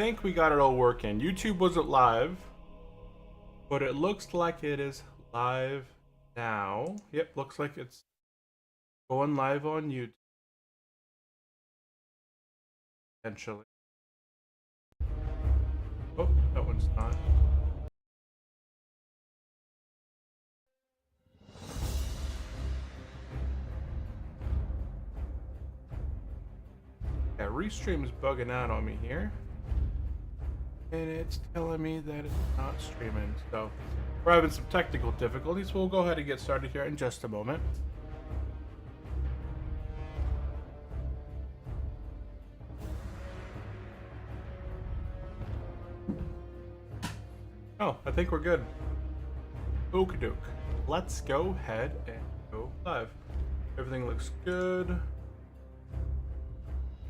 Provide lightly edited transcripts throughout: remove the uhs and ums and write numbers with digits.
think we got it all working. YouTube wasn't live, but it looks like it is live now. Yep, looks like it's going live on YouTube. Potentially. Oh, that one's not. Yeah, Restream's bugging out on me here. And it's telling me that it's not streaming. So we're having some technical difficulties. We'll go ahead and get started here in just a moment. Oh, I think we're good. Okie doke. Let's go ahead and go live. Everything looks good. I'm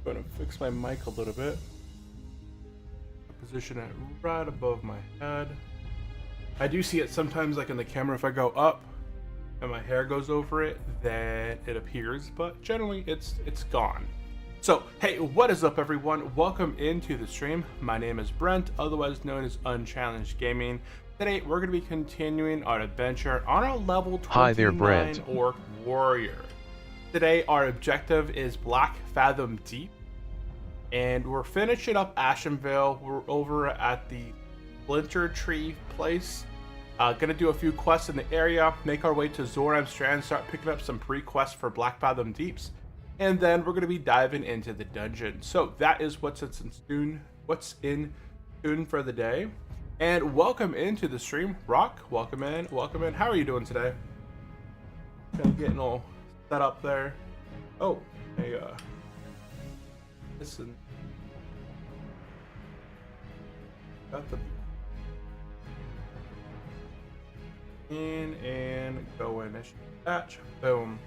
gonna fix my mic a little bit. Position it right above my head. I do see it sometimes, like in the camera, if I go up and my hair goes over it, then it appears, but generally it's gone. So, hey, what is up everyone? Welcome into the stream. My name is Brent, otherwise known as Unchallenged Gaming. Today, we're going to be continuing our adventure on our level 29 Hi there, Brent. Orc Warrior. Today, our objective is Black Fathom Deep, and we're finishing up Ashenvale. We're over at the Splinter Tree place. Gonna do a few quests in the area, make our way to Zoram Strand, start picking up some pre-quests for Black Fathom Deeps, and then we're gonna be diving into the dungeon. So that is what's in tune for the day. And welcome into the stream, Rock. Welcome in, welcome in. How are you doing today? Kind of getting all set up there. Oh, hey, listen. Got the in and go in. Batch. Boom.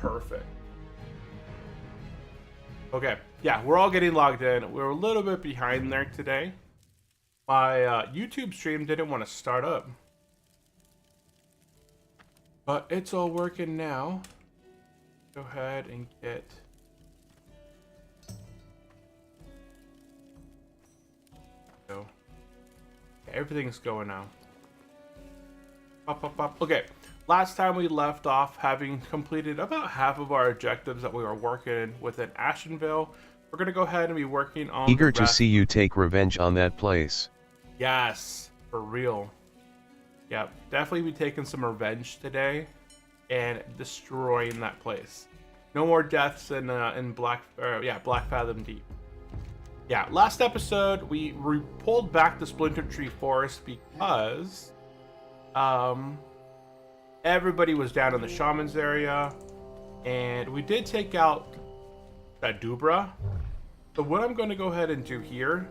Perfect. Okay. Yeah, we're all getting logged in. We're a little bit behind there today. My YouTube stream didn't want to start up, but it's all working now. Go ahead and get. Go. Everything's going now. Up. Okay, last time we left off having completed about half of our objectives that we were working within Ashenvale. We're gonna go ahead and be working on Eager to see you take revenge on that place. Yes, for real. Yeah, definitely be taking some revenge today and destroying that place. No more deaths in Black Fathom Deep. Yeah, last episode we pulled back the Splinter Tree Forest because everybody was down in the Shaman's area, and we did take out that Dubra. So what I'm going to go ahead and do here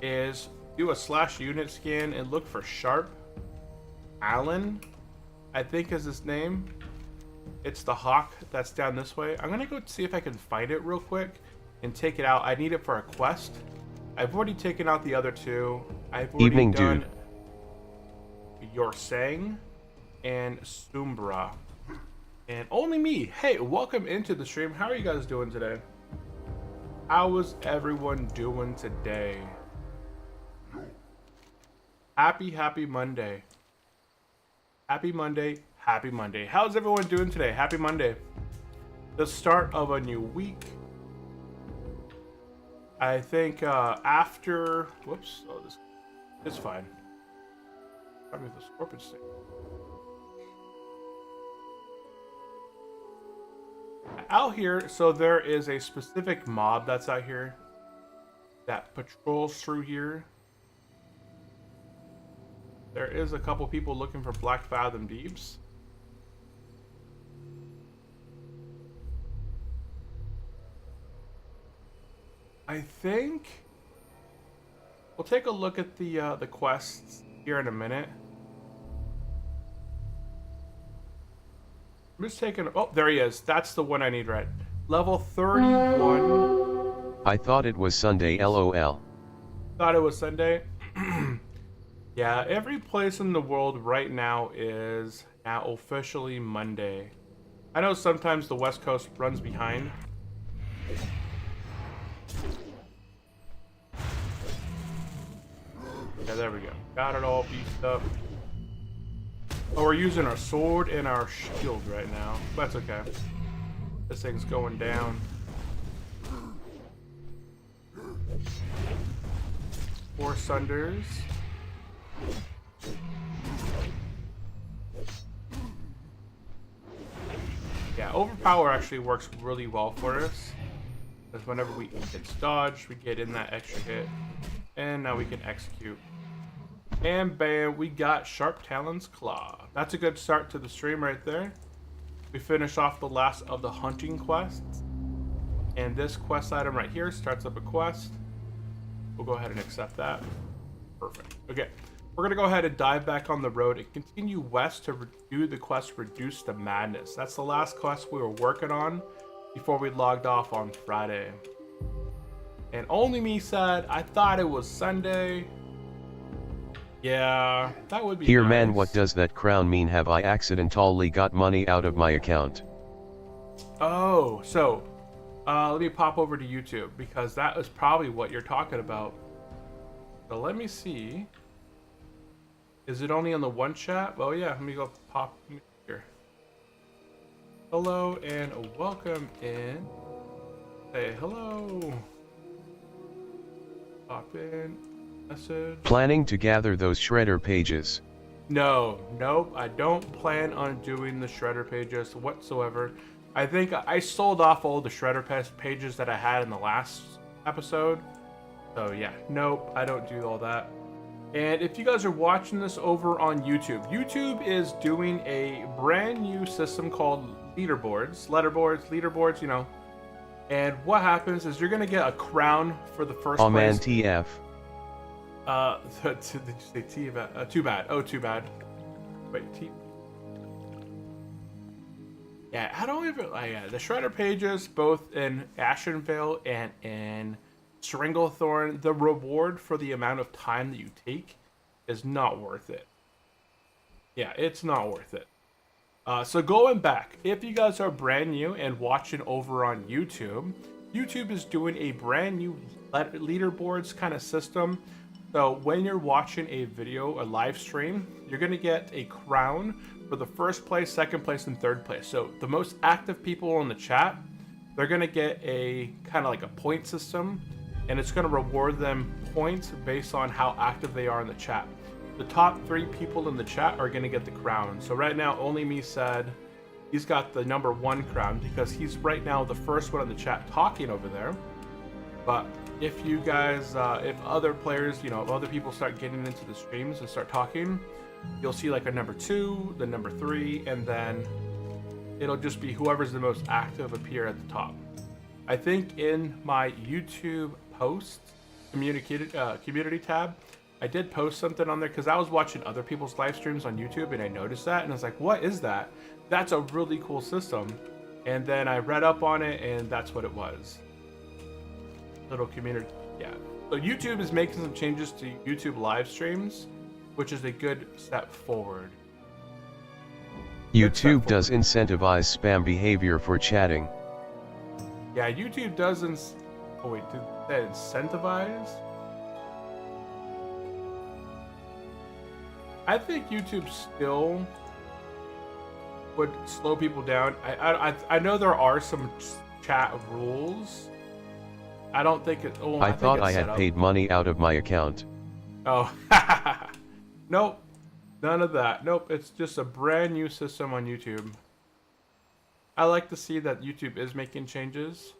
is do a /unit scan and look for Sharp Allen, I think is his name. It's the hawk that's down this way. I'm going to go see if I can find it real quick and take it out. I need it for a quest. I've already taken out the other two. I've already done Yorsang and Sumbra. And only me. Hey, welcome into the stream. How are you guys doing today? How is everyone doing today? Happy Monday. Happy Monday. Happy Monday. How's everyone doing today? Happy Monday. The start of a new week. I think after, whoops, oh, this is fine. Probably the scorpion stick. Out here, so there is a specific mob that's out here that patrols through here. There is a couple people looking for Black Fathom Deeps. I think we'll take a look at the quests here in a minute. I'm just taking. Oh, there he is. That's the one I need, right? Level 31. I thought it was Sunday, LOL. Thought it was Sunday. Yeah, every place in the world right now is now officially Monday. I know sometimes the West Coast runs behind. Yeah, there we go. Got it all beefed up. Oh, we're using our sword and our shield right now. That's okay. This thing's going down. 4 sunders. Yeah, overpower actually works really well for us. Because whenever we get dodged, we get in that extra hit. And now we can execute. And bam, we got Sharp Talon's Claw. That's a good start to the stream right there. We finish off the last of the hunting quests. And this quest item right here starts up a quest. We'll go ahead and accept that. Perfect. Okay, we're gonna go ahead and dive back on the road and continue west to do the quest Reduce the Madness. That's the last quest we were working on before we logged off on Friday. And only me said, I thought it was Sunday. Yeah, that would be Here nice. man, what does that crown mean? Have I accidentally got money out of my account? Oh, so let me pop over to YouTube because that is probably what you're talking about. So let me see. Is it only on the one chat? Well, yeah, let me go pop here. Hello and welcome in. Say hello. Pop in. Message. Planning to gather those shredder pages. No, nope, I don't plan on doing the shredder pages whatsoever. I think I sold off all the shredder pages that I had in the last episode. So yeah, nope, I don't do all that. And if you guys are watching this over on YouTube, YouTube is doing a brand new system called leaderboards, you know. And what happens is you're gonna get a crown for the first Oh place. man, TF. Did you say T bad? Too bad. Oh, too bad. Wait, T. Yeah, I don't even. Yeah, the shredder pages, both in Ashenvale and in Stranglethorn, the reward for the amount of time that you take is not worth it. Yeah, it's not worth it. So going back, if you guys are brand new and watching over on YouTube, YouTube is doing a brand new leaderboards kind of system. So when you're watching a video, a live stream, you're going to get a crown for the first place, second place, and third place. So the most active people in the chat, they're going to get a kind of like a point system, and it's going to reward them points based on how active they are in the chat. The top 3 people in the chat are going to get the crown. So right now, Only Me said he's got the number 1 crown because he's right now the first one in the chat talking over there. But if you guys, if other players, you know, if other people start getting into the streams and start talking, you'll see like a number 2, the number 3, and then it'll just be whoever's the most active appear at the top. I think in my YouTube post community tab, I did post something on there because I was watching other people's live streams on YouTube and I noticed that and I was like, what is that? That's a really cool system. And then I read up on it and that's what it was. Little community, yeah. So YouTube is making some changes to YouTube live streams, which is a good step forward. YouTube does incentivize spam behavior for chatting. Yeah, YouTube doesn't. Oh wait, did that incentivize? I think YouTube still would slow people down. I know there are some chat rules. I don't think it. Oh, I thought I had paid money out of my account. Oh, nope, none of that. Nope, it's just a brand new system on YouTube. I like to see that YouTube is making changes.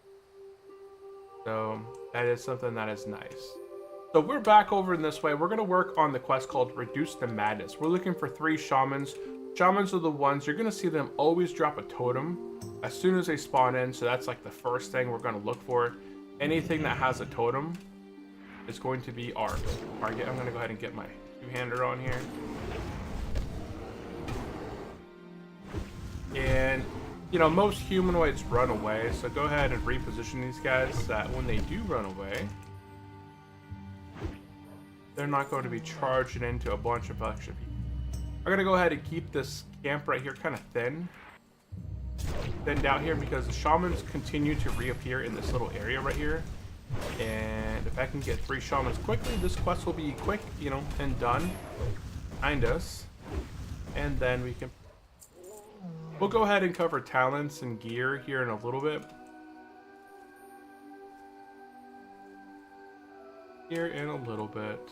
So that is something that is nice. So we're back over in this way. We're going to work on the quest called Reduce the Madness. We're looking for 3 shamans. Shamans are the ones, you're going to see them always drop a totem as soon as they spawn in. So that's like the first thing we're going to look for. Anything that has a totem is going to be our target. I'm going to go ahead and get my 2-hander on here. And, you know, most humanoids run away. So go ahead and reposition these guys so that when they do run away, they're not going to be charging into a bunch of extra people. I'm going to go ahead and keep this camp right here kind of thinned out here because the shamans continue to reappear in this little area right here. And if I can get 3 shamans quickly, this quest will be quick, you know, and done. Behind us. And then we'll go ahead and cover talents and gear here in a little bit. Here in a little bit.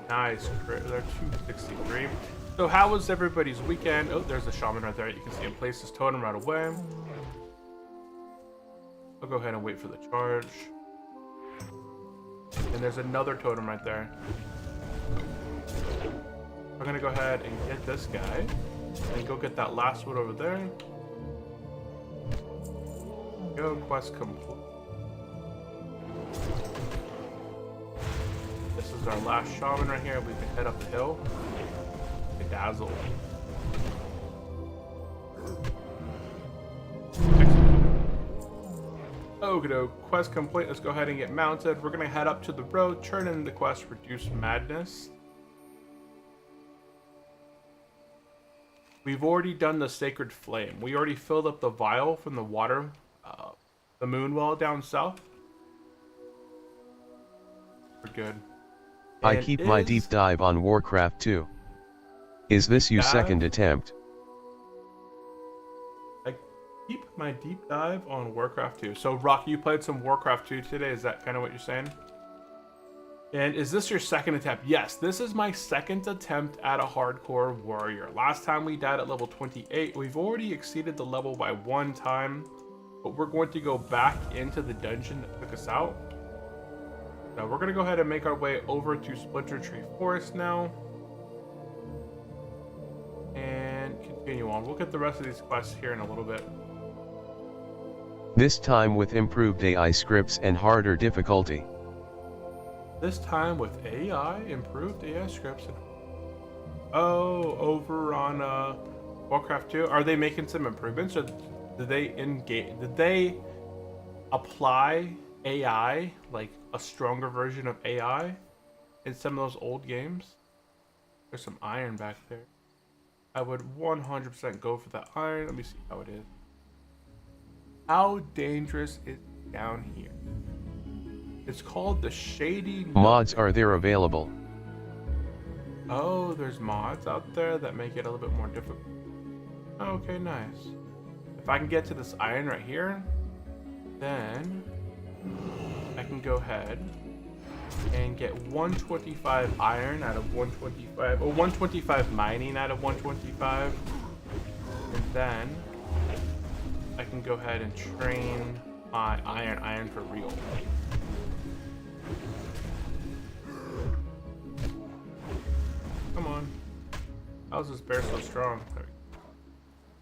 Nice. They're 263. So how was everybody's weekend? Oh, there's a shaman right there. You can see him place his totem right away. I'll go ahead and wait for the charge. And there's another totem right there. I'm gonna go ahead and get this guy. And go get that last one over there. Go, quest complete. This is our last shaman right here. We can head up the hill. Dazzle. Okay, quest complete. Let's go ahead and get mounted. We're gonna head up to the road, turn in the quest, reduce madness. We've already done the sacred flame. We already filled up the vial from the water, the moon well down south. We're good. I keep my deep dive on Warcraft 2. Is this your second attempt? I keep my deep dive on Warcraft 2. So, Rock, you played some Warcraft 2 today. Is that kind of what you're saying? And is this your second attempt? Yes, this is my second attempt at a hardcore warrior. Last time we died at level 28. We've already exceeded the level by 1 time. But we're going to go back into the dungeon that took us out. Now, we're going to go ahead and make our way over to Splinter Tree Forest now. And continue on. We'll get the rest of these quests here in a little bit. This time with improved AI scripts and harder difficulty. This time with AI, improved AI scripts. Oh, over on Warcraft 2, are they making some improvements, or did they apply AI, like a stronger version of AI, in some of those old games? There's some iron back there. I would 100% go for that iron. Let me see how it is. How dangerous is it down here? It's called the Shady Mods, are there available? Oh, there's mods out there that make it a little bit more difficult. Okay, nice. If I can get to this iron right here, then I can go ahead and get 125 iron out of 125, or 125 mining out of 125, and then I can go ahead and train my iron for real. Come on. How's this bear so strong?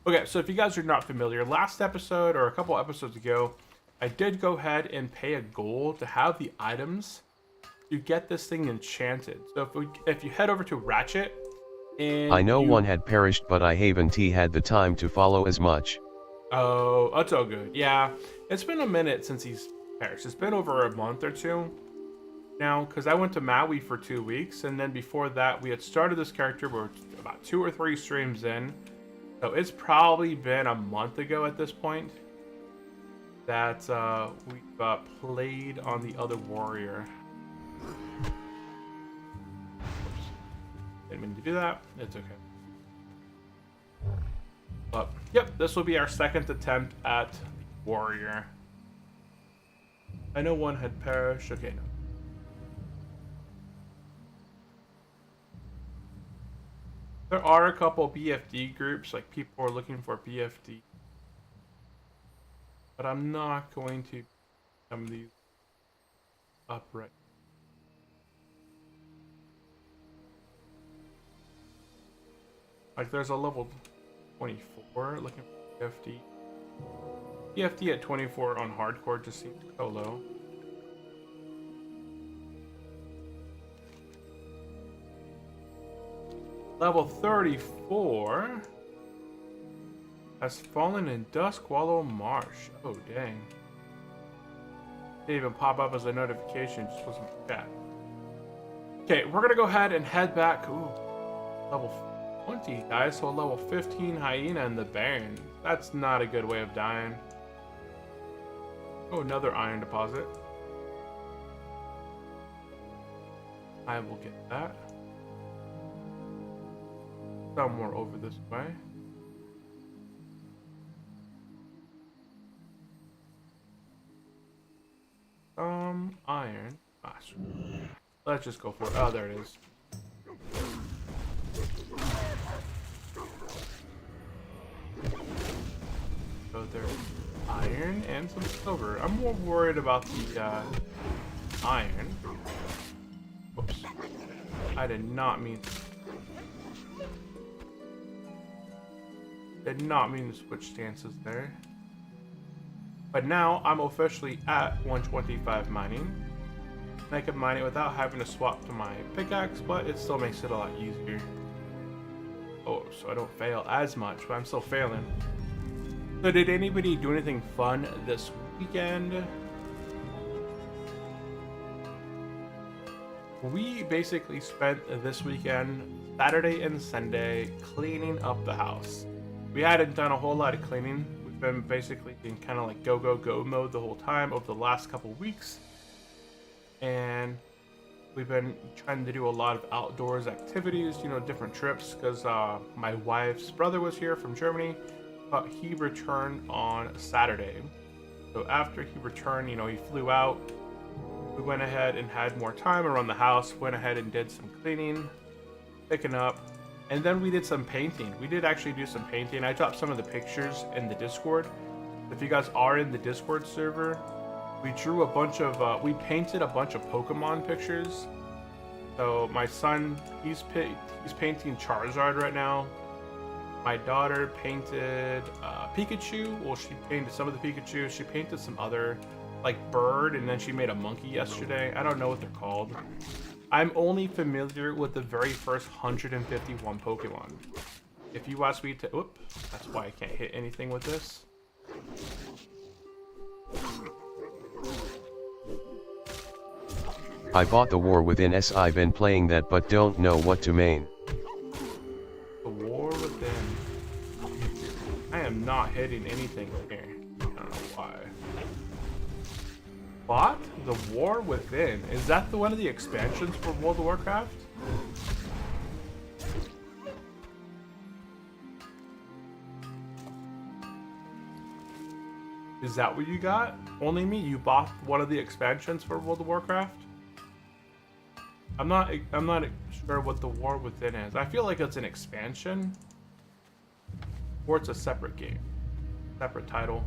Okay, so if you guys are not familiar, last episode or a couple episodes ago, I did go ahead and pay a gold to have the items to get this thing enchanted. So if you head over to Ratchet, and I know one had perished, but I haven't had the time to follow as much. Oh, that's all good. Yeah, it's been a minute since he's perished. It's been over a month or two now, because I went to Maui for 2 weeks, and then before that, we had started this character. We're about 2 or 3 streams in, so it's probably been a month ago at this point that we've played on the other warrior. Oops. Didn't mean to do that. It's okay. But yep, this will be our second attempt at the warrior. I know one had perished. Okay, no. There are a couple BFD groups, like people are looking for BFD. But I'm not going to come these up right. Like there's a level 24 looking for BFD. BFD at 24 on hardcore just seems so low. Level 34 has fallen in Duskwallow Marsh. Oh, dang. Didn't even pop up as a notification, just wasn't chat. Okay, we're gonna go ahead and head back. Ooh, level 20 guys, so a level 15 hyena in the Baron. That's not a good way of dying. Oh, another iron deposit. I will get that. Somewhere over this way. Iron. Gosh. Let's just go for it. Oh, there it is. So there's iron and some silver. I'm more worried about the iron. Whoops. I did not mean to switch stances there. But now I'm officially at 125 mining. And I can mine it without having to swap to my pickaxe, but it still makes it a lot easier. Oh, so I don't fail as much, but I'm still failing. So did anybody do anything fun this weekend? We basically spent this weekend, Saturday and Sunday, cleaning up the house. We hadn't done a whole lot of cleaning. We've been basically in kind of like go mode the whole time over the last couple weeks. And we've been trying to do a lot of outdoors activities, you know, different trips, because my wife's brother was here from Germany, but he returned on Saturday. So after he returned, you know, he flew out. We went ahead and had more time around the house, went ahead and did some cleaning, picking up, and then we did some painting. We did actually do some painting. I dropped some of the pictures in the Discord. If you guys are in the Discord server, we drew a bunch of, we painted a bunch of Pokemon pictures. So my son, he's painting Charizard right now. My daughter painted Pikachu. Well, she painted some of the Pikachu. She painted some other, like, bird, and then she made a monkey yesterday. I don't know what they're called. I'm only familiar with the very first 151 Pokemon. If you ask me to... Whoop, that's why I can't hit anything with this. I bought the War Within S. I've been playing that but don't know what to main. The War Within. I am not hitting anything here. I don't know why. Bought the War Within. Is that the one of the expansions for World of Warcraft? Is that what you got? Only me? You bought one of the expansions for World of Warcraft? I'm not sure what the War Within is. I feel like it's an expansion, or it's a separate game, separate title.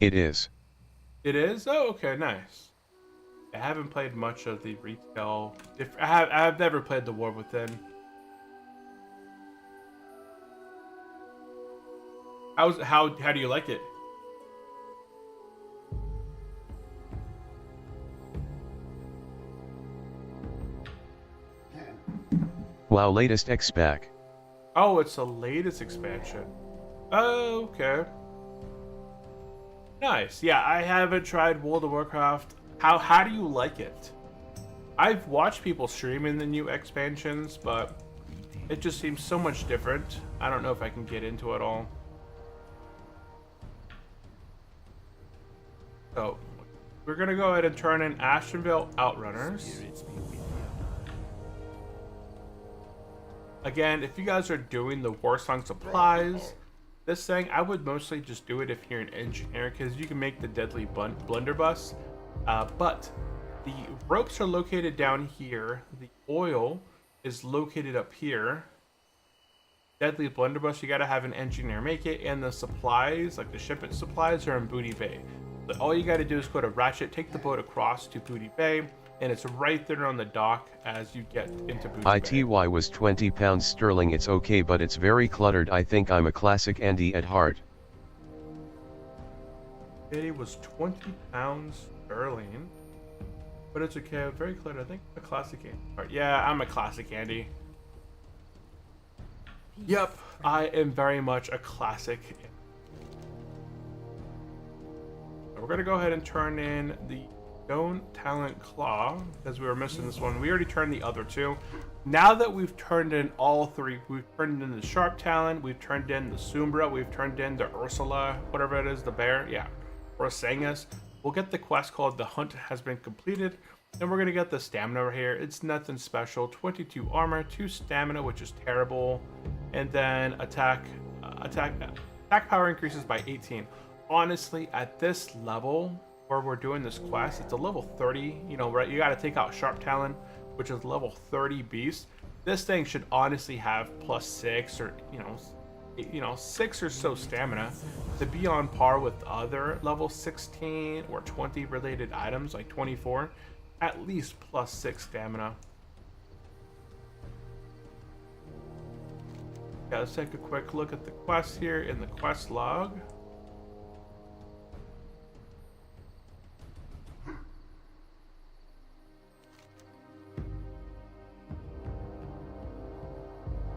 It is. It is? Oh, okay, nice. I haven't played much of the retail. I've never played the War Within. How do you like it? Wow, latest X pack. Oh, it's the latest expansion. Oh, okay. Nice. Yeah, I haven't tried World of Warcraft. How do you like it? I've watched people streaming the new expansions, but it just seems so much different. I don't know if I can get into it all. So, we're gonna go ahead and turn in Ashtonville Outrunners. Again, if you guys are doing the Warsong supplies, this thing, I would mostly just do it if you're an engineer, because you can make the deadly blunderbuss. But the ropes are located down here. The oil is located up here. Deadly blunderbuss, you gotta have an engineer make it, and the supplies, like the shipment supplies, are in Booty Bay. But all you gotta do is go to Ratchet, take the boat across to Booty Bay, and it's right there on the dock as you get into Booty Bay. ITY was £20 sterling. It's okay, but it's very cluttered. I think I'm a classic Andy at heart. It was £20 sterling, but it's okay. Very cluttered. I think a classic Andy. Yeah, I'm a classic Andy. Yep, I am very much a classic. We're we're gonna go ahead and turn in the Stone Talent Claw, because we were missing this one. We already turned the other two. Now that we've turned in all three, we've turned in the Sharp Talon, we've turned in the Sombra, we've turned in the Ursula, whatever it is, the bear, yeah, or Sangus. We'll get the quest called The Hunt Has Been Completed, and we're gonna get the stamina over here. It's nothing special. 22 armor, 2 stamina, which is terrible, and then attack power increases by 18. Honestly, at this level where we're doing this quest, it's a level 30. You know, right? You got to take out Sharp Talon, which is level 30 beast. This thing should honestly have +6 or you know 6 or so stamina to be on par with other level 16 or 20 related items like 24. At least +6 stamina. Yeah, let's take a quick look at the quest here in the quest log.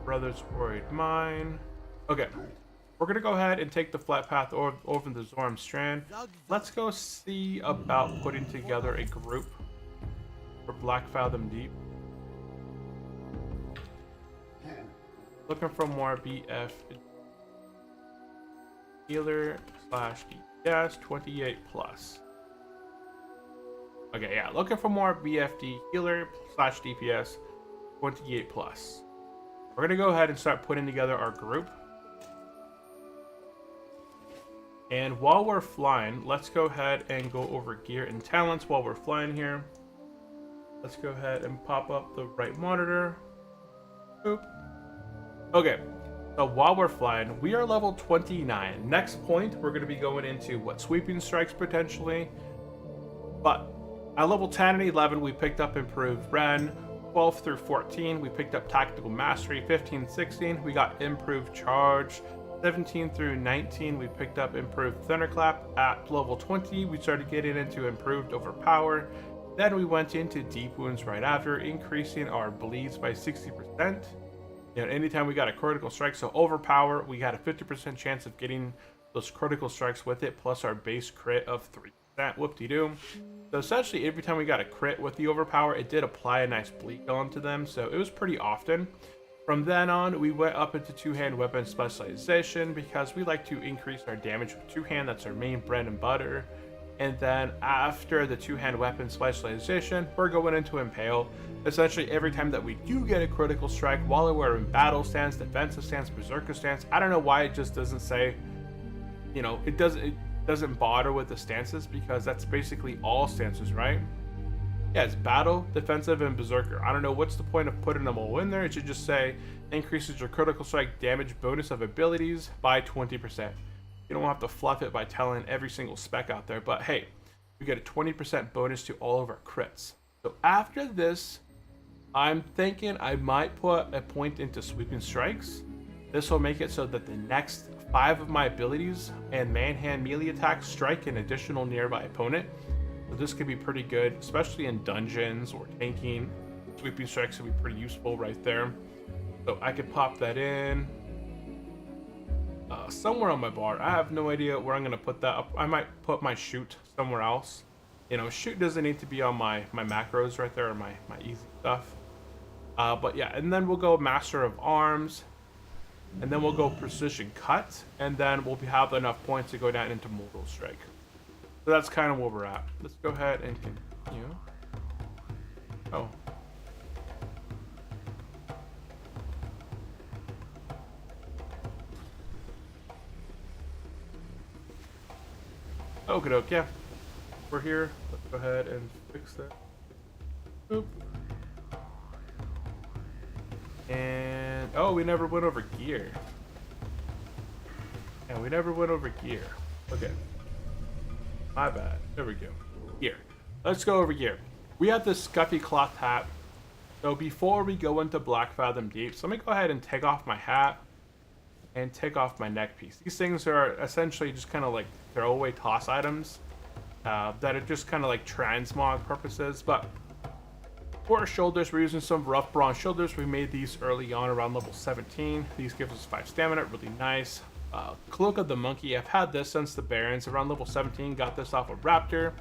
Brother's Worried Mine. Okay, we're gonna go ahead and take the flat path over the Zoram Strand. Let's go see about putting together a group for Black Fathom Deep. Looking for more BF healer / DPS 28 plus. Okay, yeah, looking for more BFD healer / DPS 28 plus. We're gonna go ahead and start putting together our group. And while we're flying, let's go ahead and go over gear and talents while we're flying here. Let's go ahead and pop up the right monitor. Boop. Okay, so while we're flying, we are level 29. Next point, we're going to be going into sweeping strikes potentially. But at level 10 and 11, we picked up improved Ren. 12 through 14, we picked up tactical mastery. 15, 16, we got improved charge. 17 through 19, we picked up improved thunderclap. At level 20, we started getting into improved overpower. Then we went into deep wounds right after, increasing our bleeds by 60%. You know, anytime we got a critical strike, so overpower, we got a 50% chance of getting those critical strikes with it, plus our base crit of 3%. Whoop-de-doo. So essentially, every time we got a crit with the overpower, it did apply a nice bleed onto them, so it was pretty often. From then on, we went up into two-hand weapon specialization because we like to increase our damage with two-hand. That's our main bread and butter. And then after the two-hand weapon specialization, we're going into Impale. Essentially, every time that we do get a critical strike, while we're in battle stance, defensive stance, berserker stance, I don't know why it just doesn't say, you know, it doesn't bother with the stances, because that's basically all stances, right? Yeah, it's battle, defensive, and berserker. I don't know what's the point of putting them all in there. It should just say increases your critical strike damage bonus of abilities by 20%. You don't have to fluff it by telling every single spec out there, but hey, we get a 20% bonus to all of our crits. So after this, I'm thinking I might put a point into sweeping strikes. This will make it so that the next 5 of my abilities and man-hand melee attacks strike an additional nearby opponent. So this could be pretty good, especially in dungeons or tanking. Sweeping strikes would be pretty useful right there. So I could pop that in somewhere on my bar. I have no idea where I'm going to put that up. I might put my shoot somewhere else. You know, shoot doesn't need to be on my macros right there, or my easy stuff. But yeah, and then we'll go Master of Arms, and then we'll go Precision Cut, and then we'll have enough points to go down into Mortal Strike. So that's kind of where we're at. Let's go ahead and continue. Oh. Okay, doke, yeah. We're here. Let's go ahead and fix that. Boop. And oh, we never went over gear. Yeah, we never went over gear. Okay. My bad. There we go. Gear. Let's go over gear. We have this scuffy cloth hat. So before we go into Black Fathom Deep, so let me go ahead and take off my hat and take off my neck piece. These things are essentially just kind of like throwaway toss items that are just kind of like transmog purposes. But for our shoulders, we're using some rough bronze shoulders. We made these early on around level 17. These give us 5 stamina, really nice. Cloak of the Monkey. I've had this since the Barons. Around level 17, got this off of Raptor.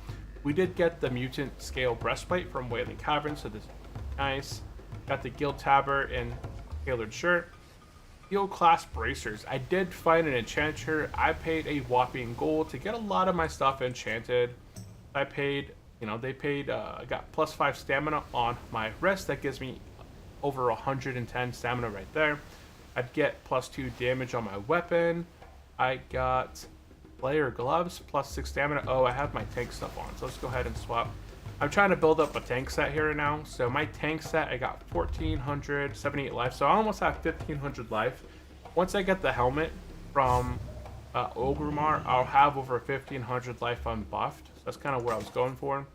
We did get the Mutant Scale Breastplate from Wailing Cavern, so this is nice. Got the Guild Tabard and tailored shirt. Field Class Bracers. I did find an enchanter. I paid a whopping gold to get a lot of my stuff enchanted. I paid, I got +5 stamina on my wrist. That gives me over 110 stamina right there. I'd get +2 damage on my weapon. I got player gloves, +6 stamina. Oh, I have my tank stuff on, so let's go ahead and swap. I'm trying to build up a tank set here now. So my tank set, I got 1,478 life. So I almost have 1,500 life. Once I get the helmet from Ogremar, I'll have over 1,500 life unbuffed. So that's kind of what I was going for.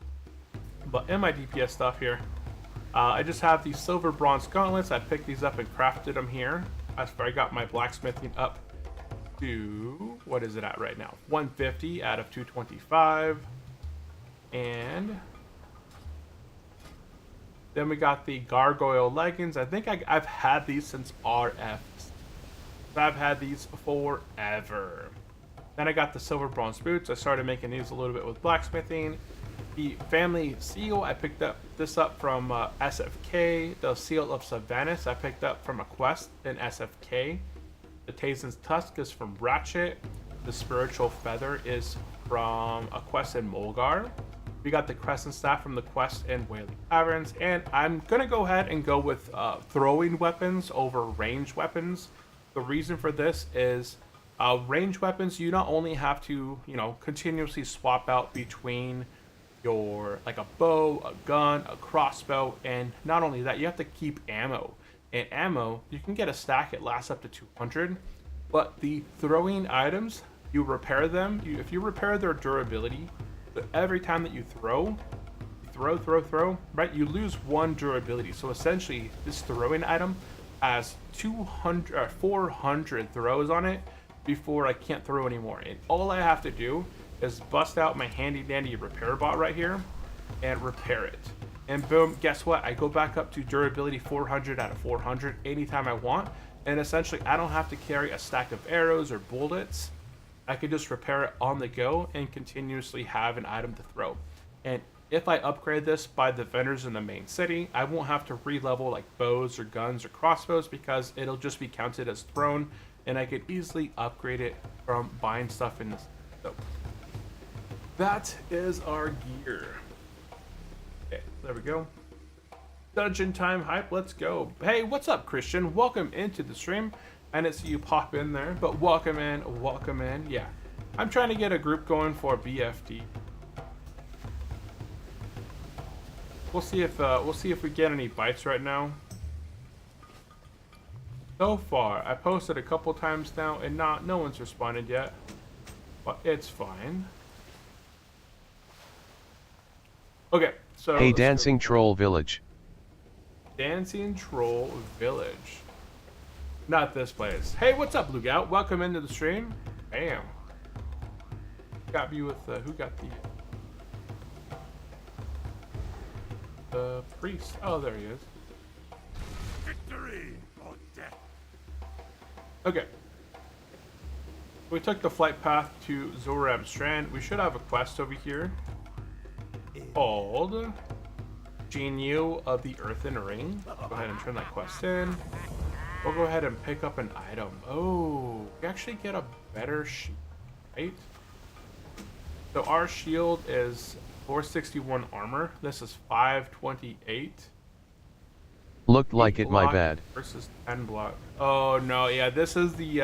But in my DPS stuff here, I just have these silver bronze gauntlets. I picked these up and crafted them here. I got my blacksmithing up to, what is it at right now? 150 out of 225. And then we got the gargoyle leggings. I think I've had these since RF. I've had these forever. Then I got the silver bronze boots. I started making these a little bit with blacksmithing. The family seal, I picked this up from SFK. The seal of Sylvanas, I picked up from a quest in SFK. The Tazen's tusk is from Ratchet. The spiritual feather is from a quest in Mulgar. We got the crescent staff from the quest in Wailing Caverns, and I'm gonna go ahead and go with throwing weapons over ranged weapons. The reason for this is ranged weapons, you not only have to, continuously swap out between your, like a bow, a gun, a crossbow, and not only that, you have to keep ammo. And ammo, you can get a stack, it lasts up to 200, but the throwing items, you repair them, if you repair their durability, every time that you throw, right, you lose 1 durability. So essentially, this throwing item has 400 throws on it before I can't throw anymore. And all I have to do is bust out my handy dandy repair bot right here and repair it. And boom, guess what? I go back up to durability 400 out of 400 anytime I want. And essentially, I don't have to carry a stack of arrows or bullets. I could just repair it on the go and continuously have an item to throw. And if I upgrade this by the vendors in the main city, I won't have to re-level like bows or guns or crossbows because it'll just be counted as thrown, and I could easily upgrade it from buying stuff in this. So that is our gear. Okay, there we go. Dungeon time hype, let's go. Hey, what's up, Christian? Welcome into the stream. I didn't see you pop in there, but welcome in, welcome in. Yeah, I'm trying to get a group going for BFD. We'll see if we get any bites right now. So far, I posted a couple times now, and no one's responded yet, but it's fine. Okay, so hey, Dancing Troll Village. Dancing Troll Village. Not this place. Hey, what's up, Lugout? Welcome into the stream. Bam. Got me with who got the priest? Oh, there he is. Victory or death. Okay. We took the flight path to Zoram Strand. We should have a quest over here called Genio of the Earthen Ring. Go ahead and turn that quest in. We'll go ahead and pick up an item. Oh, we actually get a better shield, right? So our shield is 461 armor. This is 528. Looked like it, my bad. Versus 10 block. Oh no, yeah, this is the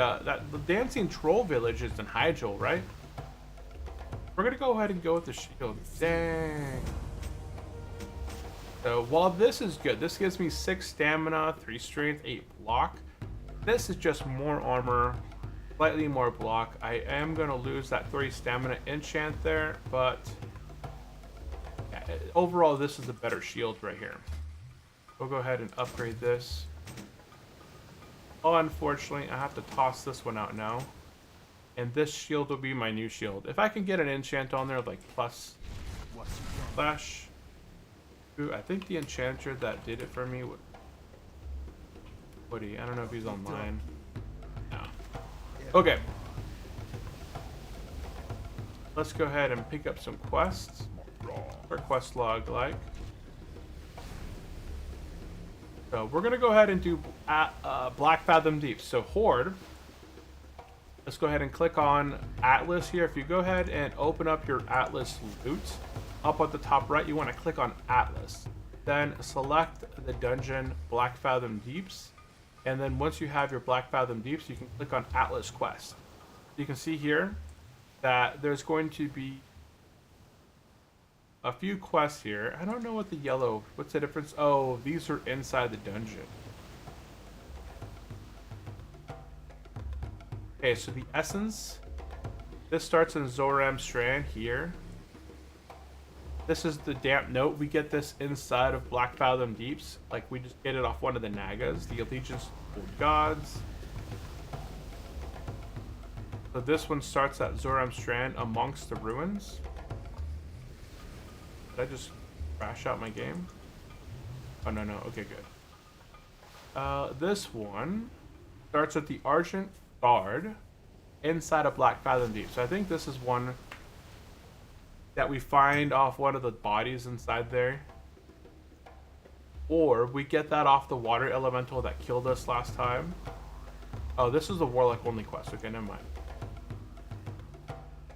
Dancing Troll Village is in Hyjal, right? We're gonna go ahead and go with the shield. Dang. So while this is good, this gives me 6 stamina, 3 strength, 8 block. This is just more armor, slightly more block. I am gonna lose that 3 stamina enchant there, but overall this is a better shield right here. We'll go ahead and upgrade this. Oh, unfortunately, I have to toss this one out now. And this shield will be my new shield. If I can get an enchant on there, like plus flash. Ooh, I think the enchanter that did it for me would... Woody, I don't know if he's online. No. Okay, let's go ahead and pick up some quests. Or quest log like. So we're gonna go ahead and do Black Fathom Deep. So Horde. Let's go ahead and click on Atlas here. If you go ahead and open up your Atlas loot, up at the top right, you want to click on Atlas. Then select the dungeon Black Fathom Deeps. And then once you have your Black Fathom Deeps, you can click on Atlas Quest. You can see here that there's going to be a few quests here. I don't know what the yellow, what's the difference? Oh, these are inside the dungeon. Okay, so the essence, this starts in Zoram Strand here. This is the damp note. We get this inside of Black Fathom Deeps. Like, we just get it off one of the Nagas, the Allegiance to the Gods. So this one starts at Zoram Strand amongst the ruins. Did I just crash out my game? Oh, no. Okay, good. This one starts at the Argent Guard inside of Black Fathom Deep. So I think this is one that we find off one of the bodies inside there. Or we get that off the water elemental that killed us last time. Oh, this is the Warlock only quest. Okay, never mind.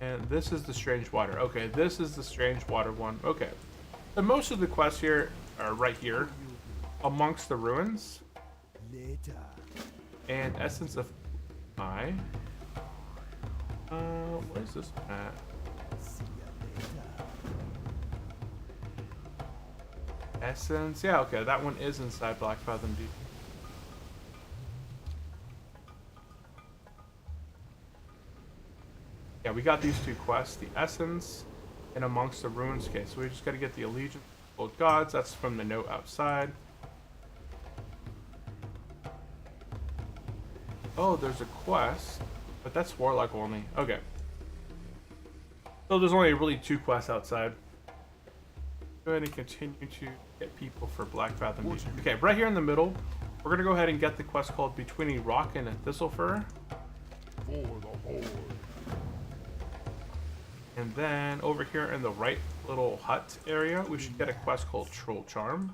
And this is the Strange Water. Okay, this is the Strange Water one. Okay. So most of the quests here are right here amongst the ruins. And Essence of I. What is this one at? Essence. Yeah, okay, that one is inside Black Fathom Deep. Yeah, we got these two quests, the Essence and Amongst the Ruins. Okay, so we just gotta get the Allegiance to both gods. That's from the note outside. Oh, there's a quest, but that's Warlock only. Okay. So there's only really two quests outside. Go ahead and continue to get people for Black Fathom Deep. Okay, right here in the middle, we're gonna go ahead and get the quest called Between a Rock and a Thistlefur. For the Horde. And then over here in the right little hut area, we should get a quest called Troll Charm.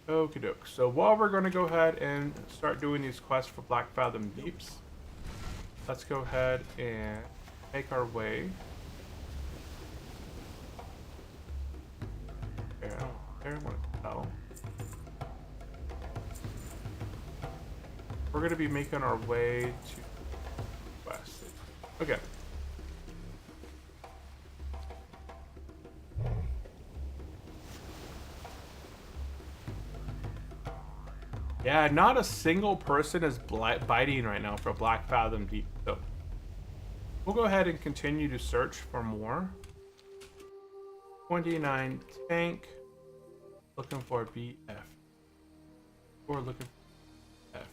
Okie doke. So while we're going to go ahead and start doing these quests for Black Fathom Deeps, let's go ahead and make our way. Okay, I don't want to tell. We're going to be making our way to west. Okay. Yeah, not a single person is biting right now for Black Fathom Deep. So we'll go ahead and continue to search for more. 29 tank. Looking for BF. We're looking for F.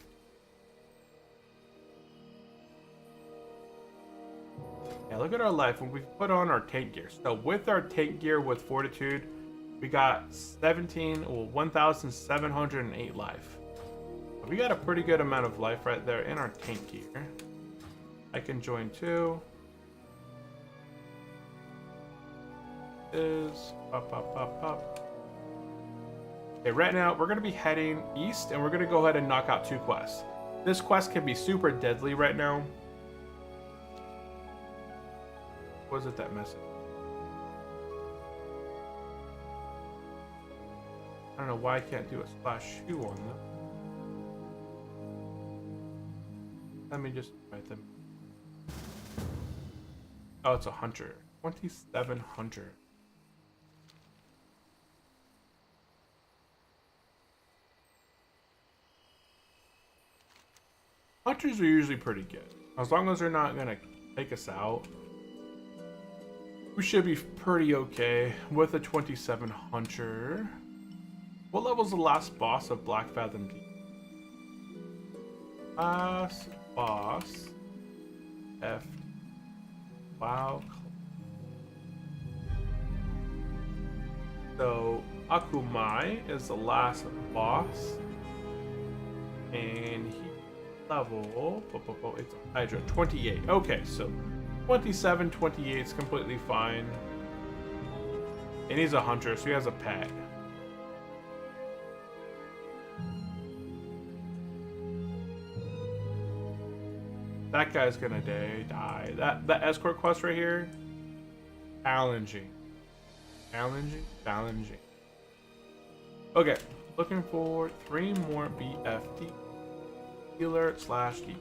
Yeah, look at our life when we put on our tank gear. So with our tank gear with Fortitude, we got 1,708 life. We got a pretty good amount of life right there in our tank gear. I can join too. Is up. Okay, right now we're gonna be heading east and we're gonna go ahead and knock out two quests. This quest can be super deadly right now. What was it that message? I don't know why I can't do a splash shoe on them. Let me just write them. Oh, it's a hunter. 2,700. Hunters are usually pretty good. As long as they're not gonna take us out, we should be pretty okay with a 27 hunter. What level's the last boss of Black Fathom Deep? Last boss. F. Wow. So Akumai is the last boss, and he level. It's Hydra 28. Okay, so 27, 28 is completely fine. And he's a hunter, so he has a pet. That guy's gonna die. That escort quest right here, challenging. Okay, looking for 3 more BFD healer / D.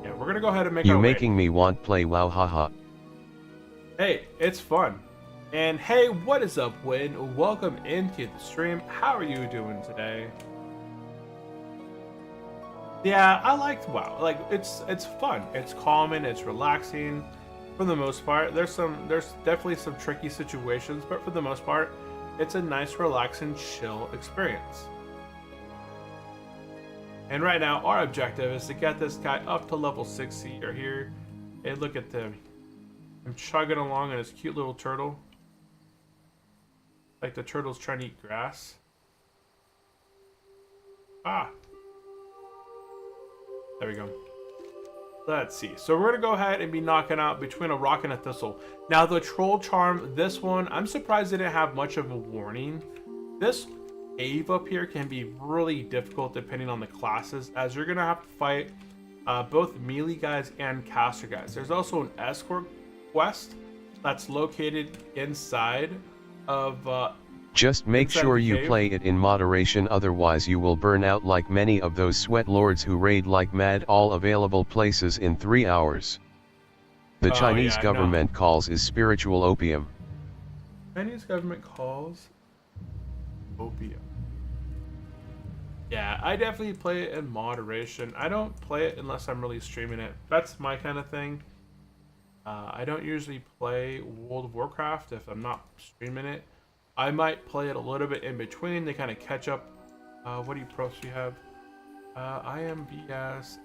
Yeah, we're gonna go ahead and make You our making way. me want play wow haha. Hey, it's fun. And hey, what is up, Win? Welcome into the stream. How are you doing today? Yeah, I liked WoW. Like it's fun. It's calming, it's relaxing for the most part. There's definitely some tricky situations, but for the most part, it's a nice, relaxing, chill experience. And right now, our objective is to get this guy up to level 60 or here. Hey, look at them. I'm chugging along in his cute little turtle. Like the turtle's trying to eat grass. Ah. There we go. Let's see. So we're going to go ahead and be knocking out between a rock and a thistle. Now the troll charm, this one, I'm surprised they didn't have much of a warning. This cave up here can be really difficult depending on the classes, as you're going to have to fight both melee guys and caster guys. There's also an escort quest that's located inside of Just make inside sure the you cave. play it in moderation, otherwise you will burn out like many of those sweat lords who raid like mad all available places in 3 hours. The Oh, Chinese yeah, government calls is spiritual opium. Chinese government calls opium. Yeah, I definitely play it in moderation. I don't play it unless I'm really streaming it. That's my kind of thing. I don't usually play World of Warcraft if I'm not streaming it. I might play it a little bit in between to kind of catch up. What do you pros we have? I am BS.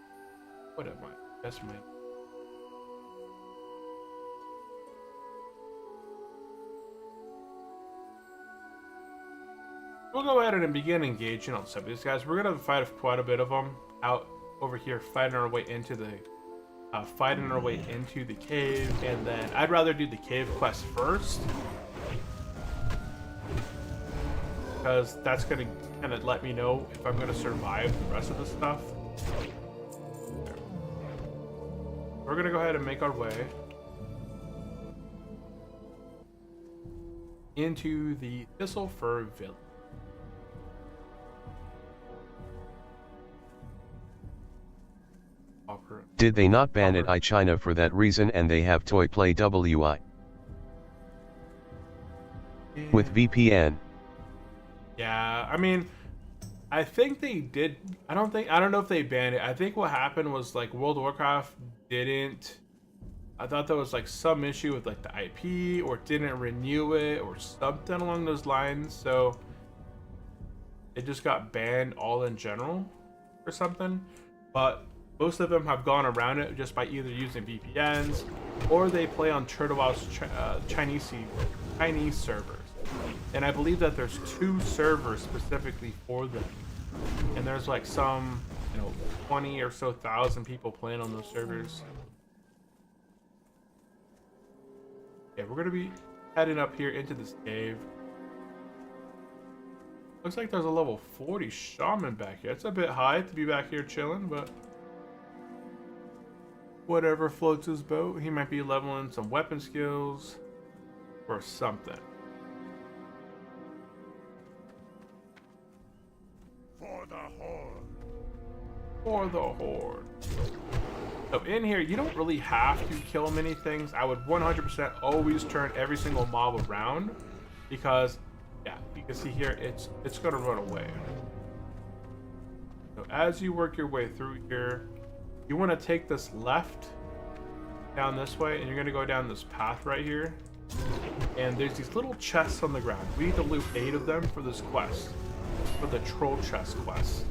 What am I? That's my. We'll go ahead and begin engaging on some of these guys. We're gonna fight quite a bit of them out over here, fighting our way into the cave, and then I'd rather do the cave quest first, because that's gonna kind of let me know if I'm gonna survive the rest of the stuff. We're gonna go ahead and make our way into the Thistle Fir Village. Did they not ban it in China for that reason, and they have toy play WI with VPN? Yeah, I mean, I think they did. I don't know if they banned it. I think what happened was like World of Warcraft didn't. I thought there was like some issue with like the IP, or didn't renew it, or something along those lines. So it just got banned all in general, or something. But most of them have gone around it just by either using VPNs, or they play on TurtleWow's Chinese servers. And I believe that there's 2 servers specifically for them. And there's like some, 20 or so thousand people playing on those servers. Okay, we're gonna be heading up here into this cave. Looks like there's a level 40 shaman back here. It's a bit high to be back here chilling, but whatever floats his boat. He might be leveling some weapon skills or something. For the horde. For the horde. So in here, you don't really have to kill many things. I would 100% always turn every single mob around, because, yeah, you can see here, it's gonna run away. So as you work your way through here, you want to take this left down this way, and you're going to go down this path right here. And there's these little chests on the ground. We need to loot 8 of them for this quest, for the troll chest quest.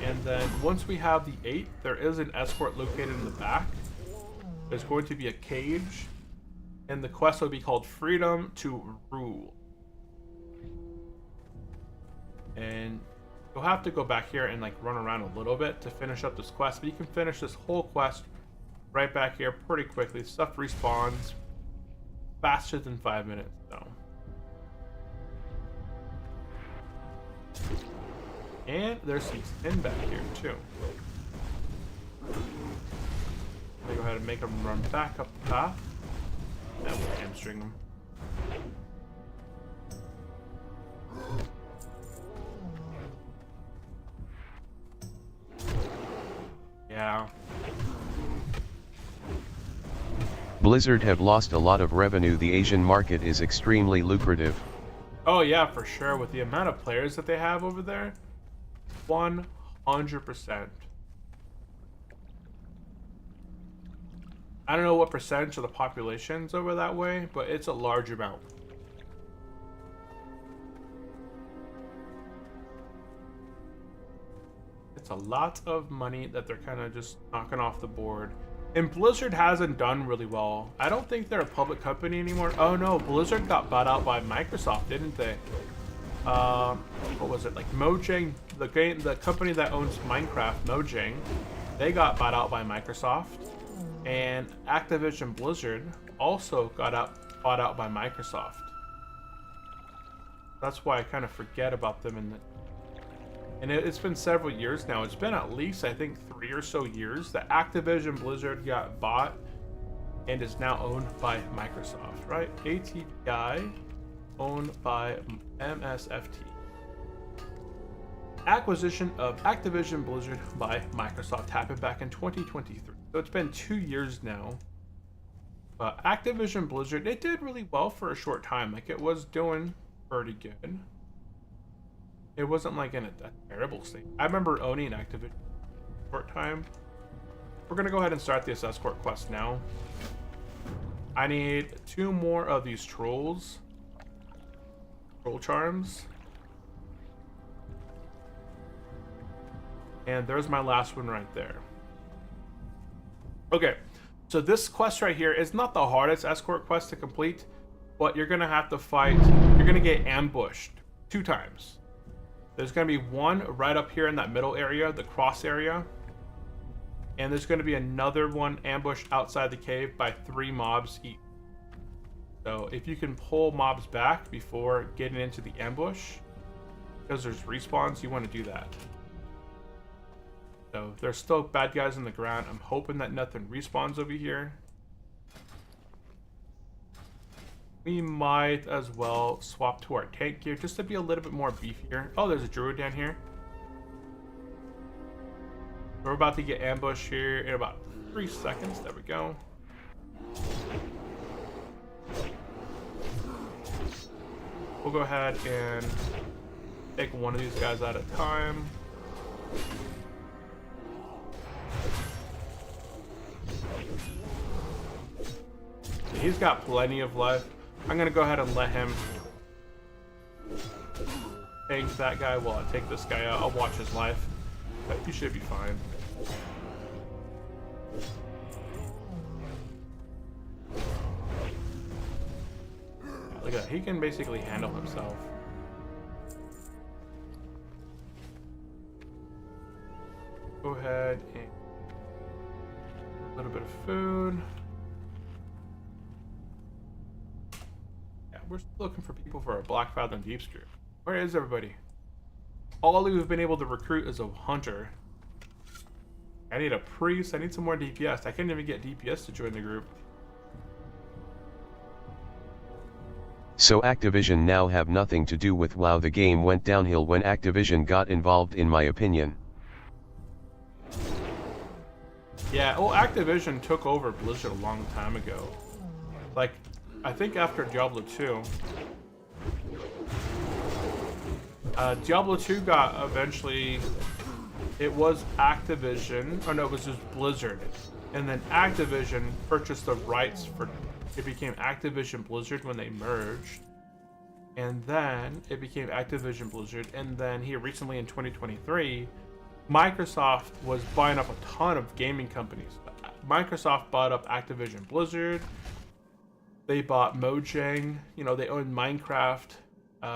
And then once we have the 8, there is an escort located in the back. There's going to be a cage And the quest will be called Freedom to Rule. And you'll have to go back here and like run around a little bit to finish up this quest, but you can finish this whole quest right back here pretty quickly. Stuff respawns faster than 5 minutes though. And there's some spin back here too. Let me go ahead and make them run back up the path. And we'll hamstring them. Yeah. Blizzard have lost a lot of revenue. The Asian market is extremely lucrative. Oh yeah, for sure. With the amount of players that they have over there, 100%. I don't know what percentage of the population's over that way, but it's a large amount. It's a lot of money that they're kind of just knocking off the board. And Blizzard hasn't done really well. I don't think they're a public company anymore. Oh no, Blizzard got bought out by Microsoft, didn't they? What was it? Like Mojang, the company that owns Minecraft, Mojang, they got bought out by Microsoft. And Activision Blizzard also got bought out by Microsoft. That's why I kind of forget about them and it's been several years now. It's been at least, I think, 3 or so years that Activision Blizzard got bought and is now owned by Microsoft, right? ATVI, owned by MSFT. Acquisition of Activision Blizzard by Microsoft happened back in 2023. So it's been 2 years now. But Activision Blizzard, it did really well for a short time. Like, it was doing pretty good. It wasn't like in a terrible state. I remember owning Activision for a short time. We're gonna go ahead and start this escort quest now. I need 2 more of these trolls. Troll charms. And there's my last one right there. Okay, so this quest right here is not the hardest escort quest to complete, but you're gonna have to fight. You're gonna get ambushed 2 times. There's going to be one right up here in that middle area, the cross area. And there's going to be another one ambushed outside the cave by 3 mobs each. So if you can pull mobs back before getting into the ambush, because there's respawns, you want to do that. So if there's still bad guys on the ground, I'm hoping that nothing respawns over here. We might as well swap to our tank gear just to be a little bit more beefier. Oh, there's a druid down here. We're about to get ambushed here in about 3 seconds. There we go. We'll go ahead and take one of these guys at a time. He's got plenty of life. I'm gonna go ahead and let him tank that guy while I take this guy out. I'll watch his life, but he should be fine. Look at that. He can basically handle himself. Go ahead and a little bit of food. We're still looking for people for our Black Fathom Deeps group. Where is everybody? All we've been able to recruit is a hunter. I need a priest. I need some more DPS. I can't even get DPS to join the group. So Activision now have nothing to do with WoW. The game went downhill when Activision got involved, in my opinion. Yeah, well, Activision took over Blizzard a long time ago. Like, I think after Diablo 2. Diablo 2 got eventually... It was Activision. Oh no, it was just Blizzard. And then Activision purchased the rights for... It became Activision Blizzard when they merged. And then it became Activision Blizzard. And then here recently in 2023, Microsoft was buying up a ton of gaming companies. Microsoft bought up Activision Blizzard. They bought Mojang. You know, they own Minecraft.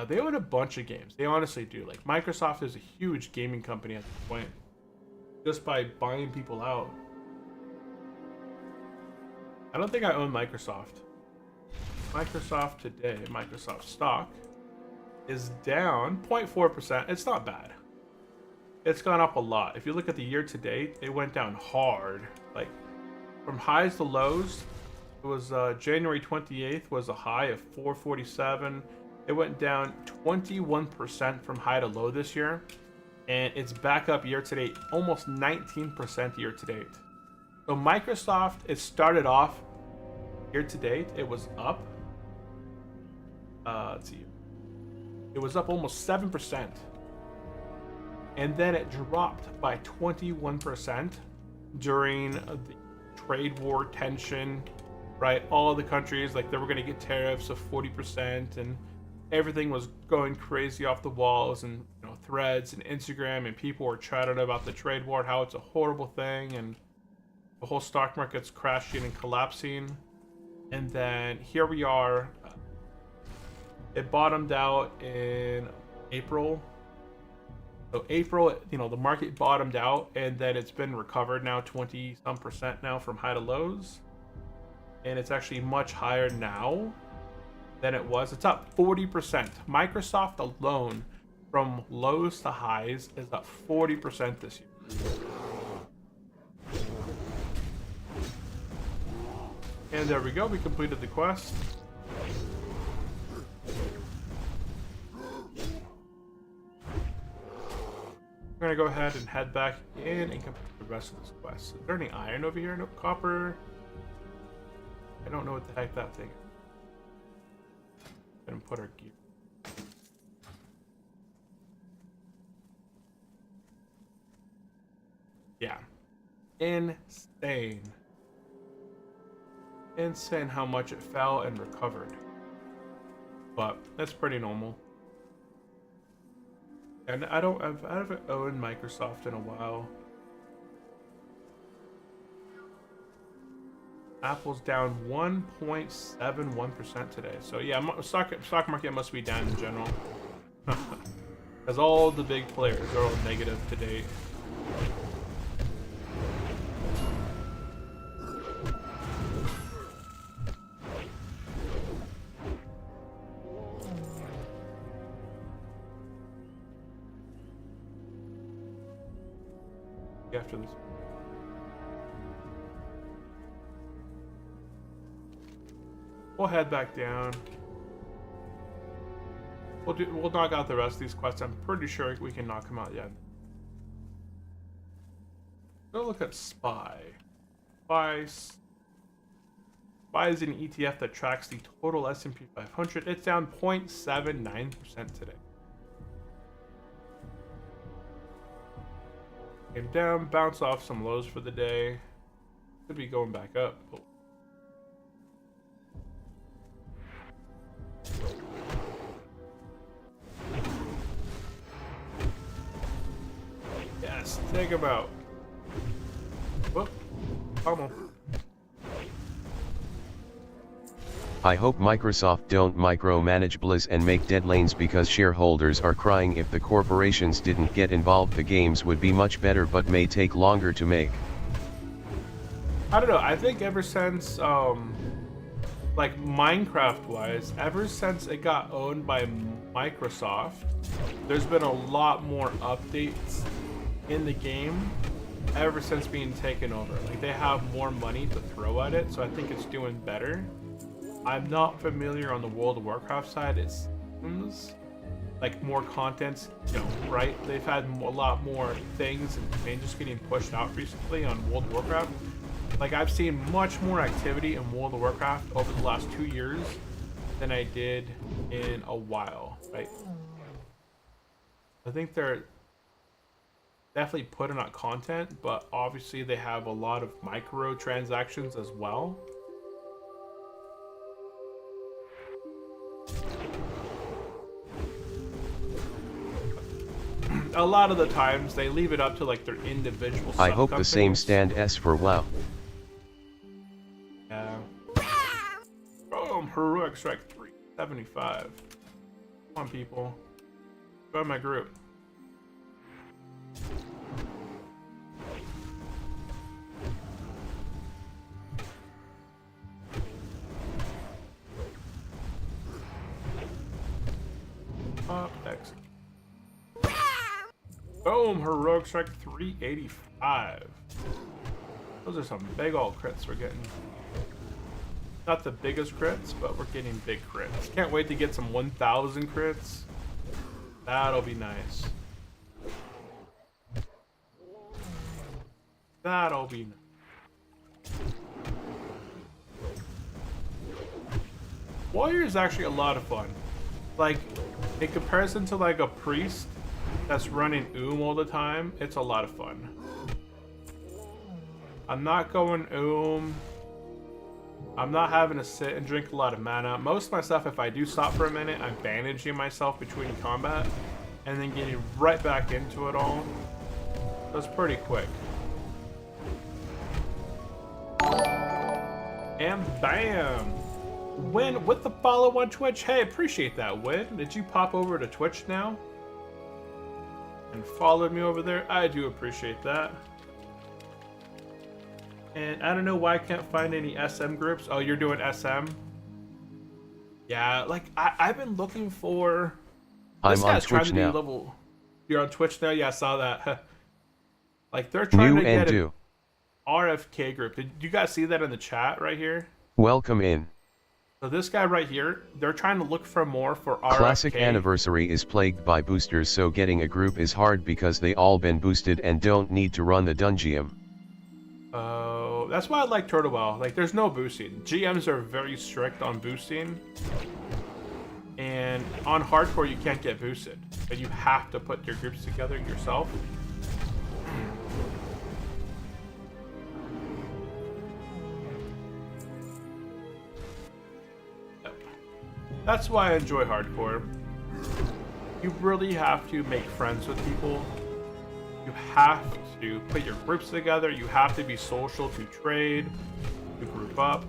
They own a bunch of games. They honestly do. Like, Microsoft is a huge gaming company at this point, just by buying people out. I don't think I own Microsoft. Microsoft today, Microsoft stock is down 0.4%. It's not bad. It's gone up a lot. If you look at the year to date, it went down hard. Like, from highs to lows, it was January 28th was a high of 447. It went down 21% from high to low this year. And it's back up year to date, almost 19% year to date. So Microsoft, it started off year to date, it was up. Let's see. It was up almost 7%. And then it dropped by 21% during the trade war tension, right? All of the countries, like, they were going to get tariffs of 40%, and everything was going crazy off the walls, and, you know, threads and Instagram, and people were chatting about the trade war, how it's a horrible thing, and the whole stock market's crashing and collapsing. And then here we are. It bottomed out in April. So April, you know, the market bottomed out, and then it's been recovered now 20-some% now from high to lows. And it's actually much higher now than it was. It's up 40%. Microsoft alone, from lows to highs, is up 40% this year. And there we go, we completed the quest. We're gonna go ahead and head back in and complete the rest of this quest. Is there any iron over here? Nope. Copper. I don't know what the heck that thing is. Gonna put our gear. Yeah. Insane. Insane how much it fell and recovered. But that's pretty normal. And I haven't owned Microsoft in a while. Apple's down 1.71% today. So yeah, stock market must be down in general. Because all the big players are all negative today. After this, we'll head back down. We'll knock out the rest of these quests. I'm pretty sure we can knock them out yet. Go look at SPY. SPY is an ETF that tracks the total S&P 500. It's down 0.79% today. Came down, bounced off some lows for the day. Could be going back up. Oh. Yes, take him out. Whoop. Almost. I hope Microsoft don't micromanage Blizz and make deadlines, because shareholders are crying. If the corporations didn't get involved, the games would be much better, but may take longer to make. I don't know, I think ever since, like Minecraft wise, ever since it got owned by Microsoft, there's been a lot more updates in the game ever since being taken over. Like, they have more money to throw at it, so I think it's doing better. I'm not familiar on the World of Warcraft side. It seems like more content's, you know, right? They've had a lot more things and changes getting pushed out recently on World of Warcraft. Like, I've seen much more activity in World of Warcraft over the last 2 years than I did in a while, right? I think they're definitely putting out content, but obviously they have a lot of microtransactions as well. A lot of the times they leave it up to like their individual I hope the same stand S for WoW. Yeah. Boom. Heroic Strike 375. Come on, people. Join my group. Up, execute. Boom! Heroic Strike 385. Those are some big old crits we're getting. Not the biggest crits, but we're getting big crits. Can't wait to get some 1,000 crits. That'll be nice. That'll be nice. Warrior is actually a lot of fun. Like, in comparison to like a priest that's running all the time, it's a lot of fun. I'm not going I'm not having to sit and drink a lot of mana. Most of my stuff, if I do stop for a minute, I'm bandaging myself between combat and then getting right back into it all. So it's pretty quick. And bam! Win with the follow on Twitch. Hey, appreciate that, Win. Did you pop over to Twitch now? And followed me over there? I do appreciate that. And I don't know why I can't find any SM groups. Oh, you're doing SM? Yeah, like, I've been looking for... I'm on Twitch now. Level... You're on Twitch now? Yeah, I saw that. Like, they're trying New to get and an RFK group. Did you guys see that in the chat right here? Welcome in. So this guy right here, they're trying to look for more for RFK. Classic Anniversary is plagued by boosters, so getting a group is hard because they all been boosted and don't need to run the dungeon. Oh, that's why I like Turtle Well. Like, there's no boosting. GMs are very strict on boosting. And on hardcore, you can't get boosted. But you have to put your groups together yourself. That's why I enjoy hardcore. You really have to make friends with people. You have to put your groups together. You have to be social to trade, to group up.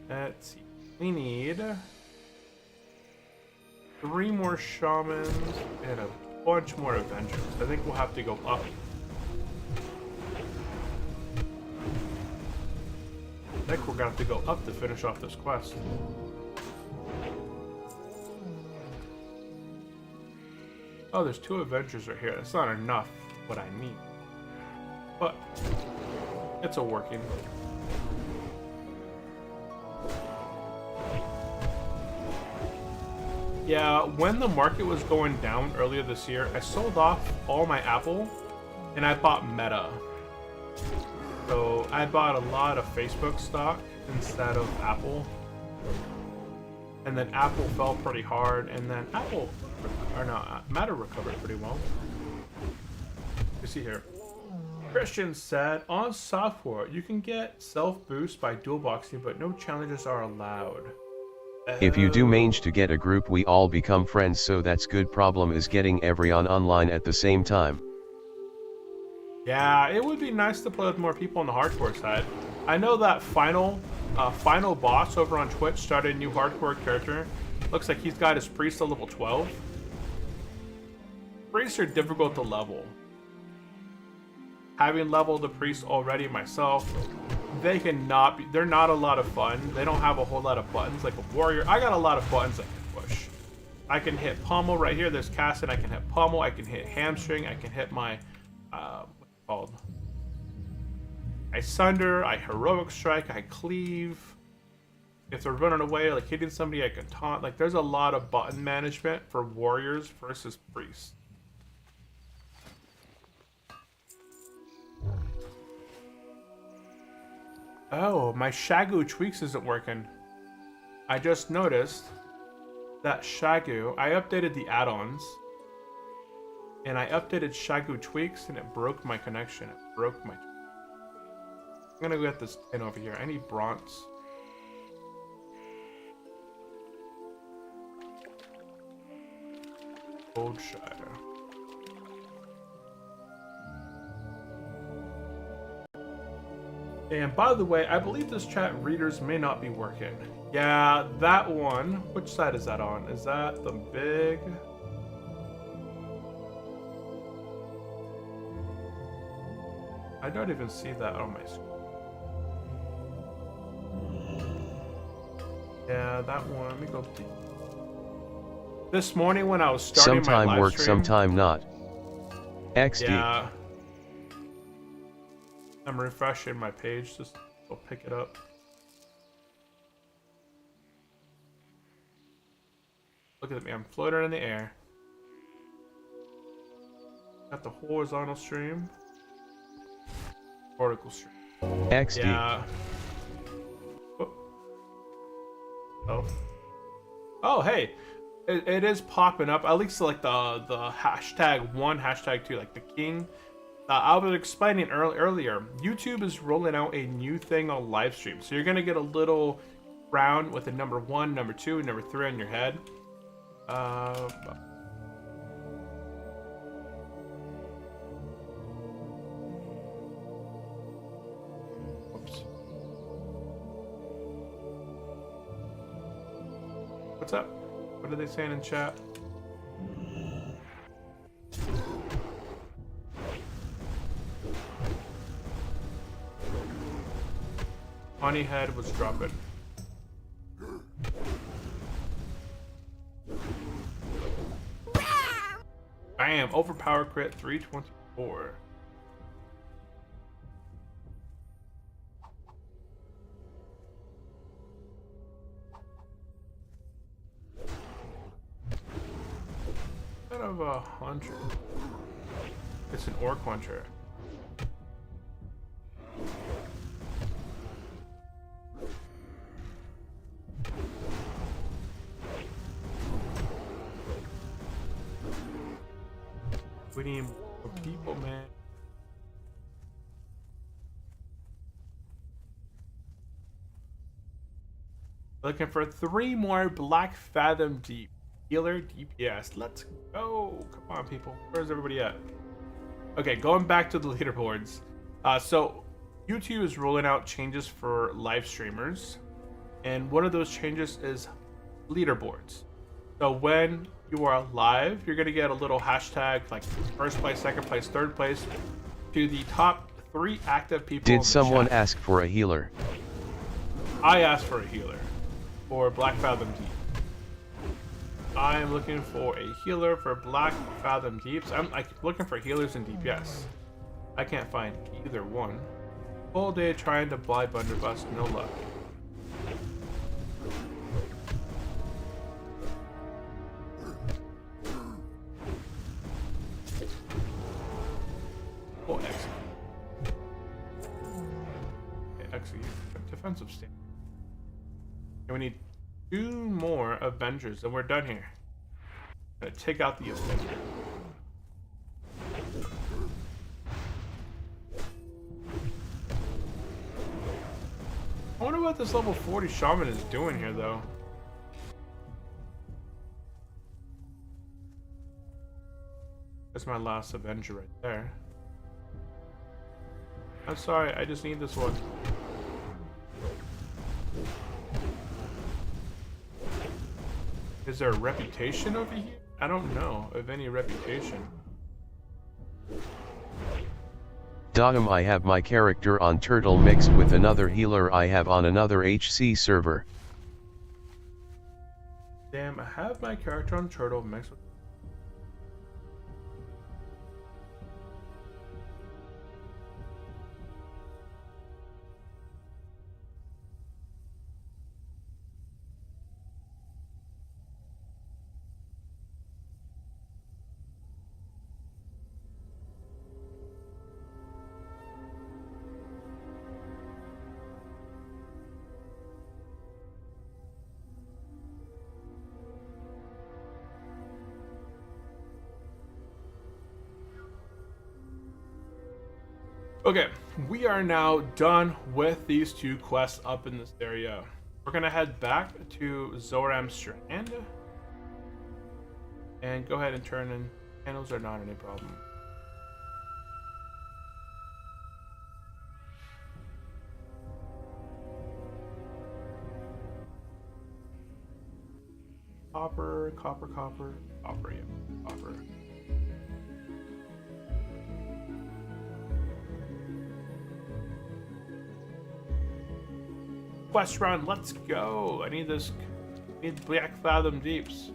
Let's see. We need 3 more shamans and a bunch more Avengers. I think we'll have to go up. I think we're gonna have to go up to finish off this quest. Oh, there's 2 Avengers right here. That's not enough what I need. But it's a working. Yeah, when the market was going down earlier this year, I sold off all my Apple and I bought Meta. So I bought a lot of Facebook stock instead of Apple. And then Apple fell pretty hard, and then Meta recovered pretty well. You see here. Christian said, on software, you can get self-boost by dual boxing, but no challenges are allowed. If you do manage to get a group, we all become friends, so that's good. Problem is getting everyone online at the same time. Yeah, it would be nice to play with more people on the hardcore side. I know that final boss over on Twitch started a new hardcore character. Looks like he's got his priest at level 12. Priests are difficult to level. Having leveled the priest already myself, they're not a lot of fun. They don't have a whole lot of buttons like a warrior. I got a lot of buttons I can push. I can hit pommel right here. There's Cassid. I can hit pommel. I can hit hamstring. I can hit my called. I sunder, I heroic strike, I cleave. If they're running away, like hitting somebody, I can taunt. Like, there's a lot of button management for warriors versus priests. Oh, my Shagu tweaks isn't working. I just noticed that Shagu, I updated the add-ons. And I updated Shagu tweaks and it broke my connection. It broke my... I'm gonna go get this tin over here. I need bronze. Goldshire. And by the way, I believe this chat readers may not be working. Yeah, that one. Which side is that on? Is that the big? I don't even see that on my screen. Yeah, that one. Let me go deep. This morning when I was starting Sometime my live work, stream, sometime not. XD. yeah, I'm refreshing my page just to pick it up. Look at me, I'm floating in the air. Got the horizontal stream, vertical stream. XD. Yeah. Oh. Oh, hey. It is popping up. At least like the hashtag 1, hashtag 2, like the king. I was explaining earlier. YouTube is rolling out a new thing on live stream. So you're gonna get a little round with a number 1, number 2, number 3 on your head. Oops. What's up? What are they saying in chat? Honeyhead was dropping. Bam! Overpower crit 324. Kind of a hunter. It's an orc hunter. We need more people, man. Looking for 3 more Black Fathom Deep healer DPS. Let's go. Come on, people. Where's everybody at? Okay, going back to the leaderboards. So YouTube is rolling out changes for live streamers, and one of those changes is leaderboards. So when you are live, you're gonna get a little hashtag like first place, second place, third place to the top 3 active people. Did someone ask for a healer? I asked for a healer for Black Fathom Deep. I am looking for a healer for Black Fathom Deeps. I'm looking for healers in DPS. I can't find either one. Full day trying to buy Blunderbuss, no luck. Oh, execute. Okay, execute. Defensive stand. And we need 2 more Avengers, and we're done here. Gonna take out the Avenger. I wonder what this level 40 Shaman is doing here, though. That's my last Avenger right there. I'm sorry, I just need this one. Is there a reputation over here? I don't know of any reputation. Dodom, I have my character on Turtle mixed with another healer I have on another HC server. Damn, I have my character on Turtle mixed with... Okay, we are now done with these 2 quests up in this area. We're gonna head back to Zoram Strand and go ahead and turn in. Panels are not any problem. copper, copper, copper, copper, yeah, copper. Quest run, let's go. I need this. I need Black Fathom Deeps.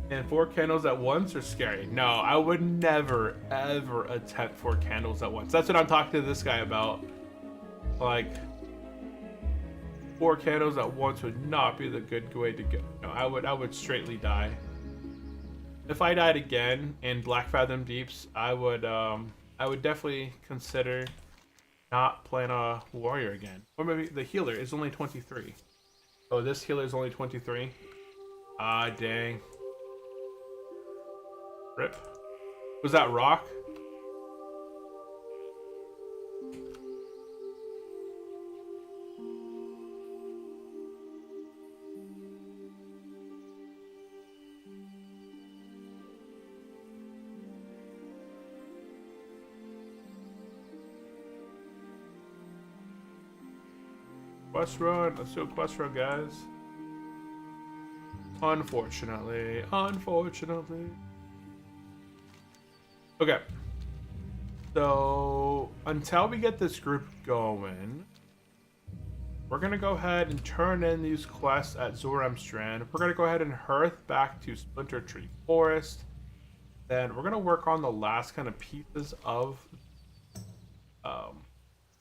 And 4 candles at once are scary. No, I would never, ever attempt 4 candles at once. That's what I'm talking to this guy about. Like, 4 candles at once would not be the good way to go. No, I would straightly die. If I died again in Black Fathom Deeps, I would definitely consider not playing a warrior again. Or maybe the healer is only 23. Oh, this healer is only 23. Ah, dang. Rip. Was that rock? Quest run. Let's do a quest run, guys. Unfortunately. Okay. So, until we get this group going, we're going to go ahead and turn in these quests at Zoram Strand. We're going to go ahead and hearth back to Splinter Tree Forest. Then we're going to work on the last kind of pieces of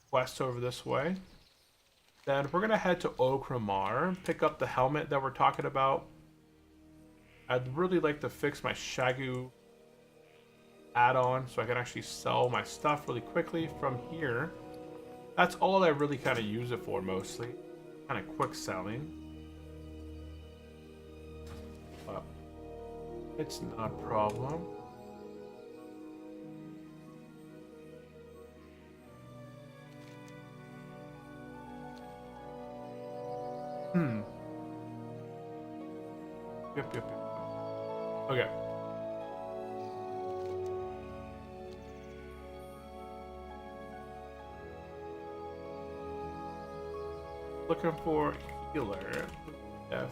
quests over this way. Then we're going to head to Okramar, pick up the helmet that we're talking about. I'd really like to fix my Shagu add-on so I can actually sell my stuff really quickly from here. That's all I really kind of use it for mostly. Kind of quick selling. But it's not a problem. Yep. Okay. Looking for healer. F.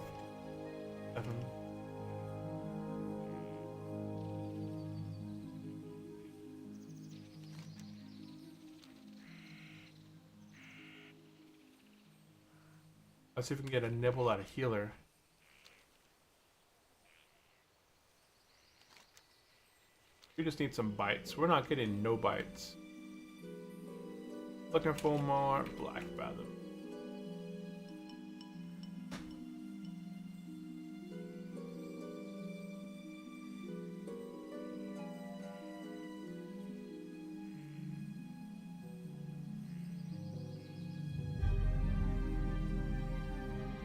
Let's see if we can get a nibble out of healer. We just need some bites. We're not getting no bites. Looking for more Black Fathom.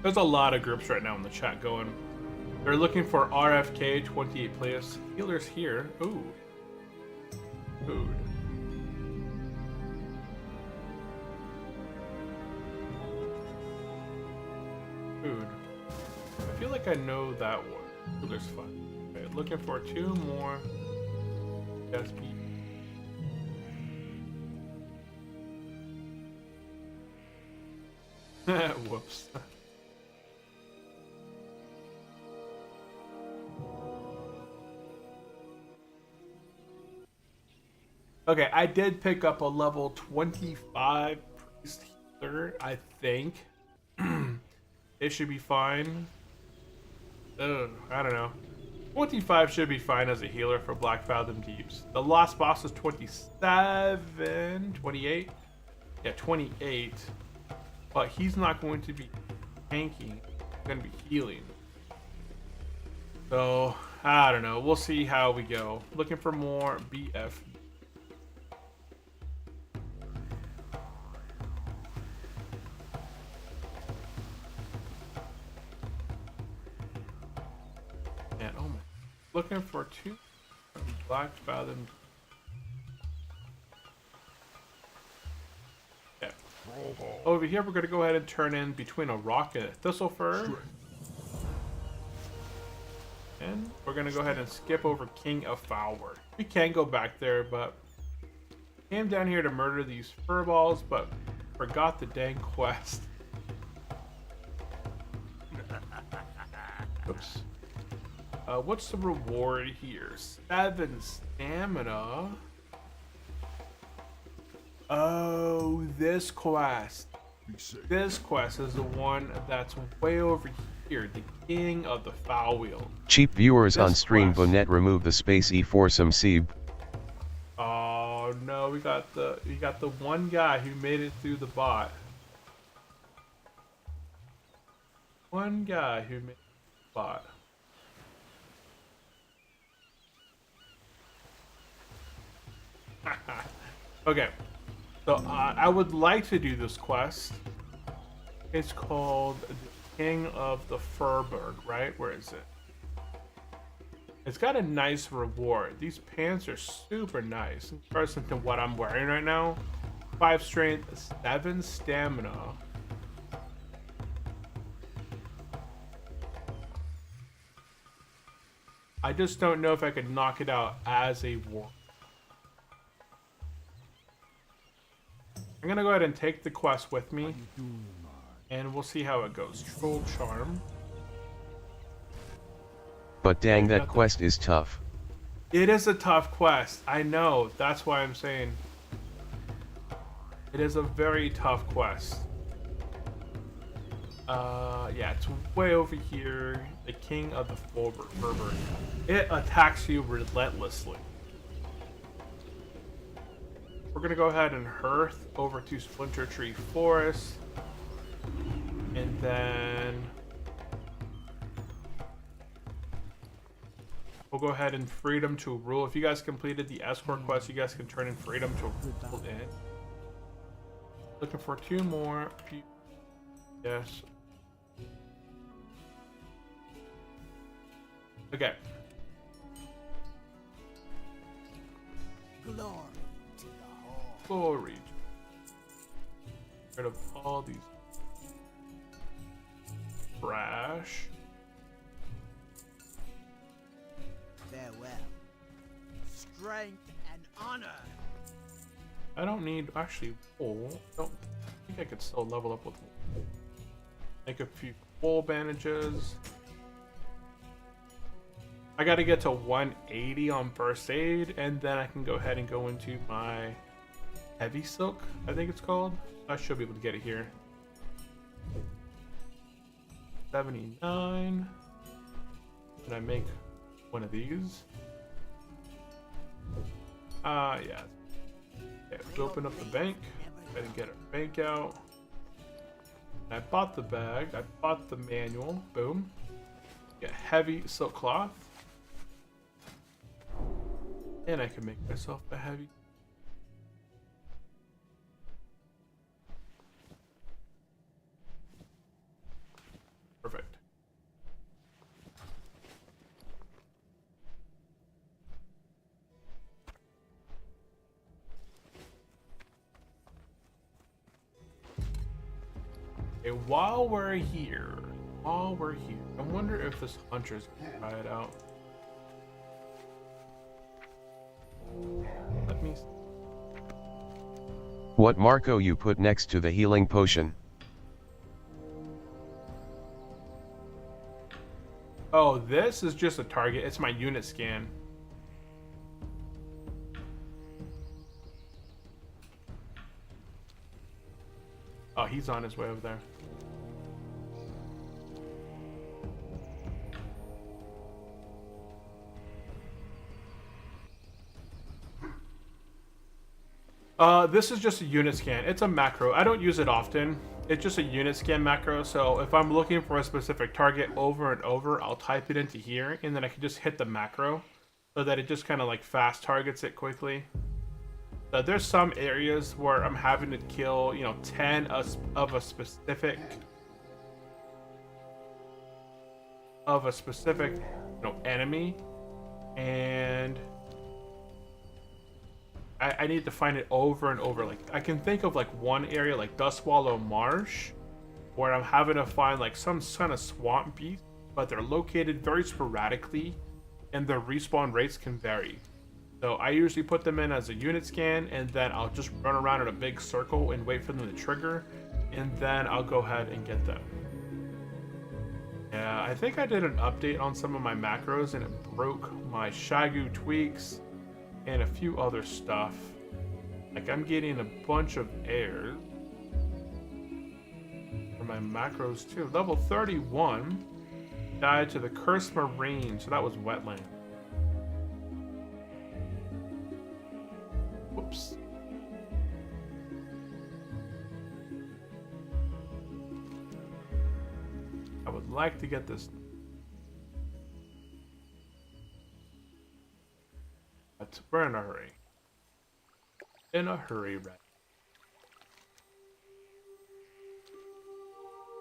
There's a lot of groups right now in the chat going. They're looking for RFK 28 players. Healers here. Ooh. Food. Food. I feel like I know that one. Healer's fun. Okay, looking for 2 more. SP. Whoops. Okay, I did pick up a level 25 priest healer, I think. It should be fine. I don't know. 25 should be fine as a healer for Black Fathom Deeps. The last boss was 27, 28? Yeah, 28. But he's not going to be tanking. He's going to be healing. So, I don't know. We'll see how we go. Looking for more BF. And, oh my. Looking for 2 Black Fathom. Yeah. Over here, we're going to go ahead and turn in between a rock and a thistle fir. And we're going to go ahead and skip over King of Foulward. We can go back there, but came down here to murder these furballs, but forgot the dang quest. Oops. What's the reward here? 7 stamina. Oh, this quest. This quest is the one that's way over here. The King of the Foul Wheel. Cheap viewers on This stream quest. Bonet remove the space E for some Seeb. Oh no, we got the one guy who made it through the bot. One guy who made it through the bot. Okay, so I would like to do this quest. It's called the King of the Furberg, right? Where is it? It's got a nice reward. These pants are super nice in comparison to what I'm wearing right now. 5 strength, 7 stamina. I just don't know if I could knock it out as a war. I'm gonna go ahead and take the quest with me, and we'll see how it goes. Troll Charm. But dang, that quest is tough. It is a tough quest. I know. That's why I'm saying it is a very tough quest. Yeah, it's way over here. The King of the Ferber. It attacks you relentlessly. We're gonna go ahead and hearth over to Splinter Tree Forest, and then we'll go ahead and Freedom to Rule. If you guys completed the escort quest, you guys can turn in Freedom to Rule in. Looking for 2 more. Yes. Okay. Glory. Rid of all these trash. Farewell. Strength and honor. I don't need actually wool. I think I could still level up with wool. Make a few wool bandages. I gotta get to 180 on first aid, and then I can go ahead and go into my heavy silk, I think it's called. I should be able to get it here. 79. Can I make one of these? Yeah. Okay, let's open up the bank. Go ahead and get our bank out. I bought the bag. I bought the manual. Boom. Get heavy silk cloth. And I can make myself a heavy. Perfect. Okay, while we're here, I wonder if this hunter's gonna try it out. Let me see. What Marco you put next to the healing potion? Oh, this is just a target. It's my unit scan. Oh, he's on his way over there. This is just a unit scan. It's a macro. I don't use it often. It's just a unit scan macro. So if I'm looking for a specific target over and over, I'll type it into here, and then I can just hit the macro so that it just kind of like fast targets it quickly. So there's some areas where I'm having to kill, 10 of a specific enemy, and I need to find it over and over. Like, I can think of like one area like Dustwallow Marsh where I'm having to find like some kind of swamp beast, but they're located very sporadically and their respawn rates can vary. So I usually put them in as a unit scan, and then I'll just run around in a big circle and wait for them to trigger, and then I'll go ahead and get them. Yeah, I think I did an update on some of my macros and it broke my Shagu tweaks and a few other stuff. Like I'm getting a bunch of airs for my macros too. Level 31 died to the Cursed Marine, so that was wetland. Whoops. I would like to get this. But we're in a hurry. In a hurry, right?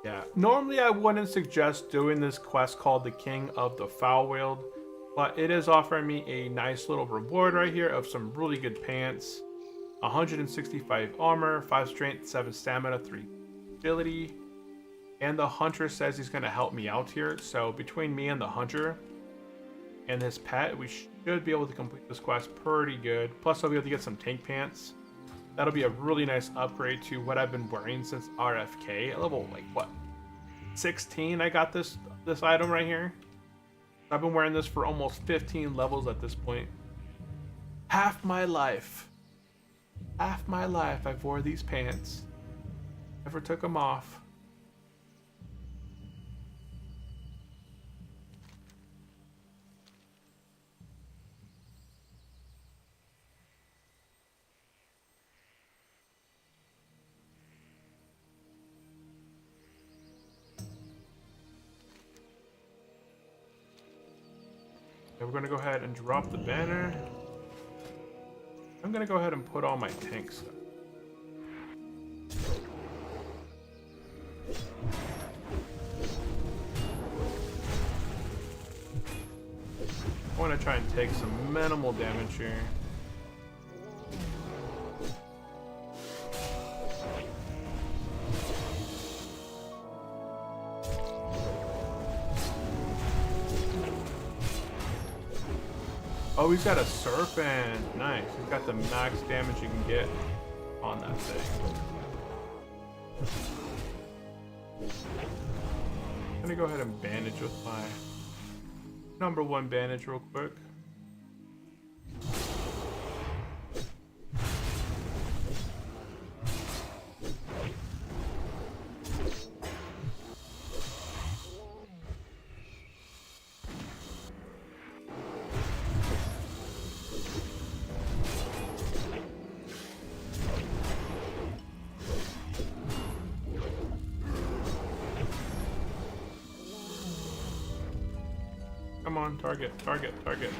Yeah, normally I wouldn't suggest doing this quest called the King of the Foul-Wheeled, but it is offering me a nice little reward right here of some really good pants. 165 armor, 5 strength, 7 stamina, 3 ability. And the hunter says he's going to help me out here. So between me and the hunter and his pet, we should be able to complete this quest pretty good. Plus I'll be able to get some tank pants. That'll be a really nice upgrade to what I've been wearing since RFK. At level, like, what? 16 I got this item right here. I've been wearing this for almost 15 levels at this point. Half my life I've wore these pants. Never took them off. And we're gonna go ahead and drop the banner. I'm gonna go ahead and put all my tank stuff. I want to try and take some minimal damage here. Oh, he's got a serpent. Nice. He's got the max damage you can get on that thing. I'm gonna go ahead and bandage with my number 1 bandage real quick. Come on, target, target, target.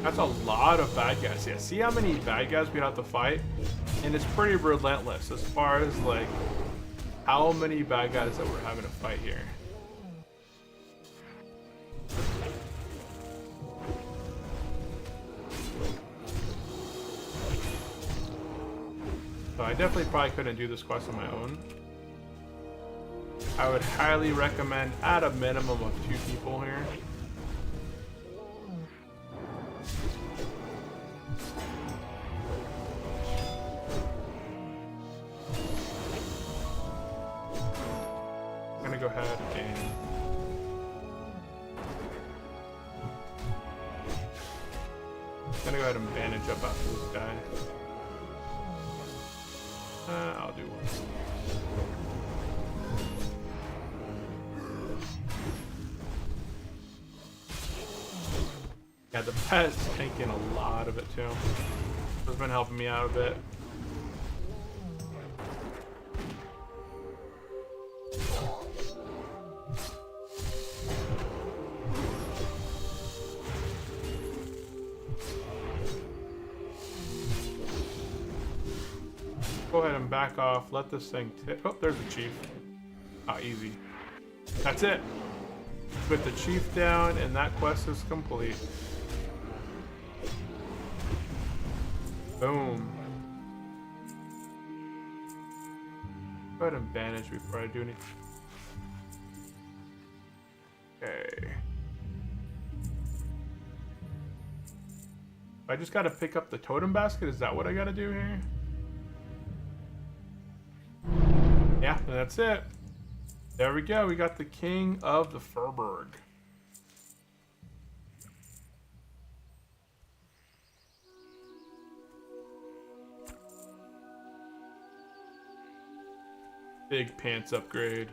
That's a lot of bad guys. Yeah, see how many bad guys we have to fight? And it's pretty relentless as far as like how many bad guys that we're having to fight here. So I definitely probably couldn't do this quest on my own. I would highly recommend at a minimum of 2 people here. Go ahead and go ahead and bandage up after this guy. I'll do one. Yeah, the pet's taking a lot of it too. It's been helping me out a bit. Go go ahead and back off. Let this thing oh, there's the chief. Ah, easy. That's it. Put the chief down, and that quest is complete. Boom. Go ahead and banish before I do anything. Okay. I just gotta pick up the totem basket. Is that what I gotta do here? Yeah, and that's it. There we go. We got the king of the Furburg. Big pants upgrade.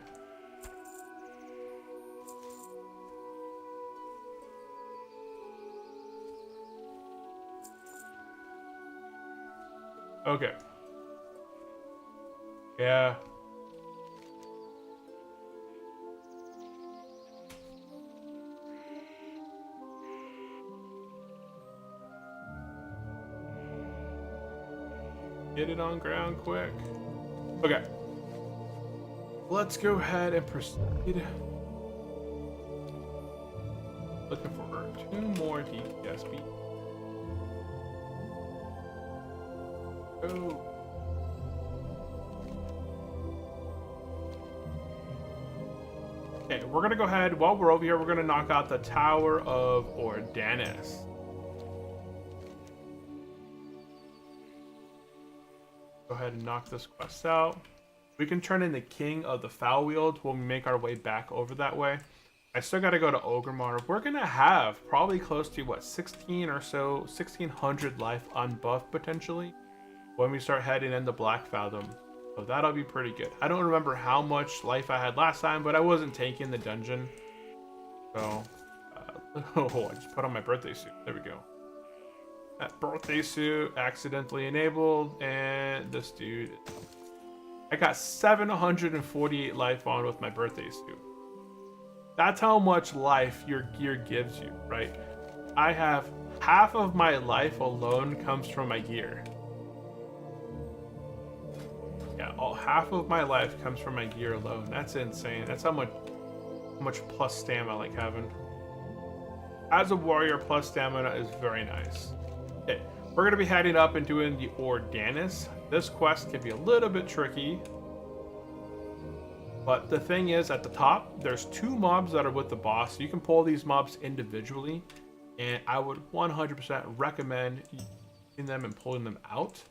Okay. Yeah. Get it on ground quick. Okay. Let's go ahead and proceed. Looking for 2 more DPS beats. Oh. Okay, we're gonna go ahead, while we're over here, we're gonna knock out the Tower of Ordanis. Go ahead and knock this quest out. We can turn in the King of the Foulwield when we make our way back over that way. I still gotta go to Ogremar. We're gonna have probably close to, what, 16 or so, 1600 life unbuffed potentially, when we start heading into Black Fathom. So that'll be pretty good. I don't remember how much life I had last time, but I wasn't tanking the dungeon. So, oh, I just put on my birthday suit. There we go. That birthday suit accidentally enabled, and this dude, I got 748 life on with my birthday suit. That's how much life your gear gives you, right? I have half of my life alone comes from my gear. Yeah, half of my life comes from my gear alone. That's insane. That's how much plus stamina I like having. As a warrior, plus stamina is very nice. Okay, we're gonna be heading up and doing the Ordanis. This quest can be a little bit tricky, but the thing is, at the top, there's 2 mobs that are with the boss. You can pull these mobs individually, and I would 100% recommend using them and pulling them out.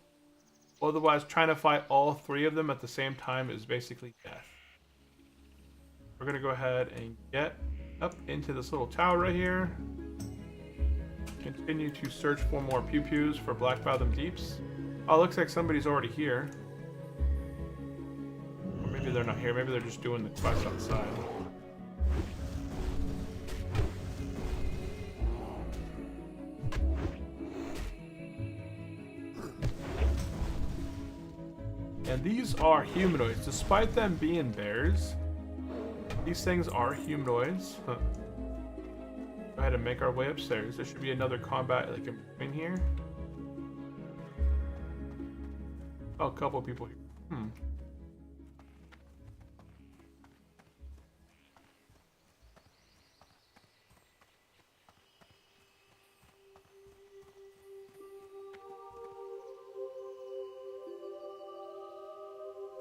Otherwise, trying to fight all 3 of them at the same time is basically death. We're gonna go ahead and get up into this little tower right here. Continue to search for more pew-pews for Black Fathom Deeps. Oh, looks like somebody's already here. Or maybe they're not here. Maybe they're just doing the quest outside. And these are humanoids. Despite them being bears, these things are humanoids. Go ahead and make our way upstairs. There should be another combat like in here. Oh, a couple people here.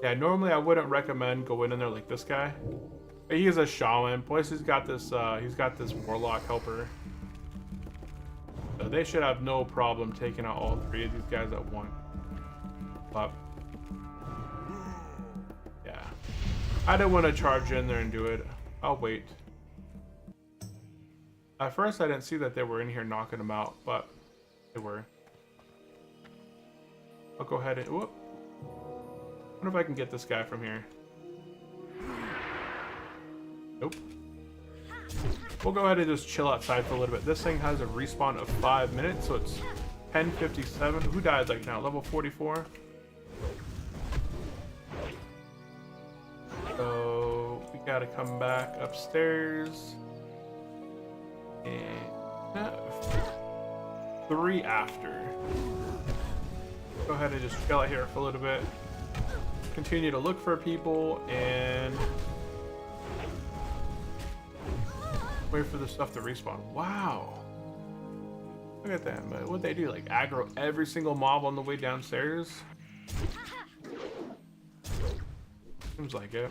Yeah, normally I wouldn't recommend going in there like this guy. He is a shaman. Plus he's got this warlock helper. So they should have no problem taking out all 3 of these guys at once. But yeah, I didn't want to charge in there and do it. I'll wait. At first I didn't see that they were in here knocking them out, but they were. I'll go ahead and whoop. I wonder if I can get this guy from here. Nope. We'll go ahead and just chill outside for a little bit. This thing has a respawn of 5 minutes, so it's 10:57. Who died like now? Level 44. So we gotta come back upstairs. And 3 after. Go ahead and just chill out here for a little bit. continue to look for people and wait for the stuff to respawn. Wow. Look at that, man. What'd they do? Like aggro every single mob on the way downstairs? Seems like it.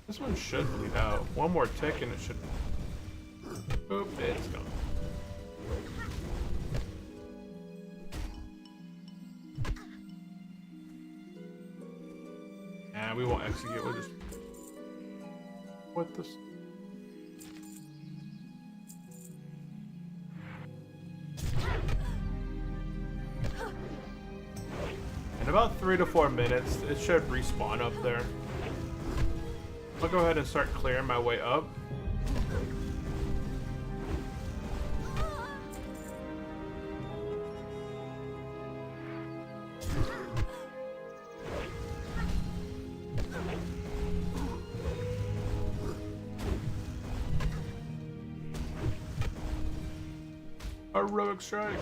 This one should bleed out. One more tick and it should. Oop, it's gone. Nah, we won't execute. We'll just. What this? In about 3 to 4 minutes, it should respawn up there. I'll go ahead and start clearing my way up. Heroic strike.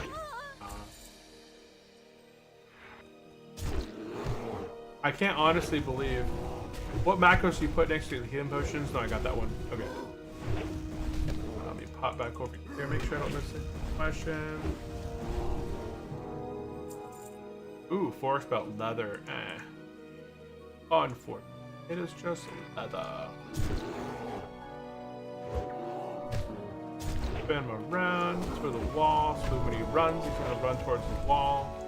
I can't honestly believe. What macros do you put next to the healing potions? No, I got that one. Okay. Let me pop back over here, make sure I don't miss a question. Ooh, forest belt leather. Unfortunate. It is just leather. Spin him around through the wall. So when he runs, he's going to run towards the wall.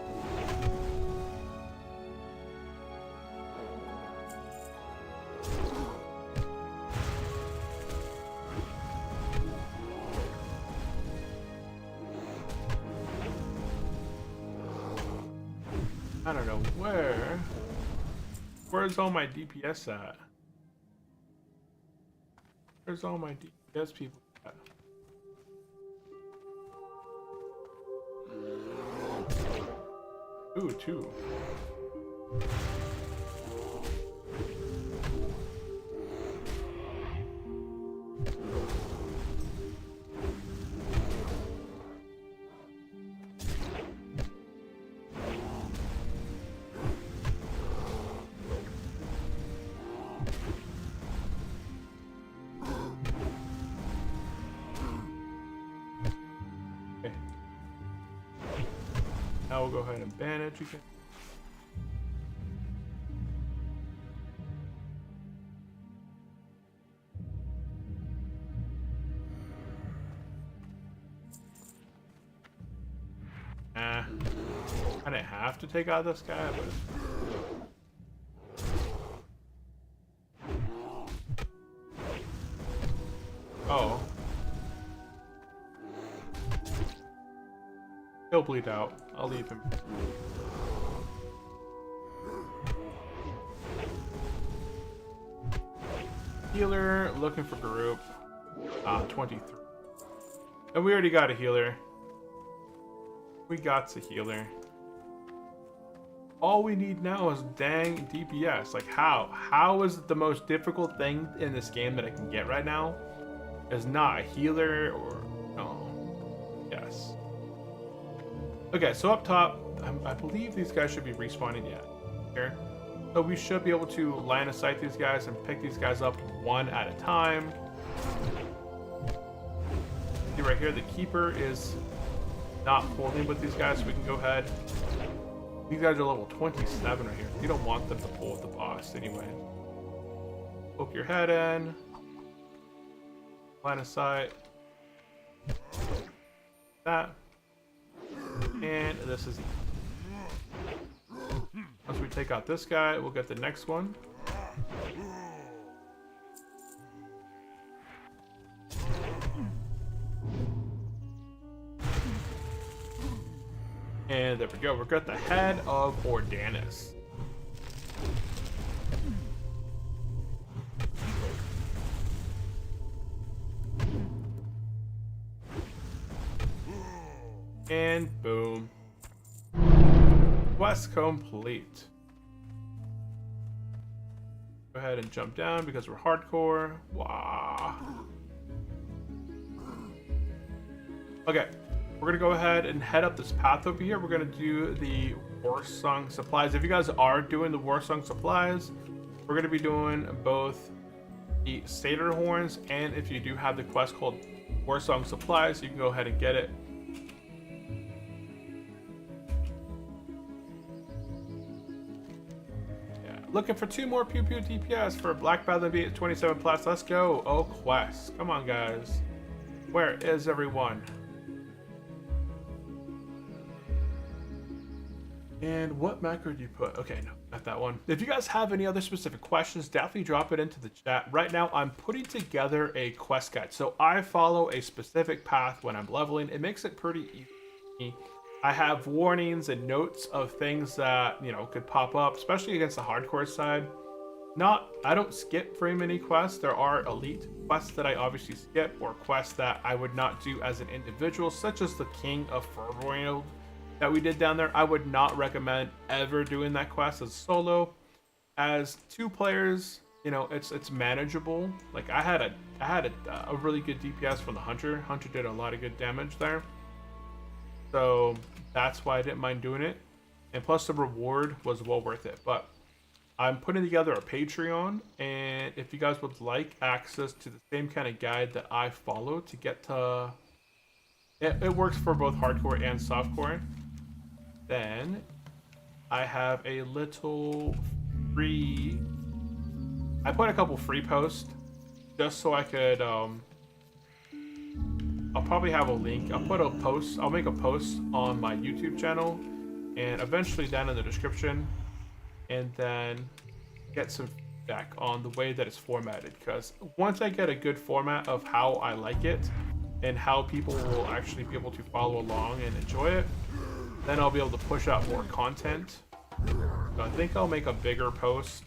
I don't know where. Where's all my DPS at? Where's all my DPS people at? Ooh, 2. Now we'll go ahead and bandage again. I didn't have to take out this guy, but oh. He'll bleed out. I'll leave him. Healer, looking for group. 23. And we already got a healer. We got a healer. All we need now is dang DPS. Like how? How is it the most difficult thing in this game that I can get right now? Is not a healer or no. Yes. Okay, so up top, I believe these guys should be respawning yet. Here. So we should be able to line of sight these guys and pick these guys up one at a time. See right here, the keeper is not holding with these guys, so we can go ahead. These guys are level 27 right here. You don't want them to pull with the boss anyway. Poke your head in. Line of sight. That. And this is once we take out this guy, we'll get the next one. And there we go. We've got the head of Ordanis. And boom. Quest complete. Go ahead and jump down because we're hardcore. Wow. Okay, we're gonna go ahead and head up this path over here. We're gonna do the War Song supplies. If you guys are doing the War Song supplies, we're gonna be doing both the Satyr horns, and if you do have the quest called War Song supplies, you can go ahead and get it. Yeah, looking for 2 more pew pew DPS for Black Fathom Beat at 27 plus. Let's go. Oh, quest. Come on, guys. Where is everyone? And what macro do you put? Okay, no, not that one. If you guys have any other specific questions, definitely drop it into the chat. Right now, I'm putting together a quest guide. So I follow a specific path when I'm leveling. It makes it pretty easy. I have warnings and notes of things that, you know, could pop up, especially against the hardcore side. I don't skip very many quests. There are elite quests that I obviously skip, or quests that I would not do as an individual, such as the King of Fervoid that we did down there. I would not recommend ever doing that quest as solo. As 2 players, you know, it's manageable. Like I had a really good DPS from the Hunter. Hunter did a lot of good damage there, so that's why I didn't mind doing it. And plus the reward was well worth it. But I'm putting together a Patreon, and if you guys would like access to the same kind of guide that I follow to get to, it works for both hardcore and softcore, then I have a little free, I put a couple free posts just so I could, I'll probably have a link. I'll make a post on my YouTube channel and eventually down in the description, and then get some feedback on the way that it's formatted, because once I get a good format of how I like it and how people will actually be able to follow along and enjoy it, then I'll be able to push out more content. So I think I'll make a bigger post,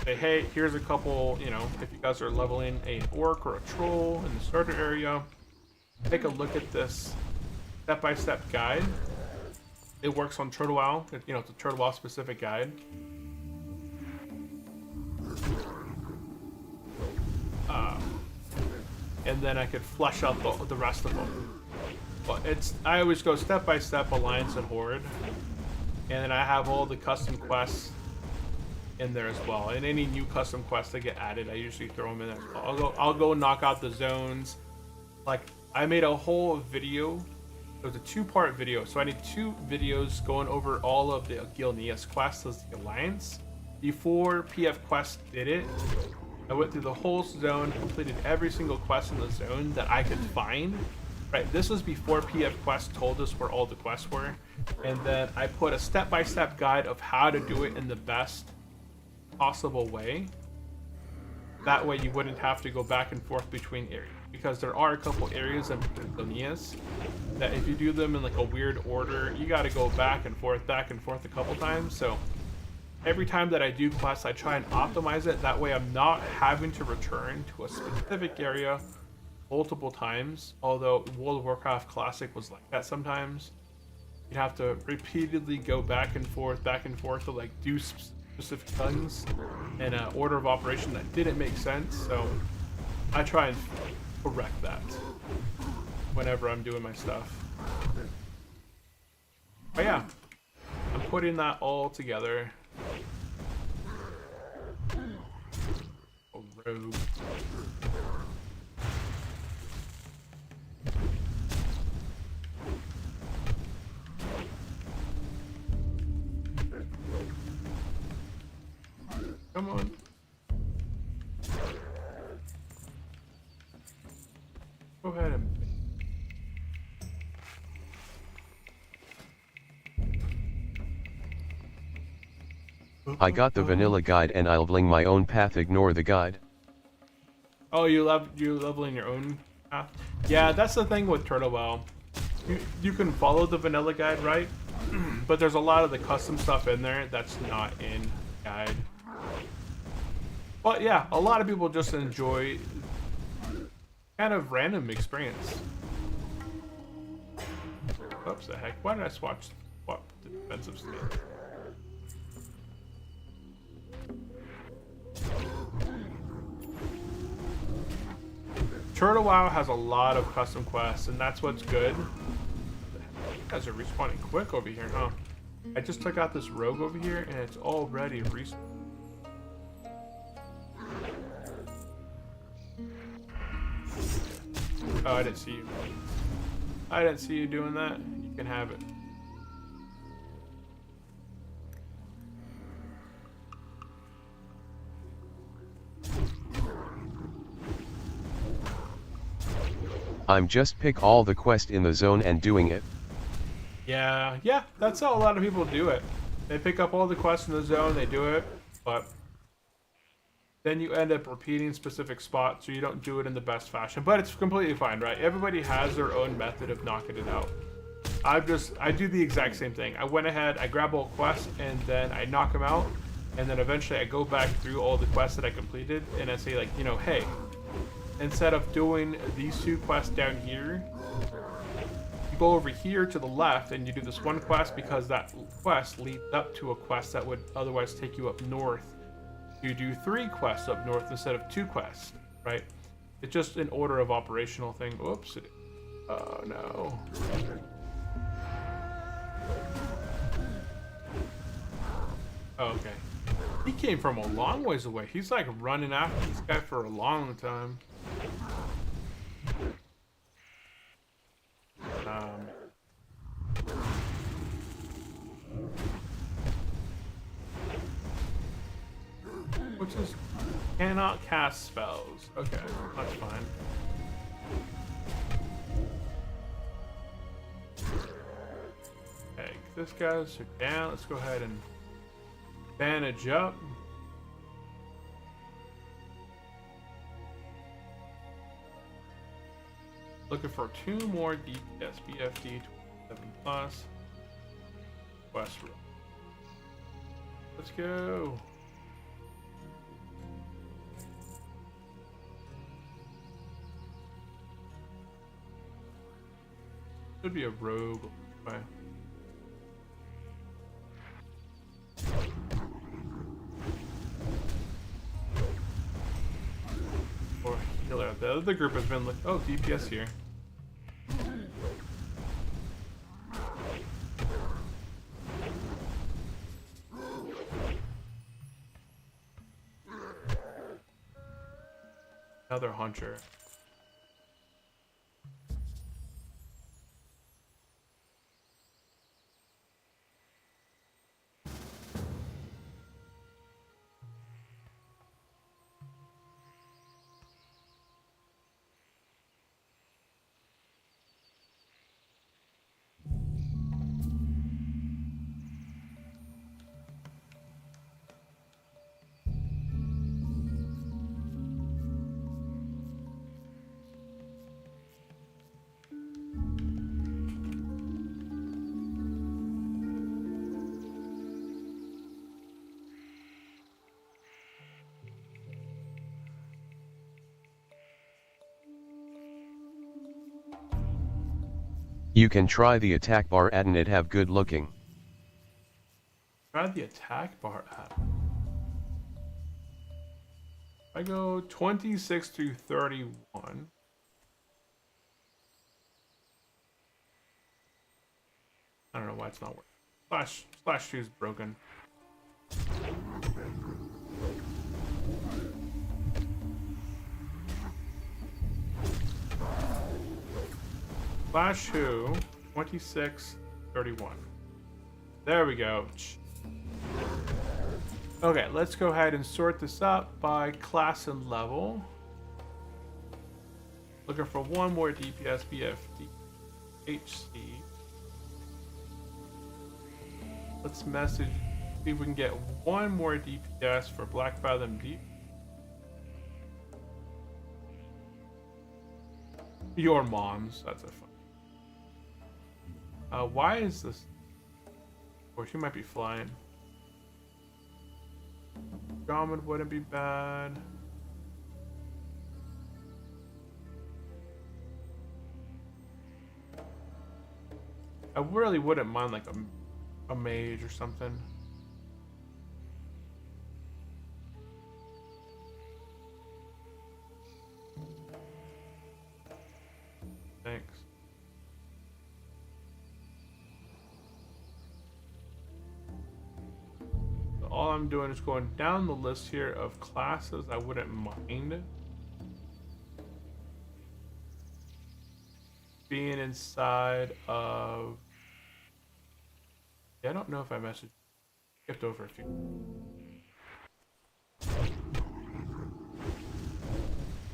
say, hey, here's a couple, you know, if you guys are leveling an orc or a troll in the starter area, take a look at this step-by-step guide. It works on Turtle WoW. You know, it's a Turtle WoW specific guide. And then I could flesh out the rest of them. But I always go step by step, Alliance and Horde, and then I have all the custom quests in there as well. And any new custom quests that get added, I usually throw them in there as well. I'll go knock out the zones. Like I made a whole video. It was a 2-part video, so I need 2 videos going over all of the Gilneas quests as the Alliance. Before PF Quest did it, I went through the whole zone, completed every single quest in the zone that I could find. Right, this was before PF Quest told us where all the quests were, and then I put a step-by-step guide of how to do it in the best possible way. That way you wouldn't have to go back and forth between areas, because there are a couple areas in Gilneas that if you do them in like a weird order, you got to go back and forth a couple times. So every time that I do quests, I try and optimize it. That way I'm not having to return to a specific area multiple times. Although World of Warcraft Classic was like that sometimes. You'd have to repeatedly go back and forth to like do specific things in an order of operation that didn't make sense. So I try and correct that whenever I'm doing my stuff. But yeah, I'm putting that all together. A robe. Come on. Go ahead and... I got the vanilla guide and I'll bling my own path, ignore the guide. Oh, you leveling your own path? Yeah, that's the thing with Turtle WoW. You can follow the vanilla guide, right? But there's a lot of the custom stuff in there that's not in the guide. But yeah, a lot of people just enjoy kind of random experience. Oops, the heck. Why did I swap the defensive skin? Turtle WoW has a lot of custom quests, and that's what's good. You guys are respawning quick over here, huh? I just took out this rogue over here, and it's already respawning. Oh, I didn't see you. I didn't see you doing that. You can have it. I'm just pick all the quest in the zone and doing it. Yeah, that's how a lot of people do it. They pick up all the quests in the zone, they do it, but then you end up repeating specific spots, so you don't do it in the best fashion. But it's completely fine, right? Everybody has their own method of knocking it out. I do the exact same thing. I went ahead, I grab all quests, and then I knock them out, and then eventually I go back through all the quests that I completed, and I say, like, you know, hey, instead of doing these 2 quests down here, you go over here to the left and you do this one quest, because that quest leads up to a quest that would otherwise take you up north. You do 3 quests up north instead of 2 quests, right? It's just an order of operational thing. Whoops. Oh no. Oh, okay. He came from a long ways away. He's like running after this guy for a long time. Which is cannot cast spells. Okay, that's fine. Okay, this guy's down. Let's go ahead and bandage up. Looking for 2 more DPS, BFD 27+. Quest room. Let's go. Should be a rogue. Okay. Or healer. The other group has been like, oh, DPS here. Another hunter. You can try the attack bar and it have good looking. Try the attack bar app. I go 26 to 31. I don't know why it's not working. Slash 2 is broken. Slash 2, 26, 31. There we go. Okay, let's go ahead and sort this up by class and level. Looking for 1 more DPS, BFD, HC. Let's message, see if we can get 1 more DPS for Black Fathom Deep. Your mom's, that's a fun. Why is this? Or she might be flying. Shaman wouldn't be bad. I really wouldn't mind like a mage or something. all I'm doing is going down the list here of classes I wouldn't mind being inside of. Yeah, I don't know if I skipped over a few.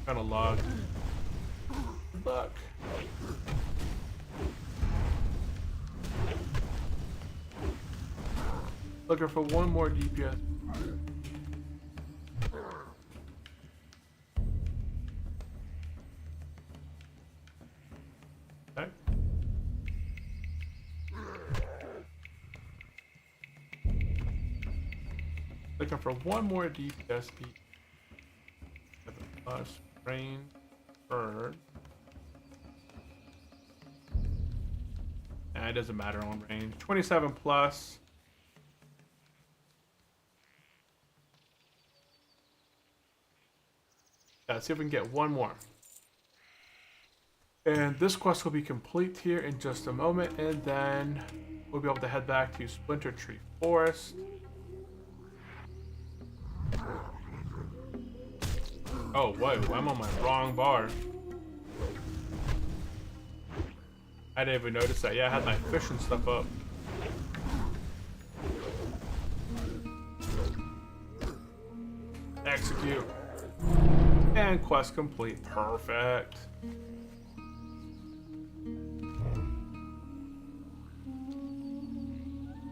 Kind of logged. Look. Looking for one more DPS. Okay. Looking for one more DPS. Plus rain, bird. Nah, it doesn't matter on range. 27 plus. Yeah, let's see if we can get one more. And this quest will be complete here in just a moment, and then we'll be able to head back to Splinter Tree Forest. Oh, whoa, I'm on my wrong bar. I didn't even notice that. Yeah, I had my fishing stuff up. Execute. And quest complete. Perfect.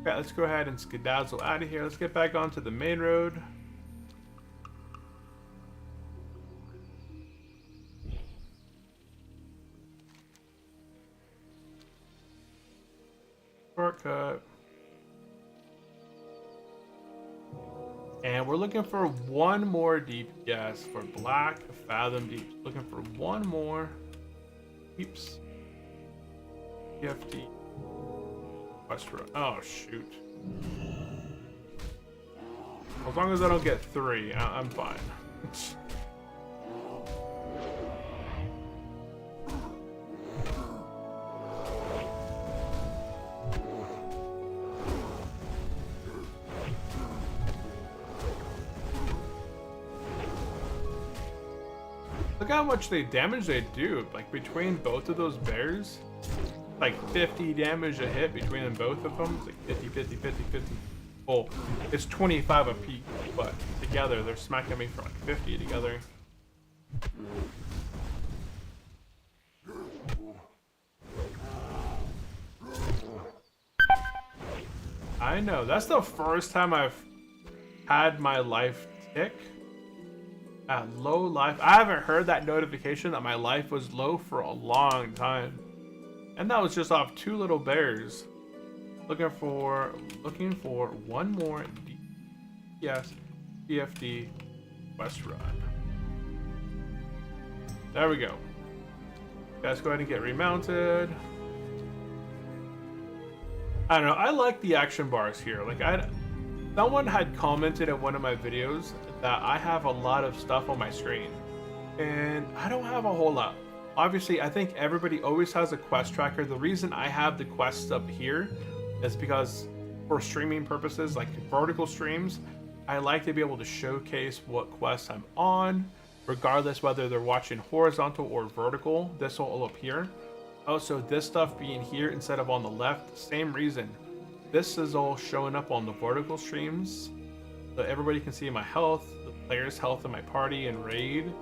Okay, let's go ahead and skedazzle out of here. Let's get back onto the main road. Shortcut. And we're looking for one more DPS for Black Fathom Deep. Looking for one more. Peeps. PFD. Quest Road. Oh, shoot. As long as I don't get 3, I'm fine. Look how much damage they do, like between both of those bears. Like 50 damage a hit between them, both of them. It's like 50, 50, 50, 50. Oh, it's 25 a peak, but together they're smacking me for like 50 together. I know, that's the first time I've had my life tick at low life. I haven't heard that notification that my life was low for a long time. And that was just off 2 little bears. Looking for one more DPS PFD quest run. There we go. Guys, go ahead and get remounted. I don't know, I like the action bars here. Like someone had commented in one of my videos that I have a lot of stuff on my screen. And I don't have a whole lot. Obviously, I think everybody always has a quest tracker. The reason I have the quests up here is because for streaming purposes, like vertical streams, I like to be able to showcase what quests I'm on, regardless whether they're watching horizontal or vertical. This will all appear. Also, this stuff being here instead of on the left, same reason. This is all showing up on the vertical streams, so everybody can see my health, the player's health in my party and raid.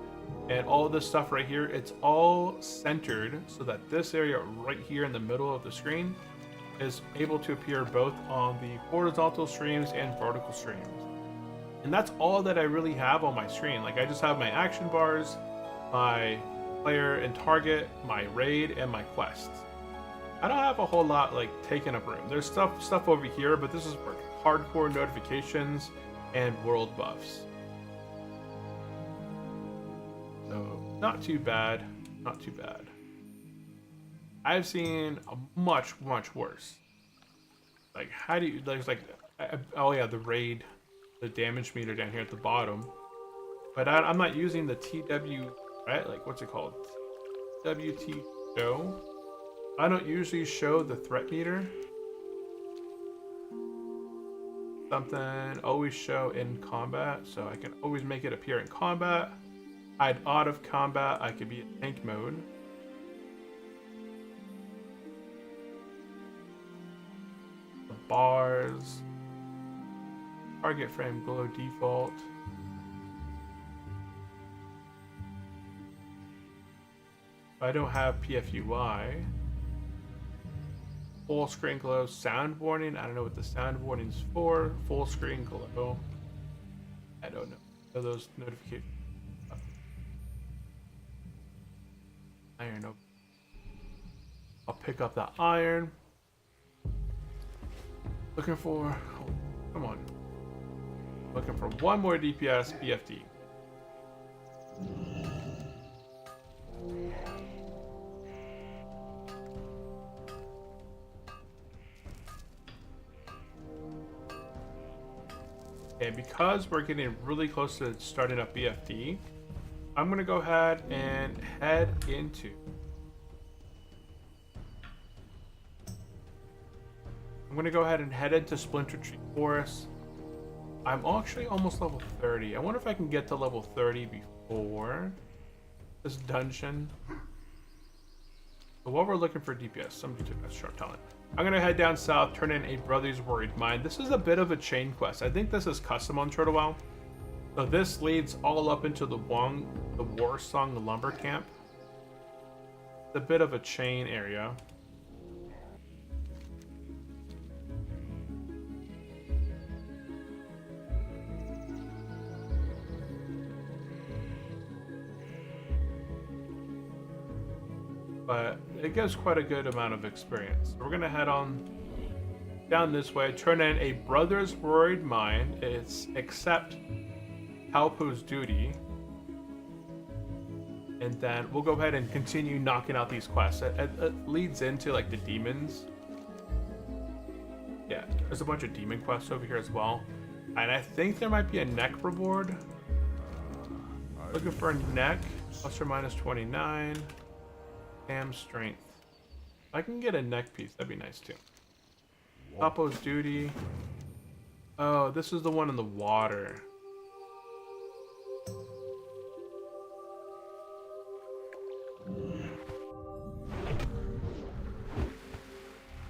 And all this stuff right here, it's all centered so that this area right here in the middle of the screen is able to appear both on the horizontal streams and vertical streams. And that's all that I really have on my screen. Like I just have my action bars, my player and target, my raid, and my quests. I don't have a whole lot like taking up room. There's stuff over here, but this is for hardcore notifications and world buffs. So, not too bad. Not too bad. I've seen a much worse. Like, how do you... There's like... oh yeah, the raid. The damage meter down here at the bottom. But I'm not using the TW... Right? Like, what's it called? WT show. I don't usually show the threat meter. something always show in combat, so I can always make it appear in combat. Hide out of combat, I could be in tank mode. The bars. Target frame below default. I don't have PFUI. Full screen glow, sound warning. I don't know what the sound warning's for. Full screen glow. I don't know. So those notifications. Iron. I'll pick up the iron. Looking for. Oh, come on. Looking for one more DPS BFD. Okay, because we're getting really close to starting up BFD, I'm going to go ahead and head into... Splinter Tree Forest. I'm actually almost level 30. I wonder if I can get to level 30 before this dungeon. But while we're looking for DPS, somebody took that sharp talent. I'm gonna head down south, turn in a Brother's Worried Mind. This is a bit of a chain quest. I think this is custom on Turtle Well. So this leads all up into the War Song Lumber Camp. It's a bit of a chain area. But it gives quite a good amount of experience. So we're gonna head on down this way, turn in a Brother's Worried Mind. It's accept Halpo's duty, and then we'll go ahead and continue knocking out these quests. It leads into like the demons. Yeah, there's a bunch of demon quests over here as well, and I think there might be a neck reward. Looking for a neck, plus or minus 29. Ham strength. If I can get a neck piece, that'd be nice too. Halpo's duty. Oh, this is the one in the water.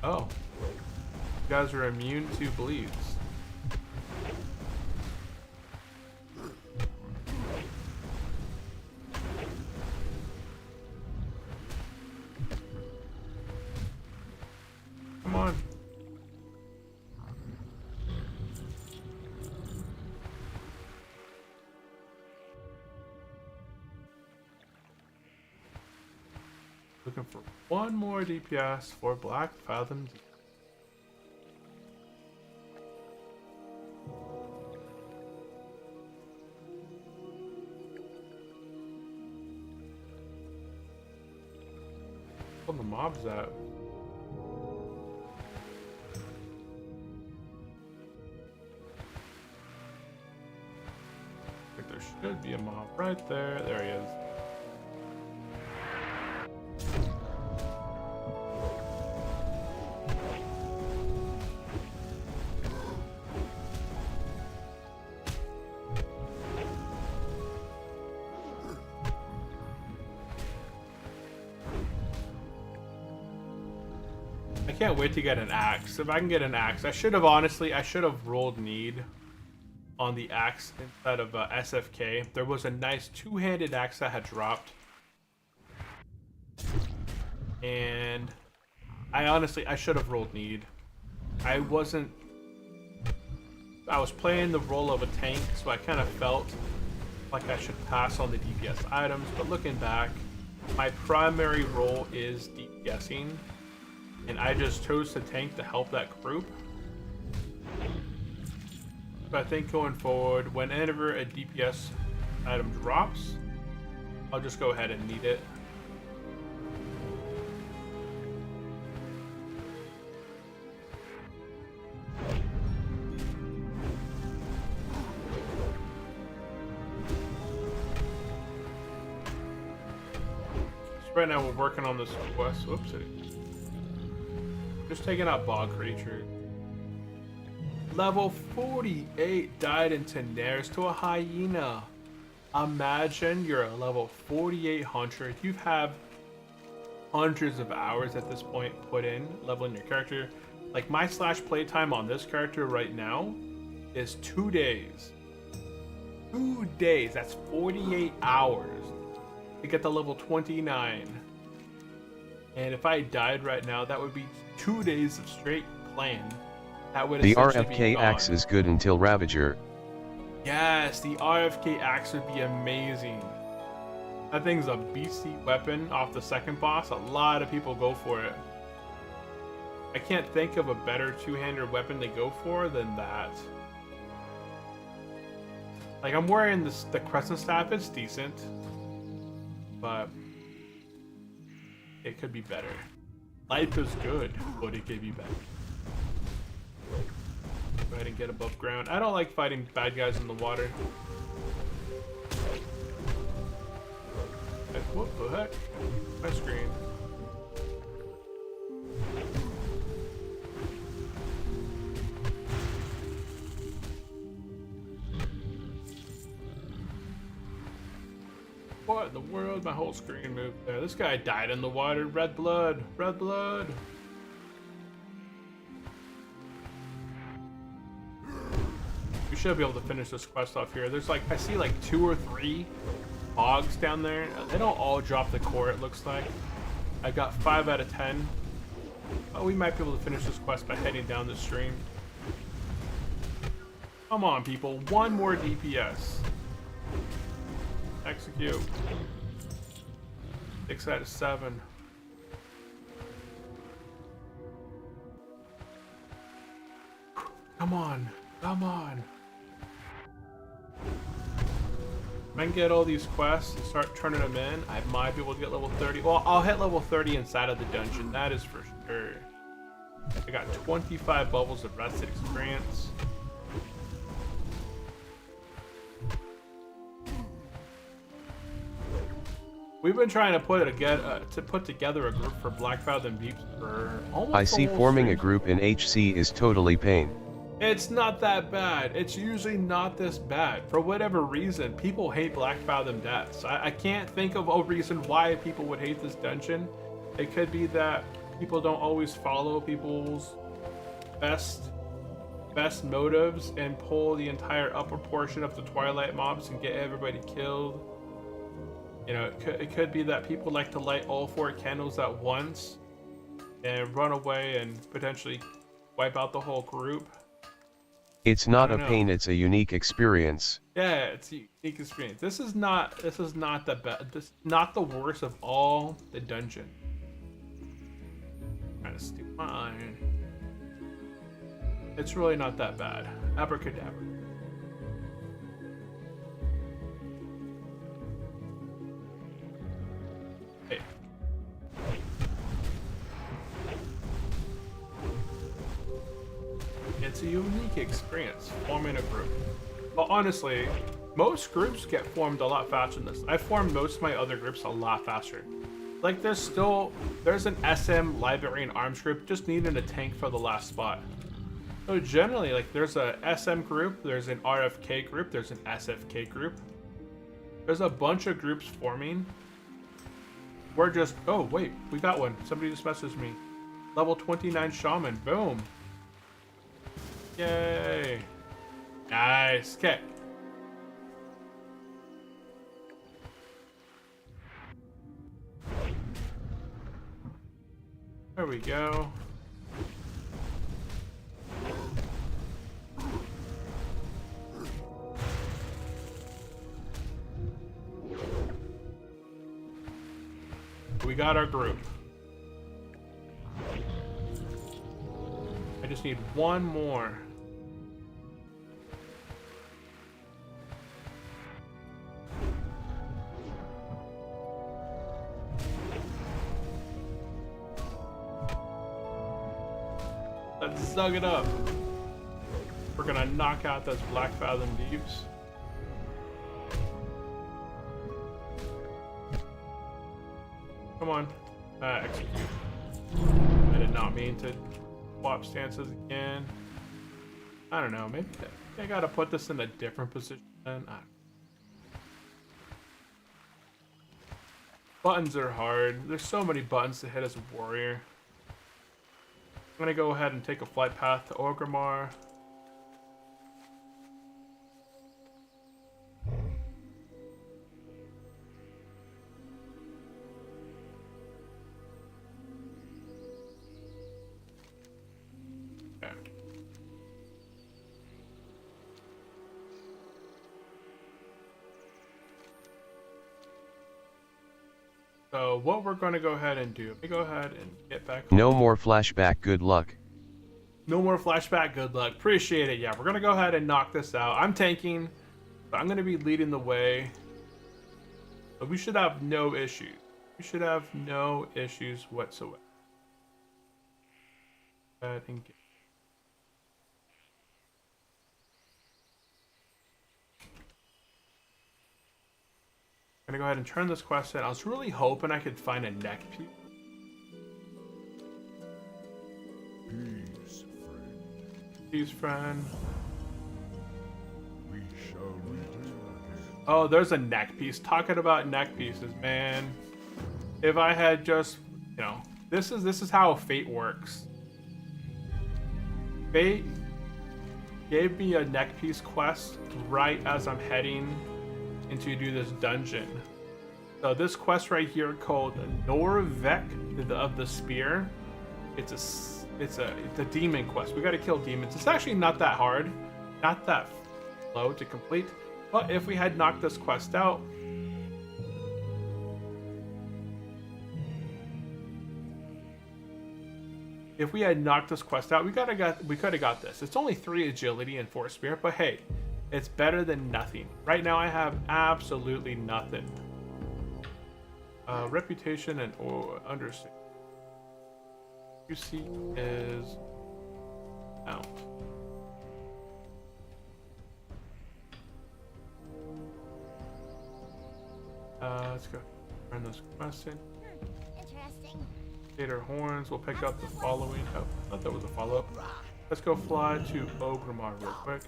Oh. You guys are immune to bleeds. Come on. Looking for one more DPS for Black Fathom Deep. Where the mobs at? There should be a mob right there. There he is. I can't wait to get an axe. If I can get an axe, I should have rolled need on the axe instead of SFK. There was a nice two-handed axe that had dropped, and I should have rolled need. I was playing the role of a tank, so I kind of felt like I should pass on the DPS items, but looking back, my primary role is DPSing, and I just chose to tank to help that group. But I think going forward, whenever a DPS item drops, I'll just go ahead and need it. So right now we're working on this quest. Whoopsie. Just taking out bog creatures. Level 48 died in Tenares to a hyena. Imagine you're a level 48 hunter. You have hundreds of hours at this point put in leveling your character. Like my slash playtime on this character right now is 2 days. 2 days, that's 48 hours to get to level 29. And if I died right now, that would be 2 days of straight playing. That would The essentially be RFK gone. axe is good until Ravager. Yes, the RFK axe would be amazing. That thing's a beastly weapon off the second boss. A lot of people go for it. I can't think of a better two-handed weapon to go for than that. Like, I'm wearing this, the Crescent Staff. It's decent, but it could be better. Life is good, but it could be better. Go ahead and get above ground. I don't like fighting bad guys in the water. What the heck? My screen. What in the world? My whole screen moved there. This guy died in the water. Red blood. Red blood. We should be able to finish this quest off here. There's like, I see like 2 or 3 bogs down there. They don't all drop the core, it looks like. I got 5 out of 10. Oh, we might be able to finish this quest by heading down the stream. Come on, people. 1 more DPS. Execute. 6 out of 7. Come on. Come on. If I can get all these quests and start turning them in, I might be able to get level 30. Well, I'll hit level 30 inside of the dungeon. That is for sure. I got 25 bubbles of rested experience. We've been trying to put together a group for Black Fathom Deeps for almost I the see whole forming stream. a group in HC is totally pain. It's not that bad. It's usually not this bad. For whatever reason, people hate Black Fathom Depths. I can't think of a reason why people would hate this dungeon. It could be that people don't always follow people's best motives and pull the entire upper portion of the Twilight mobs and get everybody killed. You know, it could be that people like to light all 4 candles at once and run away and potentially wipe out the whole group. It's not I a don't know. pain, it's a unique experience. Yeah, it's a unique experience. This is not the best. This not the worst of all the dungeon. Trying to steal my iron. It's really not that bad. Abracadabra. Hey. It's a unique experience forming a group. But honestly, most groups get formed a lot faster than this. I formed most of my other groups a lot faster. Like there's an SM library and arms group just needing a tank for the last spot. So generally, like there's a SM group, there's an RFK group, there's an SFK group. There's a bunch of groups forming. We're just, oh wait, we got one. Somebody just messaged me. Level 29 Shaman, boom. Yay. Nice, okay. There we go. We got our group. I just need 1 more. Let's zug it up. We're gonna knock out those Black Fathom Deeps. Come on. Execute. I did not mean to swap stances again. I don't know. Maybe I gotta put this in a different position. Buttons are hard. There's so many buttons to hit as a warrior. I'm gonna go ahead and take a flight path to Orgrimmar. Okay. So what we're going to go ahead and do, let me go ahead and get back. No more flashback, good luck. No more flashback, good luck. Appreciate it. Yeah, we're going to go ahead and knock this out. I'm tanking, but I'm going to be leading the way. But we should have no issues. We should have no issues whatsoever. Go ahead and get. I'm gonna go ahead and turn this quest in. I was really hoping I could find a neck piece. Peace, friend. Peace, friend. We shall return again. Oh, there's a neck piece. Talking about neck pieces, man. If I had just, you know, this is how Fate works. Fate gave me a neck piece quest right as I'm heading into do this dungeon. So this quest right here called Norvek of the Spear. It's a demon quest. We got to kill demons. It's actually not that hard, not that low to complete. But if we had knocked this quest out, we could have got this. It's only 3 agility and 4 spirit, but hey, it's better than nothing. Right now I have absolutely nothing. Reputation and understatement. UC is out. Let's go turn this quest in. Interesting. Gator horns. We'll pick up the following. Oh, I thought that was a follow-up. Let's go fly to Orgrimmar real quick.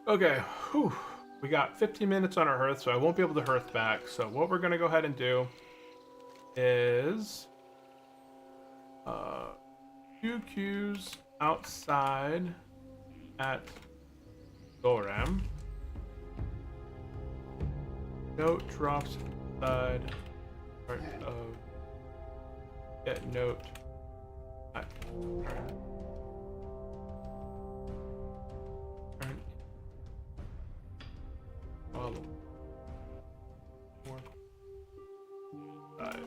Okay, whew. We got 15 minutes on our hearth, so I won't be able to hearth back. So what we're gonna go ahead and do is QQ's outside at Doram. Note drops inside part of get note at turn follow side.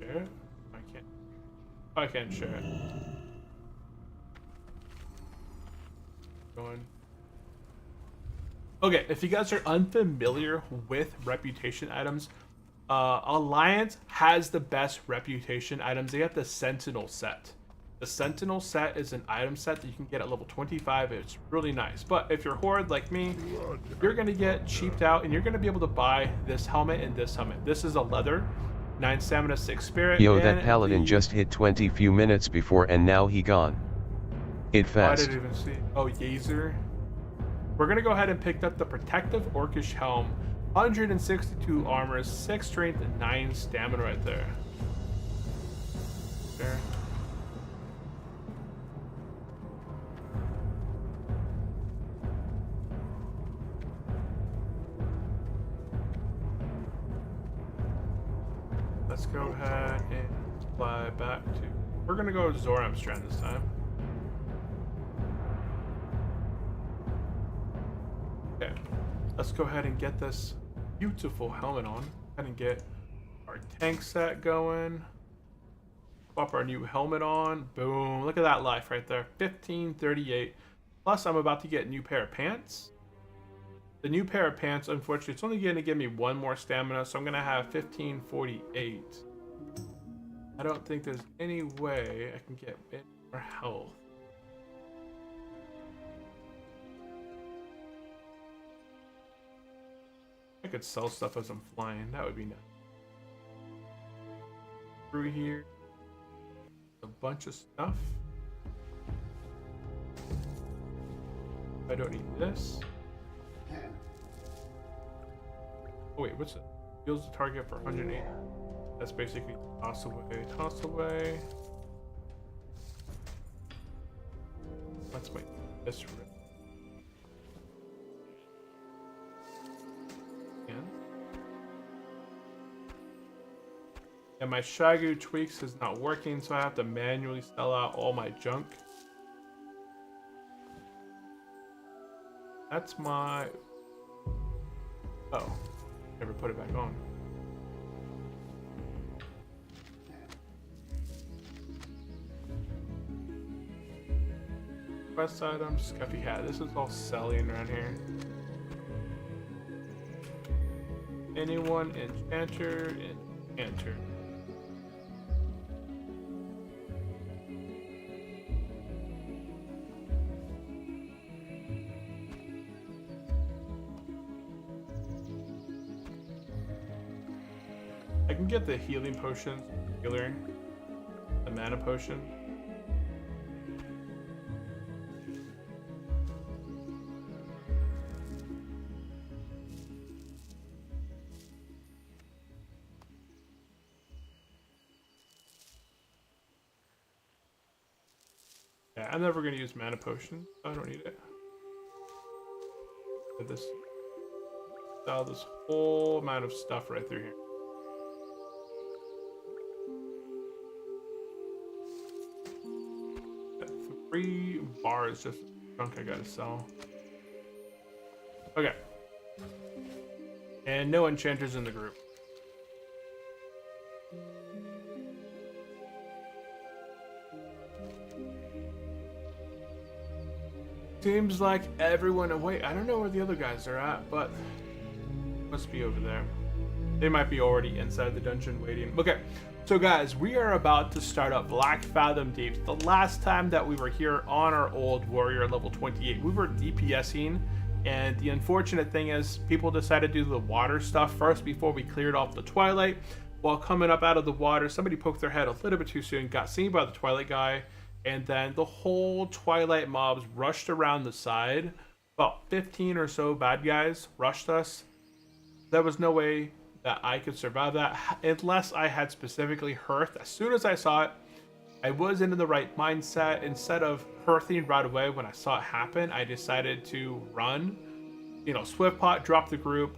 Share? I can't share it. Going. Okay, if you guys are unfamiliar with reputation items, Alliance has the best reputation items. They have the Sentinel set. The Sentinel set is an item set that you can get at level 25. It's really nice. But if you're Horde like me, you're going to get cheaped out and you're going to be able to buy this helmet and this helmet. This is a leather, 9 stamina, 6 spirit. Yo, that paladin just hit 20 few minutes before and now he gone. It fast. I didn't even see. Oh, Yazer. We're going to go ahead and pick up the Protective Orcish Helm. 162 armor, 6 strength, and 9 stamina right there. There. Let's go ahead and fly back to... We're gonna go Zoram Strand this time. Okay, let's go ahead and get this beautiful helmet on. And get our tank set going. Pop our new helmet on. Boom. Look at that life right there. 1538. Plus, I'm about to get a new pair of pants. The new pair of pants, unfortunately, it's only going to give me one more stamina, so I'm going to have 1548. I don't think there's any way I can get any more health. I could sell stuff as I'm flying. That would be nice. Through here. A bunch of stuff. I don't need this. Oh wait, what's it? Heals the target for 180. That's basically toss away, toss away. Let's make this rip. And my Shagu tweaks is not working, so I have to manually sell out all my junk. That's my... Oh, never put it back on. Quest items, scuffy hat. This is all selling around here. Anyone enchanter, enchanter. I can get the healing potion, healer, the mana potion. Yeah, I'm never going to use mana potion. I don't need it. Get this, sell this whole amount of stuff right through here. Got 3 bars, just junk I gotta sell. Okay. And no enchanters in the group. Seems like everyone away. I don't know where the other guys are at, but must be over there. They might be already inside the dungeon waiting. Okay, so guys, we are about to start up Black Fathom Deep. The last time that we were here on our old warrior level 28, we were DPSing, and the unfortunate thing is people decided to do the water stuff first before we cleared off the Twilight. While coming up out of the water, somebody poked their head a little bit too soon, got seen by the Twilight guy, and then the whole Twilight mobs rushed around the side. About 15 or so bad guys rushed us. There was no way that I could survive that unless I had specifically hearthed. As soon as I saw it, I wasn't in the right mindset. Instead of hearthing right away when I saw it happen, I decided to run. You know, Swift Pot dropped the group,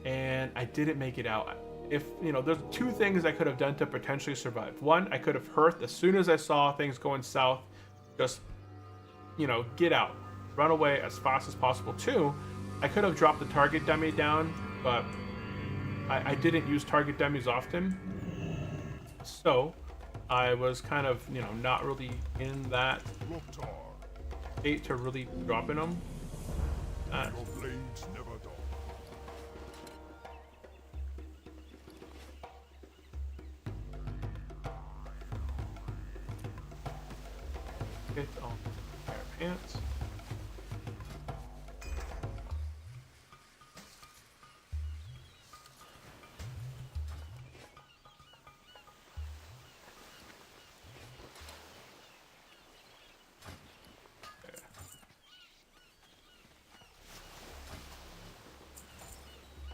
and I didn't make it out. If, you know, there's 2 things I could have done to potentially survive. 1, I could have hearthed as soon as I saw things going south. Just, you know, get out. Run away as fast as possible. 2, I could have dropped the target dummy down, but I didn't use target dummies often. So, I was kind of, you know, not really in that state to really dropping them. Your blades never dull. Get on pair of pants.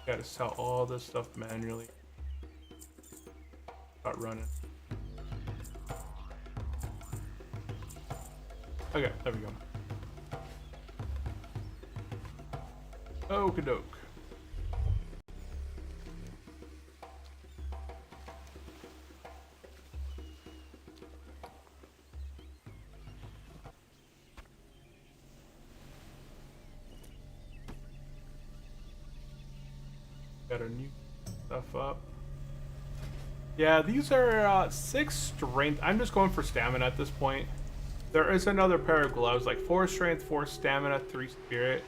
Gotta sell all this stuff manually. Start running. Okay, there we go. Okie doke. Got our new stuff up. Yeah, these are 6 strength. I'm just going for stamina at this point. There is another pair of gloves, like 4 strength, 4 stamina, 3 spirit.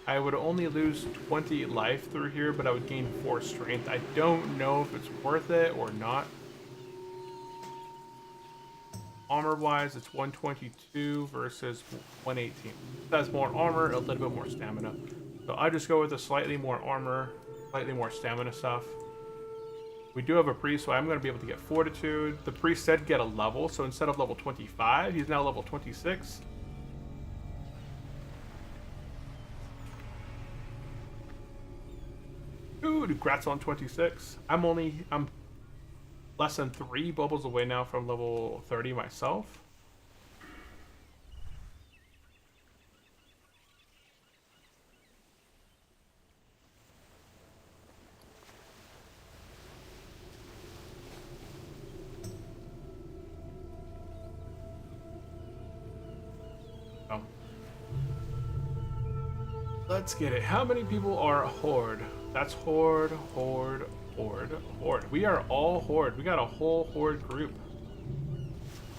I would only lose 20 life through here, but I would gain 4 strength. I don't know if it's worth it or not. Armor-wise, it's 122 versus 118. That's more armor, a little bit more stamina. So I just go with a slightly more armor, slightly more stamina stuff. We do have a priest, so I'm going to be able to get fortitude. The priest said get a level, so instead of level 25, he's now level 26. Dude, Grat's on 26. I'm less than 3 bubbles away now from level 30 myself. Oh. Let's get it. How many people are Horde? That's Horde, Horde, Horde, Horde. We are all Horde. We got a whole Horde group.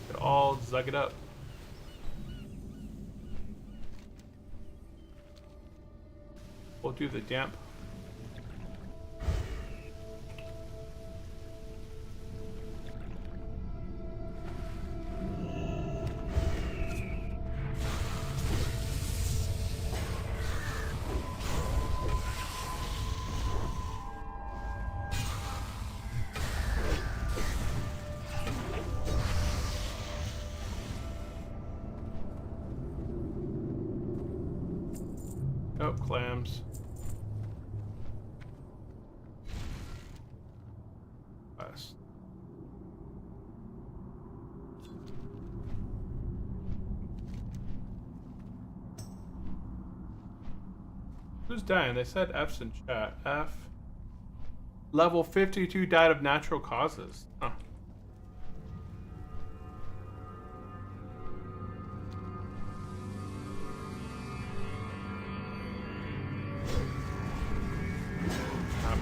Could all zug it up. We'll do the damp. Oh, clams. West. Who's dying? They said F's in chat. F. Level 52 died of natural causes. Huh.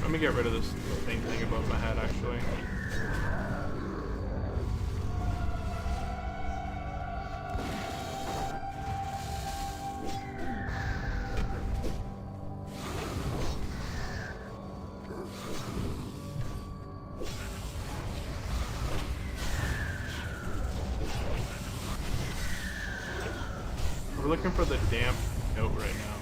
Let me get rid of this thing above my head, actually. We're looking for the damp note right now.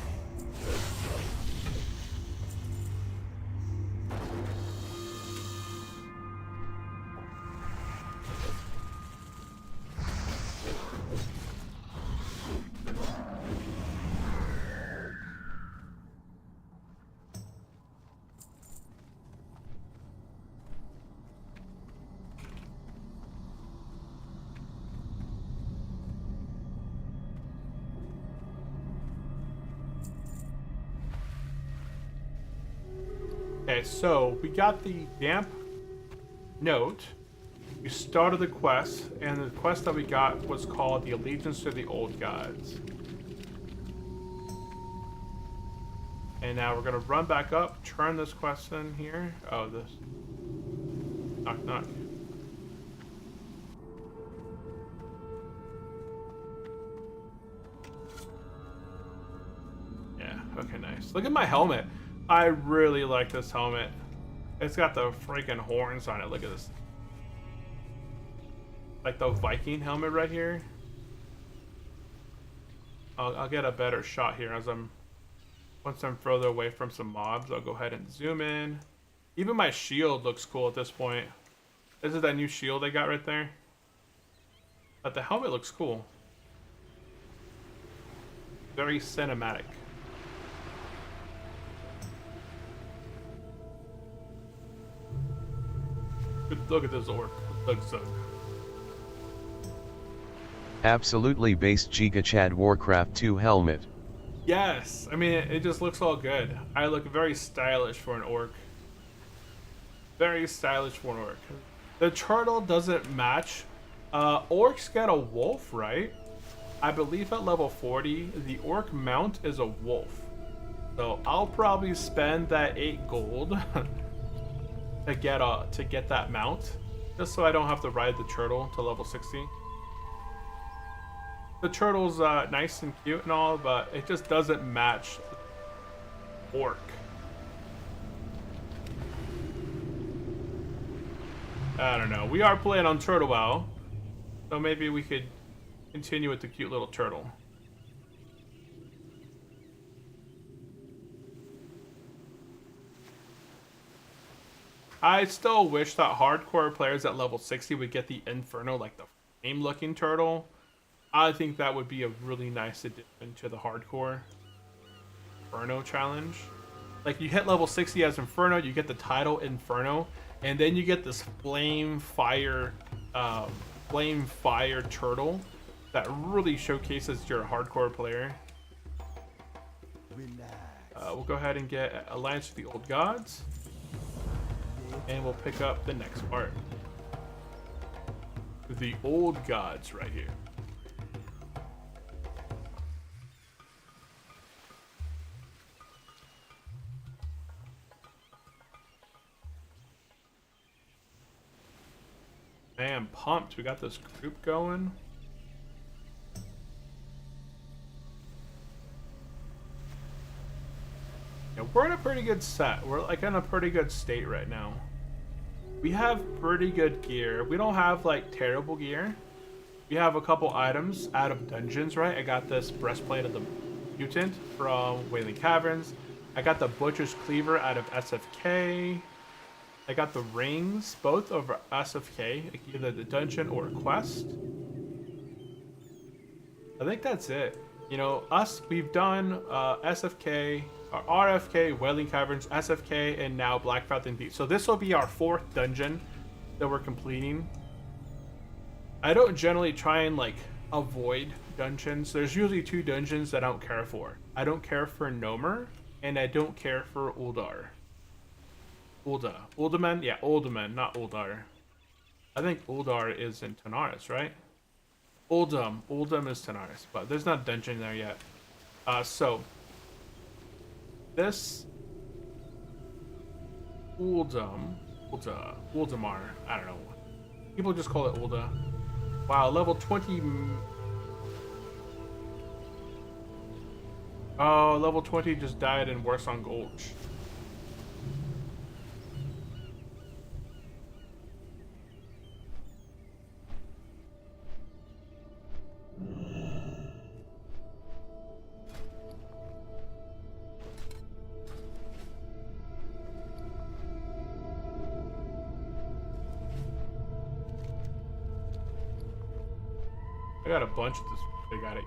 Okay, so we got the damp note. We started the quest, and the quest that we got was called the Allegiance to the Old Gods. And now we're gonna run back up, turn this quest in here. Oh, this. Knock, knock. Yeah, okay, nice. Look at my helmet. I really like this helmet. It's got the freaking horns on it. Look at this. Like the Viking helmet right here. I'll get a better shot here as once I'm further away from some mobs. I'll go ahead and zoom in. Even my shield looks cool at this point. This is that new shield I got right there. But the helmet looks cool. Very cinematic. Good look at this orc. Looks so. Absolutely based Giga Chad Warcraft 2 helmet. Yes, I mean it just looks all good. I look very stylish for an orc. Very stylish for an orc. The turtle doesn't match. Orcs get a wolf, right? I believe at level 40, the orc mount is a wolf. So I'll probably spend that 8 gold to get that mount, just so I don't have to ride the turtle to level 60. The turtle's nice and cute and all, but it just doesn't match the orc. I don't know. We are playing on Turtle WoW, so maybe we could continue with the cute little turtle. I still wish that hardcore players at level 60 would get the Inferno, like the flame-looking turtle. I think that would be a really nice addition to the hardcore Inferno challenge. Like, you hit level 60 as Inferno, you get the title Inferno, and then you get this flame fire turtle that really showcases you're a hardcore player. We'll go ahead and get Alliance with the Old Gods, and we'll pick up the next part. The Old Gods right here. Man, pumped. We got this group going. Yeah, we're in a pretty good set. We're like in a pretty good state right now. We have pretty good gear. We don't have like terrible gear. We have a couple items out of dungeons, right? I got this breastplate of the mutant from Wailing Caverns. I got the Butcher's Cleaver out of SFK. I got the rings, both over SFK, either the dungeon or a quest. I think that's it. You know, we've done SFK, RFK, Wailing Caverns, SFK, and now Black Fountain Deep. So this will be our 4th dungeon that we're completing. I don't generally try and like avoid dungeons. There's usually 2 dungeons that I don't care for. I don't care for Nomer, and I don't care for Uldar. Uldaman? Yeah, Uldaman, not Uldar. I think Uldar is in Tanaris, right? Uldum is Tanaris, but there's not a dungeon there yet. So this Uldamar, I don't know. People just call it Ulda. Wow, level 20. Oh, level 20 just died in Warsong Gulch. I got a bunch of this. They got it.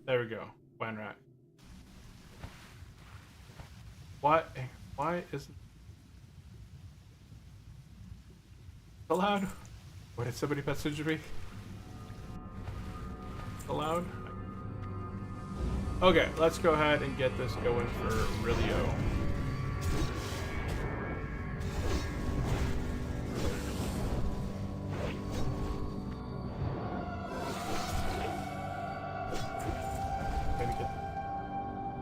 There we go. Wine rack. Why isn't it allowed? What did somebody message me? Allowed? Okay, let's go ahead and get this going for Rilio.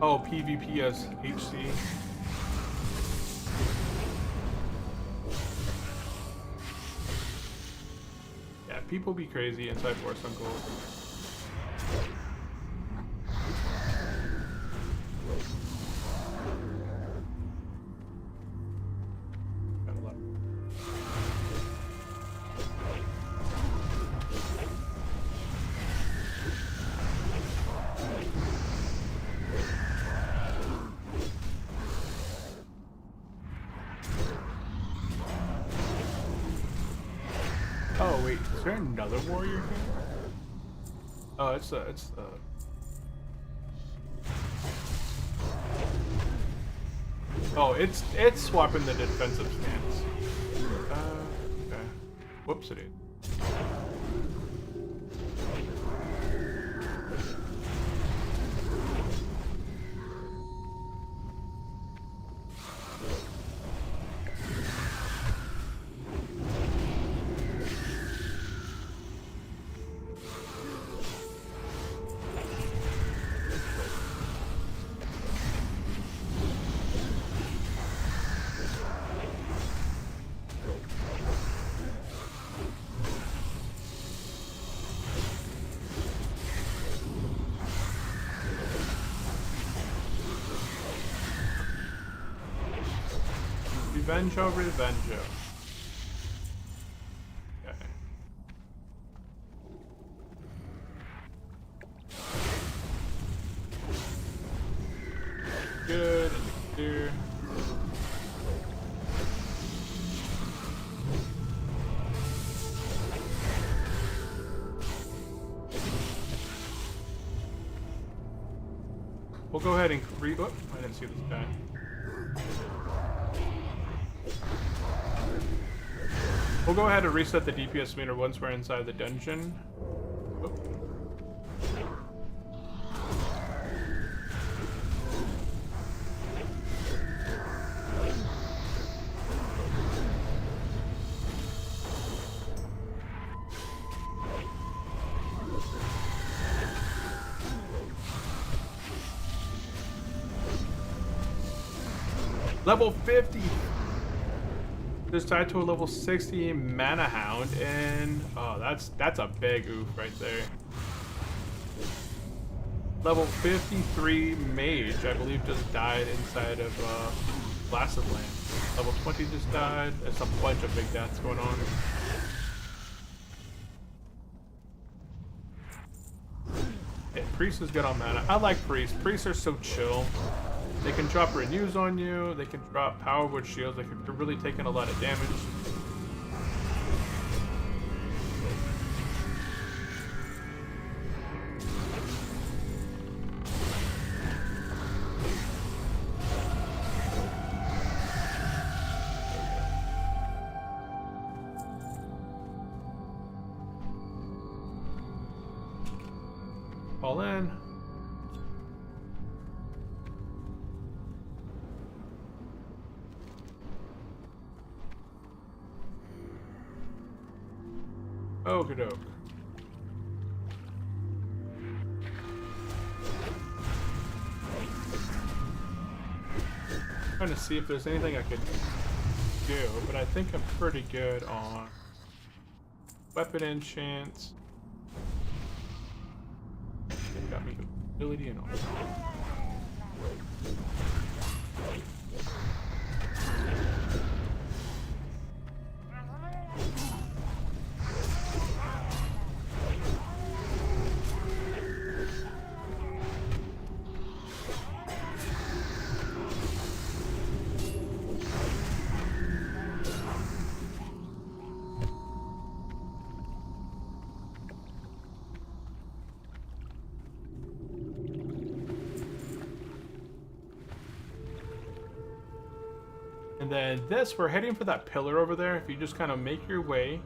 Oh, PvP as HC. Yeah, people be crazy inside Warsong Gold. Oh wait, is there another warrior here? Oh, it's Oh, it's swapping the defensive stance. Okay. Whoopsie. Revenjo, Revenjo. Okay. Good, in the clear. We'll go ahead and oh, I didn't see this guy. We'll go ahead and reset the DPS meter once we're inside the dungeon. Oh. Level 50! Just tied to a level 60 mana hound, and oh, that's a big oof right there. Level 53 mage, I believe, just died inside of Placid Land. Level 20 just died. There's a bunch of big deaths going on. Okay, priest is good on mana. I like priests. Priests are so chill. They can drop renews on you, they can drop power word shields, like if you're really taking a lot of damage. All in. Okie doke. Trying to see if there's anything I could do, but I think I'm pretty good on weapon enchants. Got me ability and all. And then this, we're heading for that pillar over there. If you just kind of make your way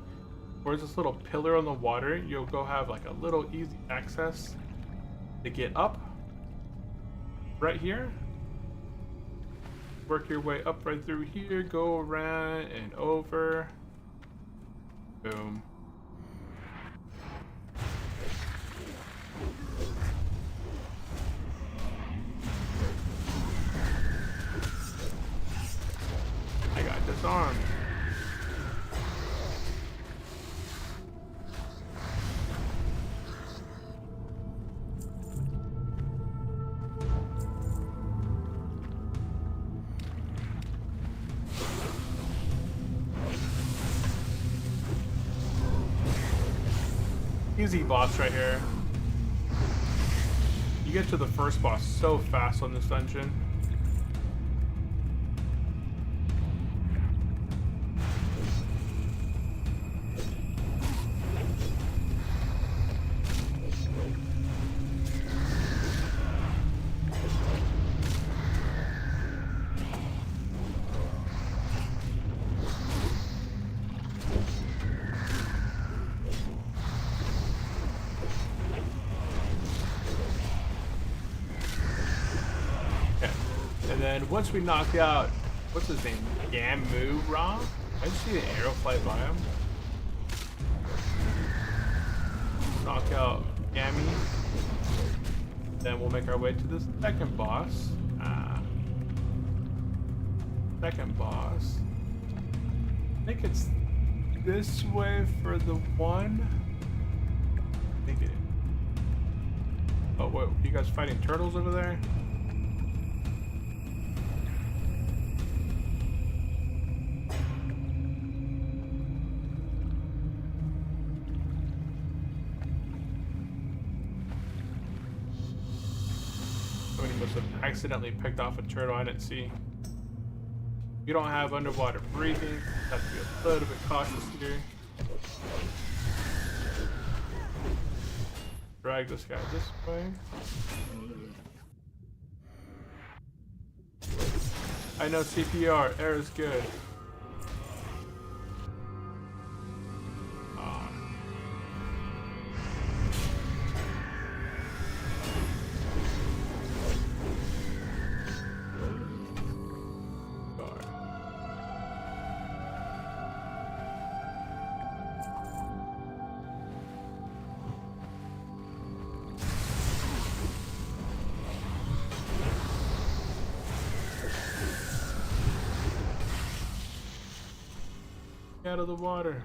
towards this little pillar on the water, you'll go have like a little easy access to get up right here. Work your way up right through here, go around and over. Boom. I got disarmed. Easy boss right here. You get to the first boss so fast on this dungeon. then once we knock out, what's his name? Gamu Ra? I just see an arrow fly by him. Knock out Gammy. Then we'll make our way to the second boss. Second boss. I think it's this way for the one. I think it is. Oh, what? You guys fighting turtles over there? Somebody must have accidentally picked off a turtle I didn't see. You don't have underwater breathing. Have to be a little bit cautious here. Drag this guy this way. I know CPR. Air is good. Out of the water.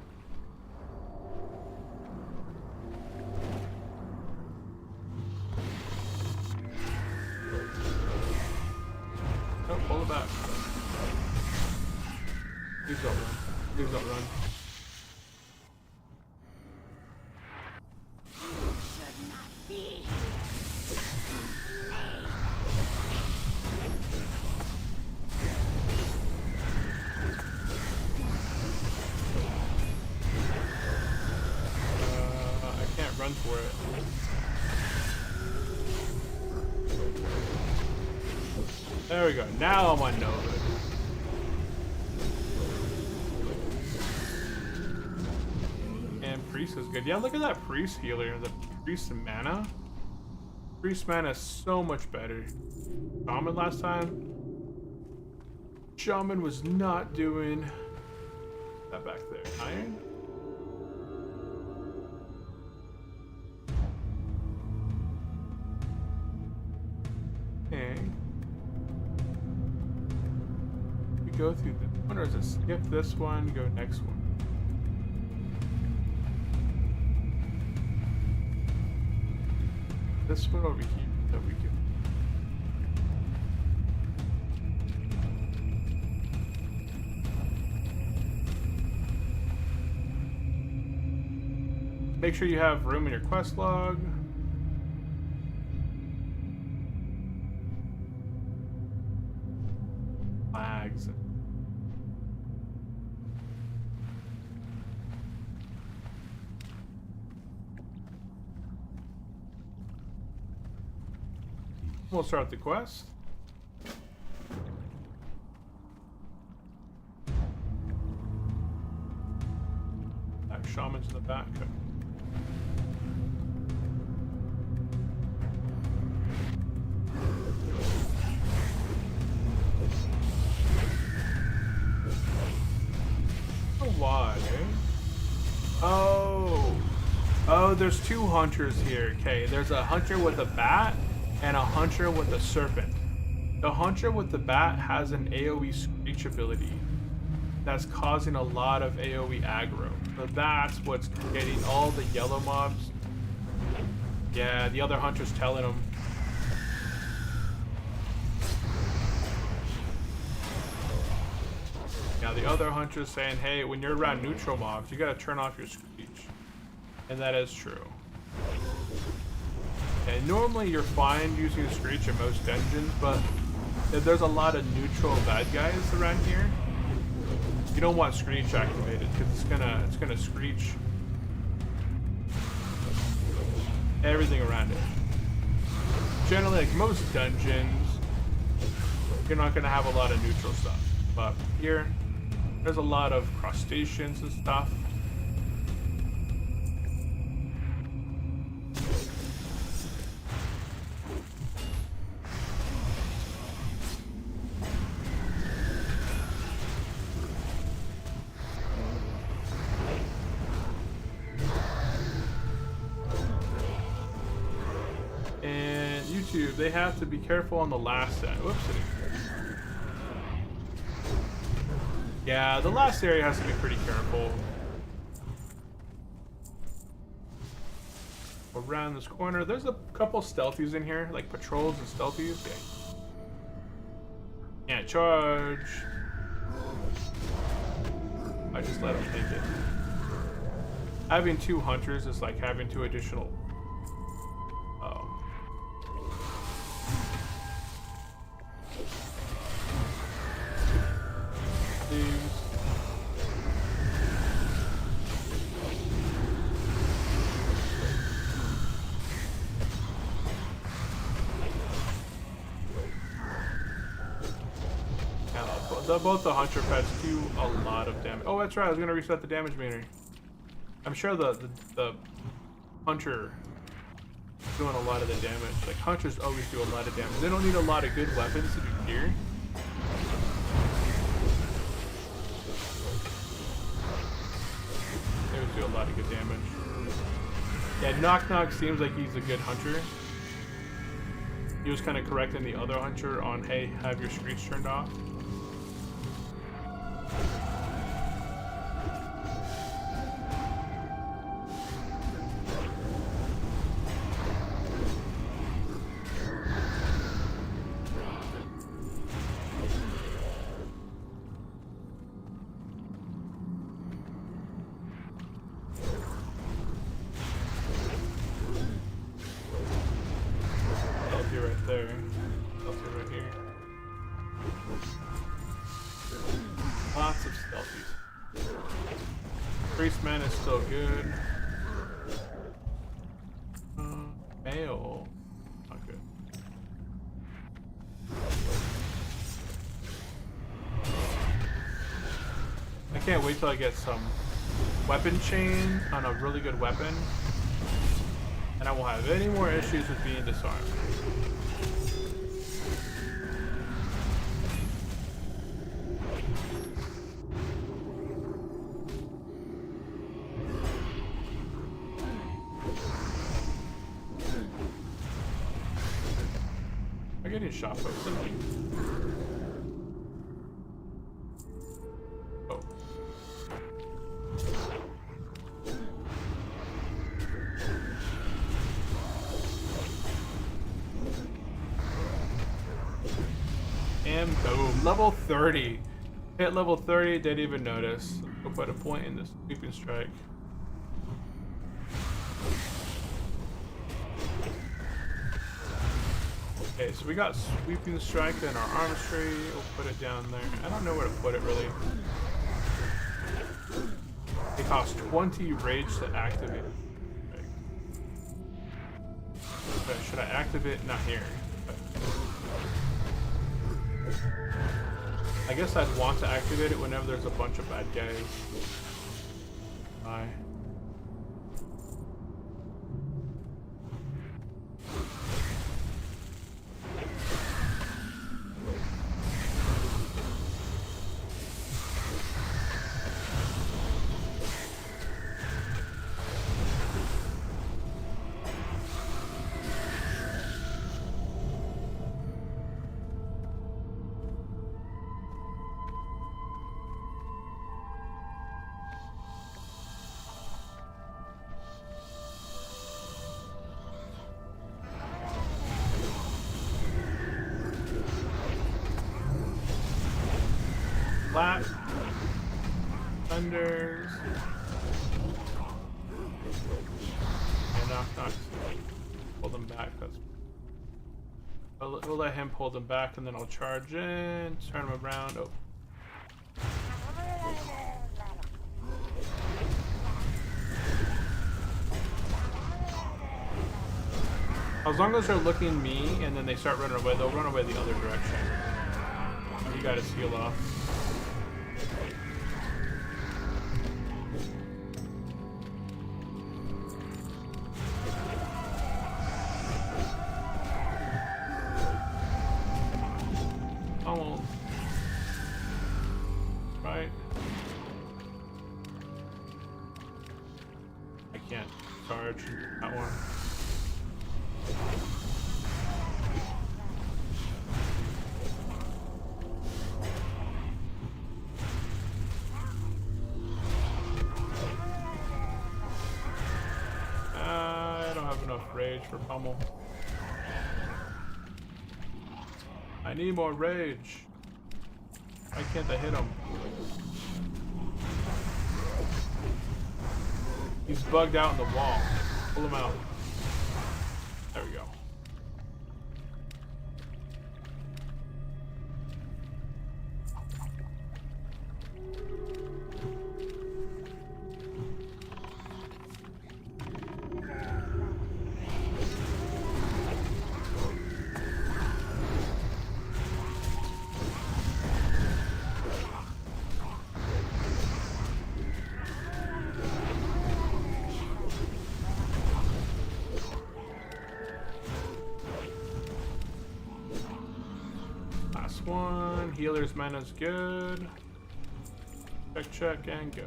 Oh, pull it back. Please don't run. Please don't run. Run for it. There we go. Now I'm on Nova. And Priest is good. Yeah, look at that Priest healer. The Priest mana. Priest mana is so much better. Shaman last time. Shaman was not doing that back there. Iron. We go through this one, or is it skip this one, go next one? This one over here that we can. Make sure you have room in your quest log. Flags. We'll start the quest. Shaman's in the back. Why? Oh, there's two hunters here. Okay, there's a hunter with a bat and a hunter with a serpent. The hunter with the bat has an AoE screech ability that's causing a lot of AoE aggro. So that's what's getting all the yellow mobs. Yeah, the other hunter's telling them. Yeah, the other hunter's saying, hey, when you're around neutral mobs, you gotta turn off your screech. And that is true. And normally you're fine using screech in most dungeons, but if there's a lot of neutral bad guys around here, you don't want screech activated because it's gonna screech everything around it. Generally, like most dungeons, you're not gonna have a lot of neutral stuff, but here there's a lot of crustaceans and stuff. they have to be careful on the last set. Whoopsie. Yeah, the last area has to be pretty careful. Around this corner, there's a couple stealthies in here, like patrols and stealthies. Yeah. Can't charge. I just let him take it. Having 2 hunters is like having 2 additional. Thieves. Both the hunter pets do a lot of damage. Oh, that's right. I was gonna reset the damage meter. I'm sure the hunter is doing a lot of the damage. Like hunters always do a lot of damage. They don't need a lot of good weapons to do gear. They always do a lot of good damage. Yeah, Knock Knock seems like he's a good hunter. He was kind of correcting the other hunter on, hey, have your screech turned off. Priestman is still good. Mail. Not good. I can't wait till I get some weapon chain on a really good weapon. And I won't have any more issues with being disarmed. I'm getting shot by something. Oh. And boom, level 30. Hit level 30, didn't even notice. Go put a point in this sweeping strike. Okay, so we got sweeping strike in our arms tree. We'll put it down there. I don't know where to put it really. It costs 20 rage to activate. Okay, should I activate? Not here. I guess I'd want to activate it whenever there's a bunch of bad guys. Bye. Flat. Thunders. And knock. Pull them back. We'll let him pull them back and then I'll charge in. Turn them around. Oh. As long as they're looking me and then they start running away, they'll run away the other direction. You gotta seal off. Almost. Right. I can't charge that one. rage for pummel. I need more rage. Why can't I hit him? He's bugged out in the wall. Pull him out. There we go. One healer's mana's good. Check and go.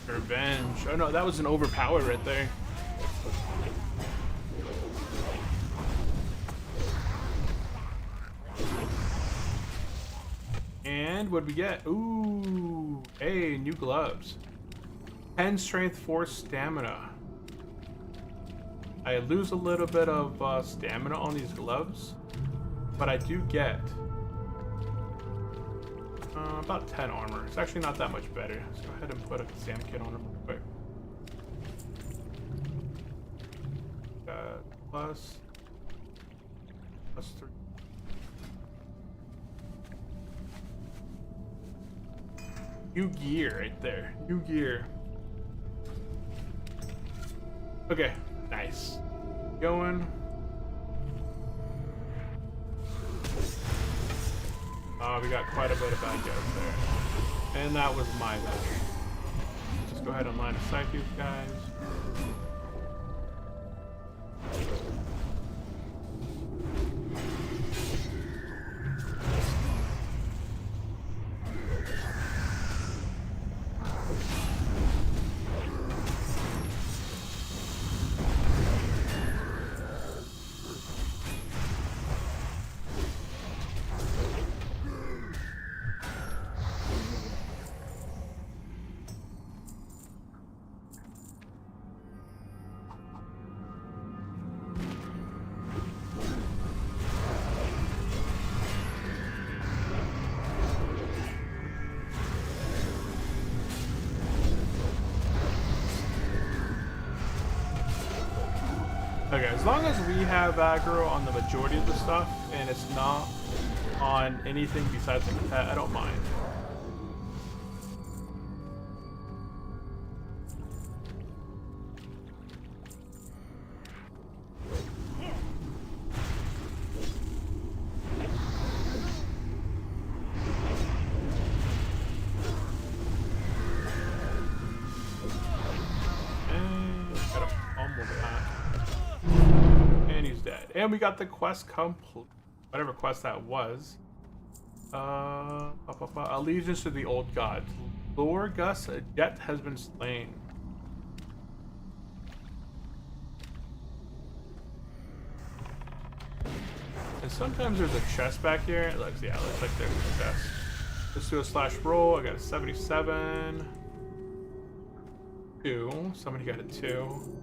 Revenge. Oh no, that was an overpower right there. And what'd we get? Ooh, hey, new gloves. 10 strength, 4 stamina. I lose a little bit of stamina on these gloves, but I do get about 10 armor. It's actually not that much better. Let's go ahead and put a Sam kit on him real quick. Plus 3. New gear right there. New gear. Okay, nice. Going. Oh, we got quite a bit of bad guys there. And that was my bad. Just go ahead and line of sight these guys. Okay, as long as we have aggro on the majority of the stuff, and it's not on anything besides the pet, I don't mind. And we got the quest complete. Whatever quest that was. Allegiance to the old gods. Lord Gus, a jet has been slain. And sometimes there's a chest back here. It looks, yeah, it looks like there's a chest. Let's do a slash roll. I got a 77. 2. Somebody got a 2.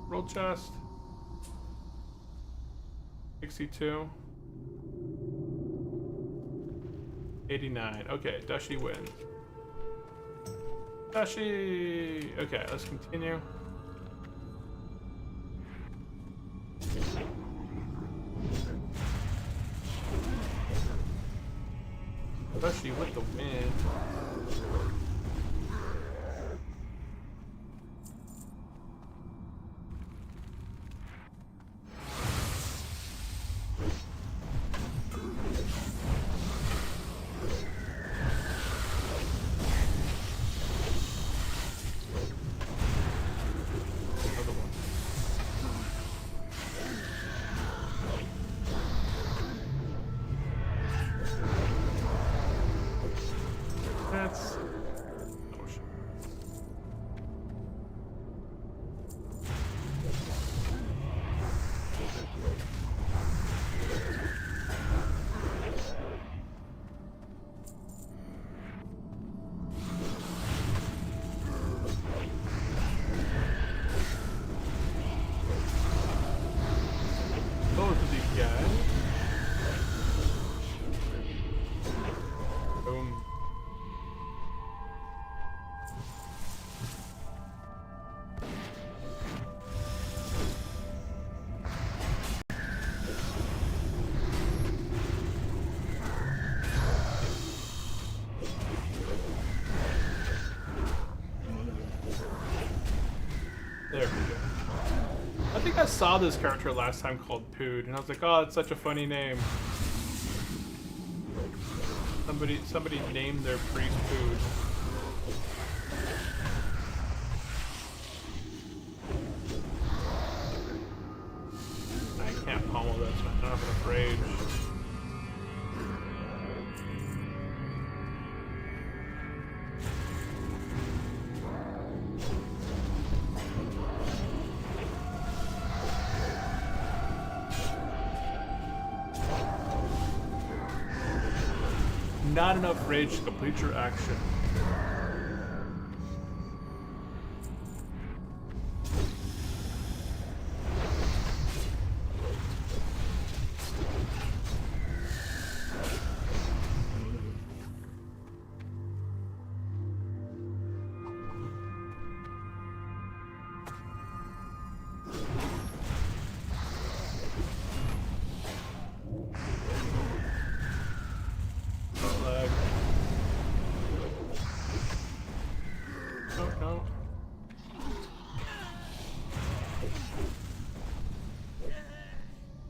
Roll chest. 62. 89. Okay, Dushy wins. Dushy! Okay, let's continue. Dushy with the win. just saw this character last time called Pood, and I was like, oh, it's such a funny name. Somebody named their priest Pood. I can't pummel this, man. I don't have enough rage. Not enough rage to complete your action.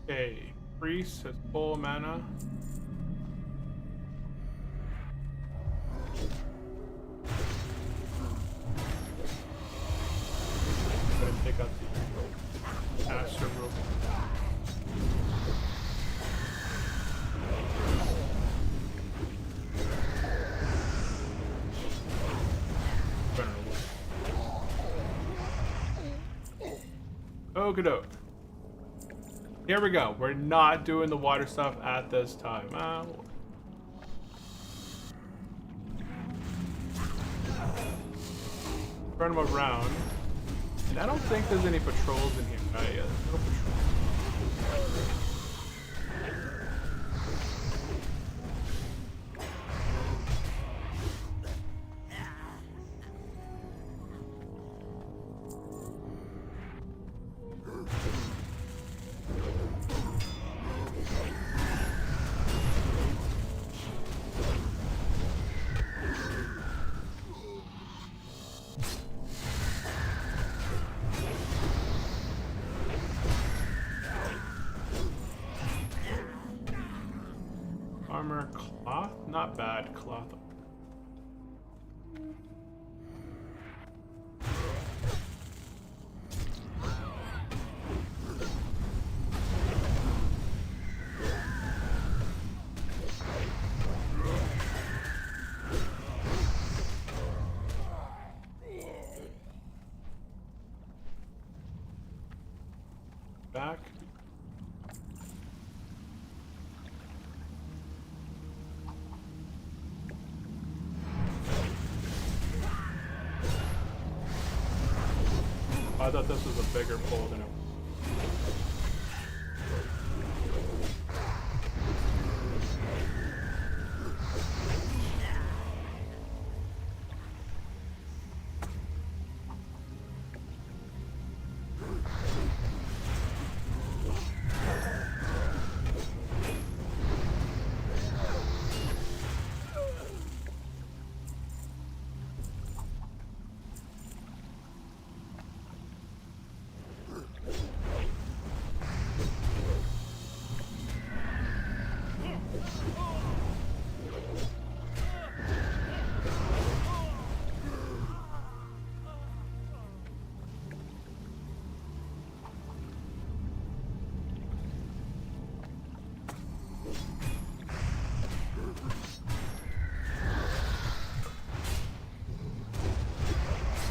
Okay, priest has full mana. I'm gonna take out the caster real quick. Okie doke. Here we go. We're not doing the water stuff at this time. Turn them around. And I don't think there's any patrols in here. Oh, yeah, there's no patrols. Armor, cloth? Not bad, cloth. Back. I thought this was a bigger pull than it was.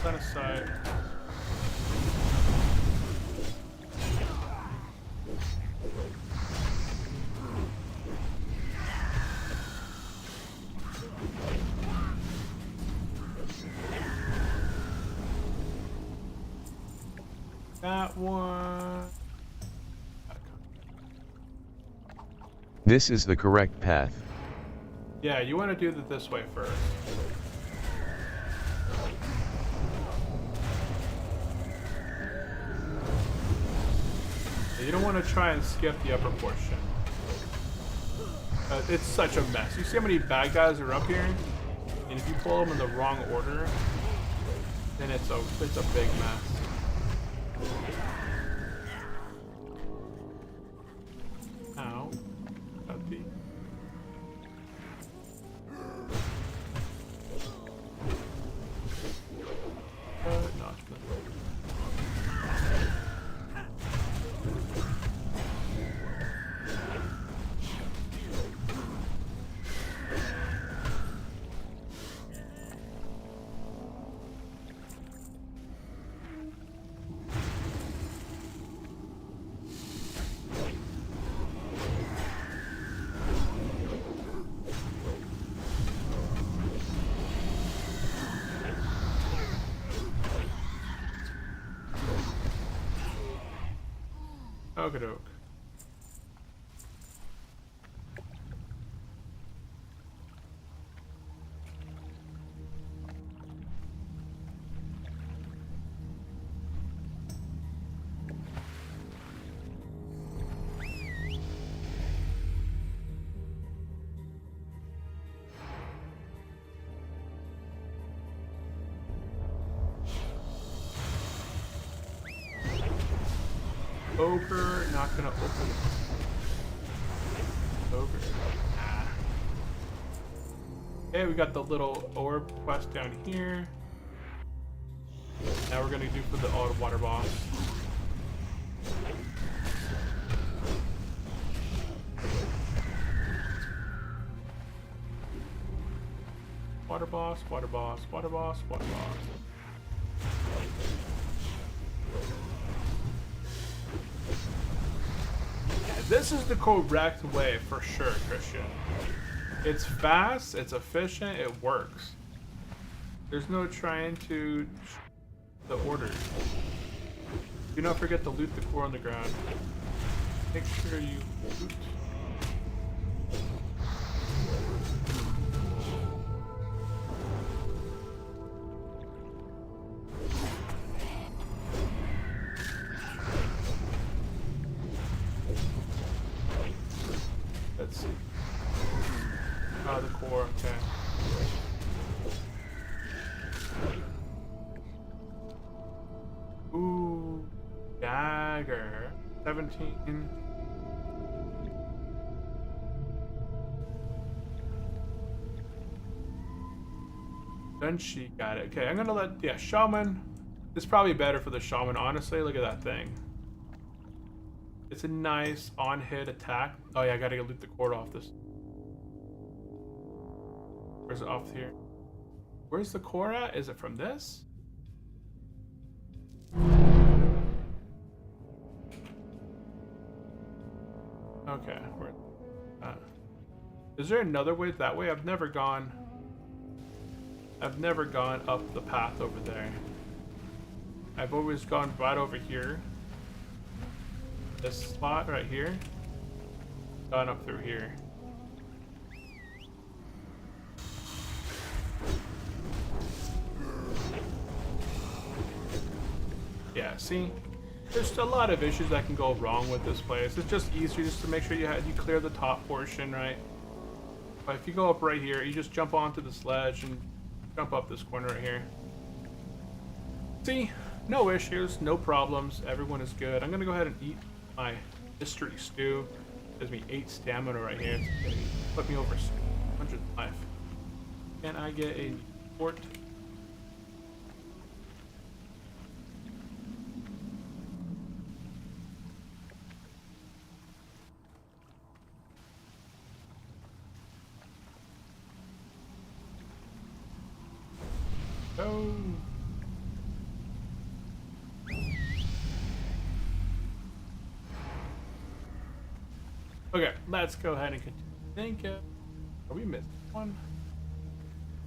Stand aside. That one. This is the correct path. Yeah, you want to do it this way first. You don't want to try and skip the upper portion. It's such a mess. You see how many bad guys are up here? And if you pull them in the wrong order, then it's a big mess. Okie doke. Ogre, not gonna open ogre. Nah. Okay, we got the little orb quest down here. Now we're gonna do for the auto water boss. Water boss, water boss, water boss, water boss. This is the correct way for sure, Christian. It's fast, it's efficient, it works. There's no trying to the orders. Do not forget to loot the core on the ground. Make sure you loot. Let's see. Ah, the core, okay. Ooh, dagger. 17. Then she got it. Okay, I'm gonna let, yeah, shaman. It's probably better for the shaman, honestly. Look at that thing. It's a nice on-hit attack. Oh yeah, I gotta loot the cord off this. Where's it off here? Where's the core at? Is it from this? Okay, where? Is there another way that way? I've never gone up the path over there. I've always gone right over here. This spot right here. Gone up through here. Yeah, see? There's a lot of issues that can go wrong with this place. It's just easier just to make sure you clear the top portion, right? But if you go up right here, you just jump onto the sledge and jump up this corner right here. See? No issues, no problems. Everyone is good. I'm gonna go ahead and eat my mystery stew. Gives me 8 stamina right here. It's gonna put me over 100 life. Can I get a port? Oh. Okay, let's go ahead and continue. Thank you. Are we missing one?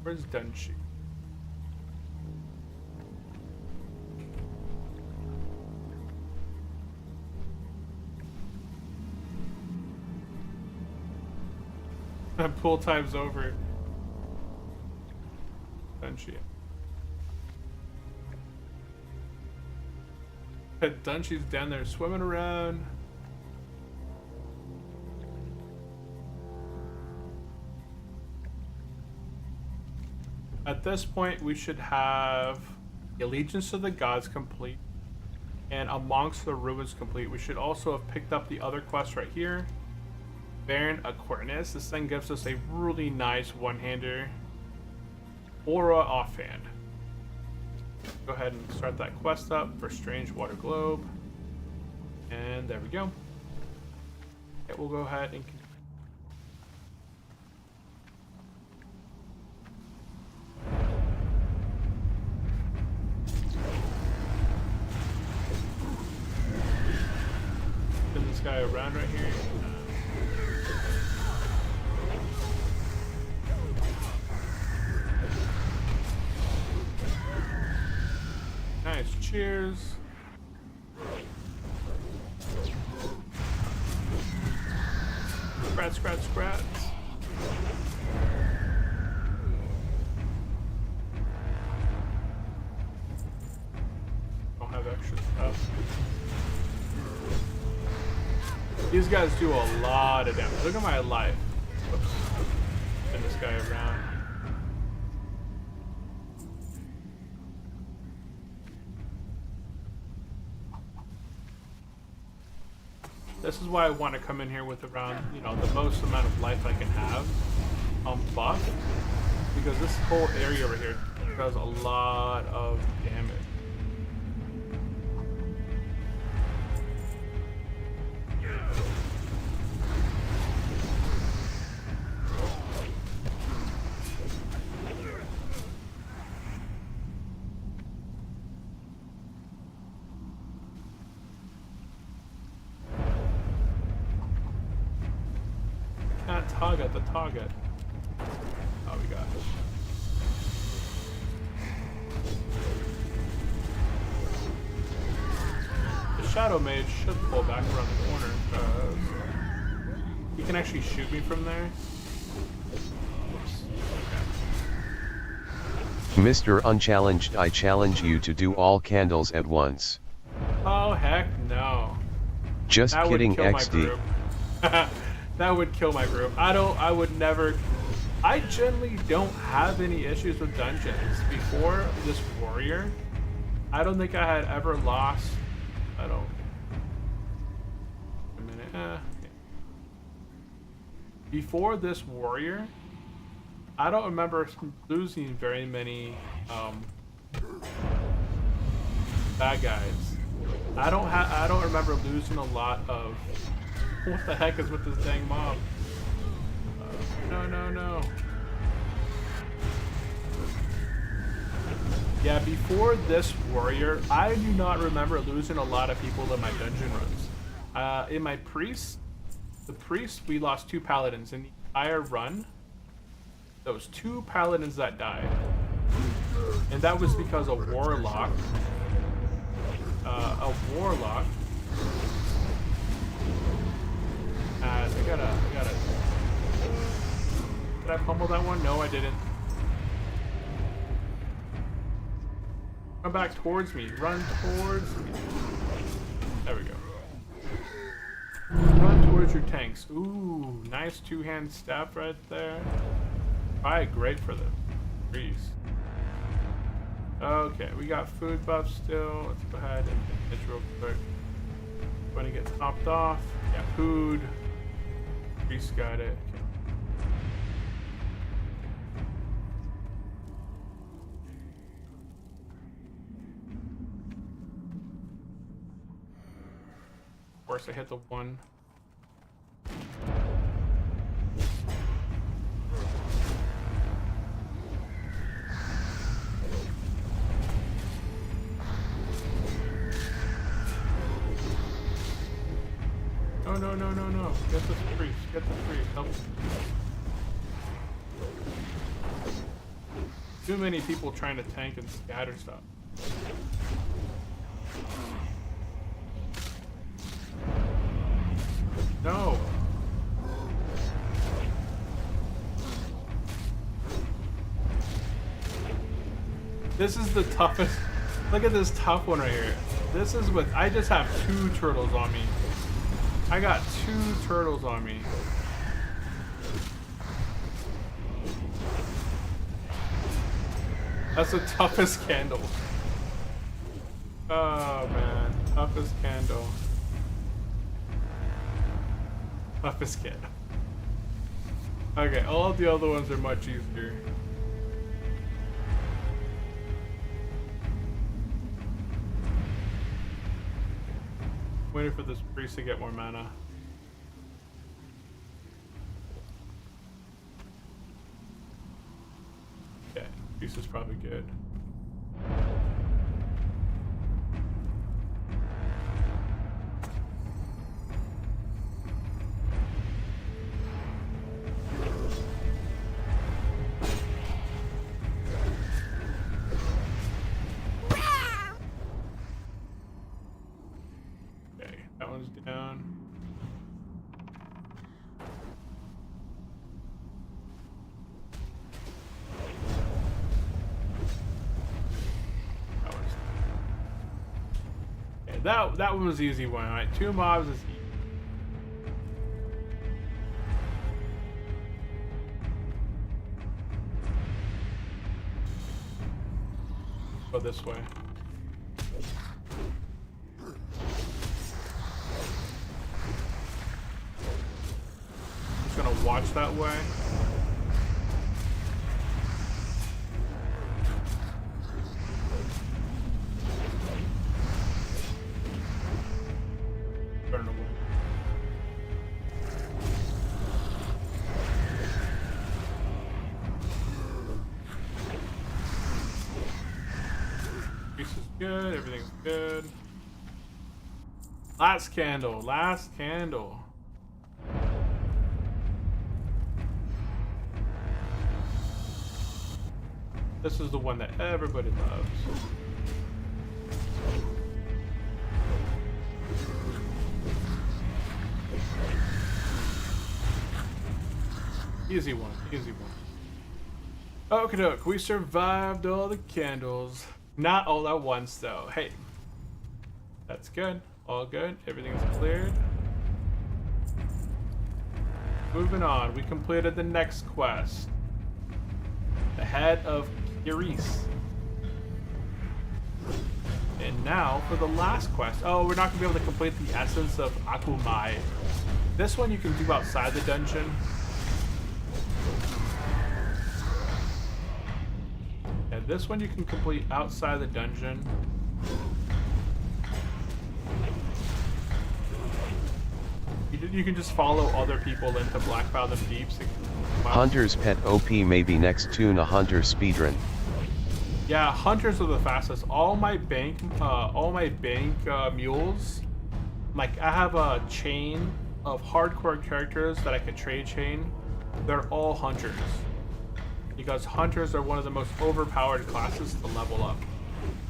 Where's Dunshi? Pool time's over. Dunshi. Dunshi's down there swimming around. At this point, we should have the Allegiance to the Gods complete and Amongst the Ruins complete. We should also have picked up the other quest right here. Baron Aquarius. This thing gives us a really nice one-hander. Aura offhand. Go ahead and start that quest up for Strange Water Globe. And there we go. Okay, we'll go ahead and spin this guy around right here. Nice, cheers. scratch, scratch. Don't have extra stuff. These guys do a lot of damage. Look at my life. Whoops. Spin this guy around. This is why I want to come in here with around, you know, the most amount of life I can have on buff, because this whole area right here does a lot of damage. Can't target the target. Oh, we got it. The Shadow Mage should pull back around the corner, because he can actually shoot me from there. Oops. Okay. Mr. Unchallenged, I challenge you to do all candles at once. Oh, heck no. Just That kidding, would kill my XD. group. That would kill my group. I would never. I generally don't have any issues with dungeons. Before this warrior, I don't think I had ever lost. I don't. A minute. Yeah. Before this warrior, I don't remember losing very many bad guys. I don't remember losing a lot of. What the heck is with this dang mob? No. Yeah, before this warrior, I do not remember losing a lot of people in my dungeon runs. In my priest, we lost 2 paladins. In the entire run, there was 2 paladins that died. And that was because a warlock I gotta. Did I pummel that one? No, I didn't. Come back towards me. Run towards me. There we go. Run towards your tanks. Ooh, nice 2-hand staff right there. Probably great for the trees. Okay, we got food buff still. Let's go ahead and hit this real quick. When it gets topped off. Yeah, food. Priest got it. Okay. Of course, I hit the 1. No. Get the priest. Help. Too many people trying to tank and scatter stuff. No. This is the toughest. Look at this tough one right here. This is with. I just have 2 turtles on me. I got 2 turtles on me. That's the toughest candle. Oh man, toughest candle. Toughest candle. Okay, all of the other ones are much easier. Waiting for this priest to get more mana. Okay, priest is probably good. that one was the easy one. All right, 2 mobs is easy. Go this way. Just gonna watch that way. Turn away. Grease is good, everything's good. Last candle, last candle. This is the one that everybody loves. Easy one, easy one. Okie doke, we survived all the candles. Not all at once though. Hey, that's good. All good. Everything's cleared. Moving on, we completed the next quest. The head of Kiris. And now for the last quest. Oh, we're not gonna be able to complete the essence of Akumai. This one you can do outside the dungeon. Yeah, this one you can complete outside the dungeon. You can just follow other people into Black Fathom Deeps. Hunter's pet OP may be next tune a hunter speedrun. Yeah, hunters are the fastest. All my bank mules, like I have a chain of hardcore characters that I can trade chain. They're all hunters because hunters are one of the most overpowered classes to level up.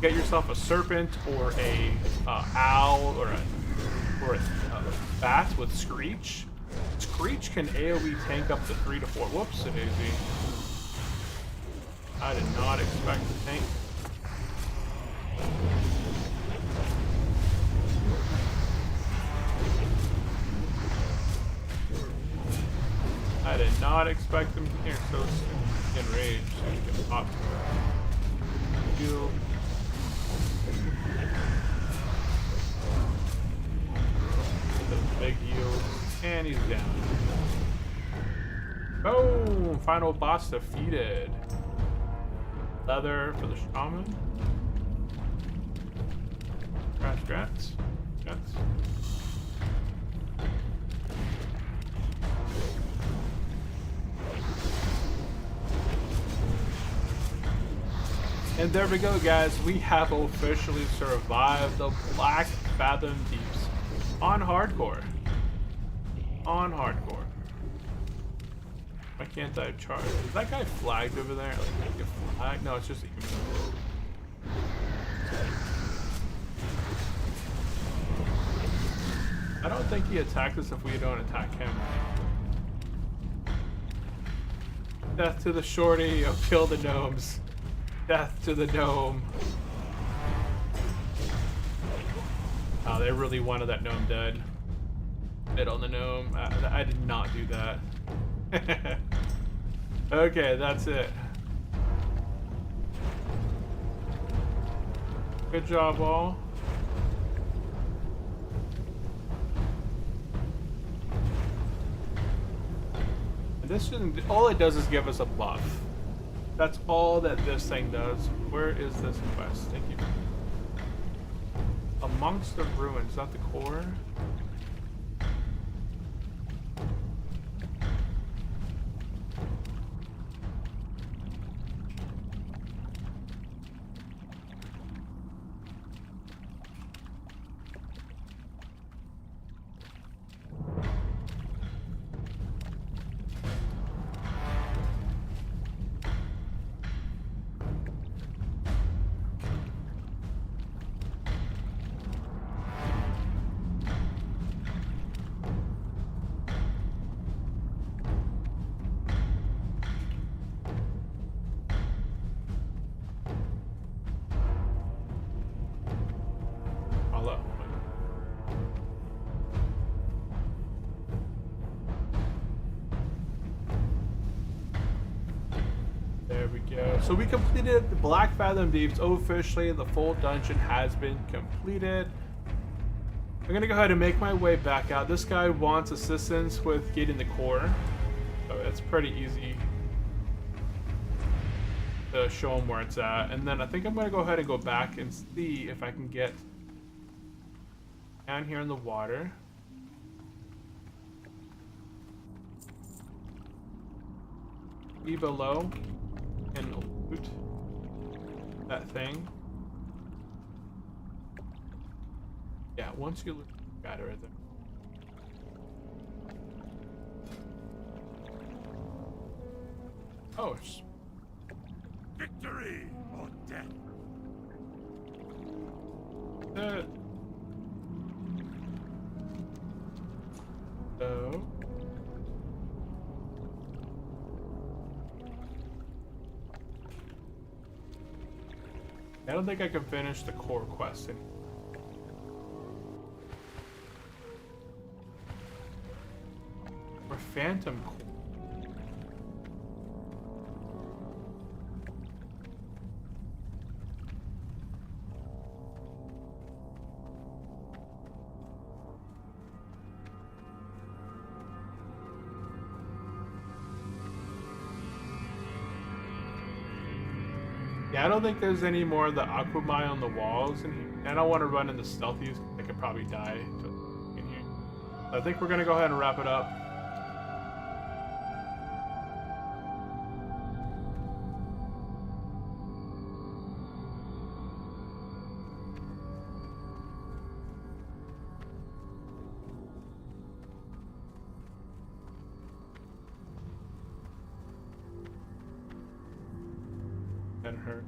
Get yourself a serpent or a owl or a bat with Screech. Screech can AoE tank up to 3 to 4. Whoops, it is. I did not expect the tank. I did not expect them here so soon. Enraged. So you can pop. Heal. Big heal. And he's down. Boom! Final boss defeated. Leather for the shaman. Strats. And there we go, guys. We have officially survived the Black Fathom Deeps on hardcore. Why can't I charge? Is that guy flagged over there? Like a flag? No, it's just a human. I don't think he attacks us if we don't attack him. Death to the shorty. Oh, kill the gnomes. Death to the gnome. Oh, they really wanted that gnome dead. Hit on the gnome. I did not do that. Okay, that's it. Good job, all. And this shouldn't. All it does is give us a buff. That's all that this thing does. Where is this quest? Thank you. Amongst the ruins. Is that the core? so we completed the Black Fathom Deeps. Officially, the full dungeon has been completed. I'm gonna go ahead and make my way back out. This guy wants assistance with getting the core, so it's pretty easy to show him where it's at. And then I think I'm gonna go ahead and go back and see if I can get down here in the water. Be below and loot that thing. Yeah, once you loot, got it right there. Oh, Victory or death. So. I don't think I can finish the core quest anymore. Or Phantom Core. Yeah, I don't think there's any more of the Aquamai on the walls in here. I don't want to run into stealthies. I could probably die in here. I think we're gonna go ahead and wrap it up. And her.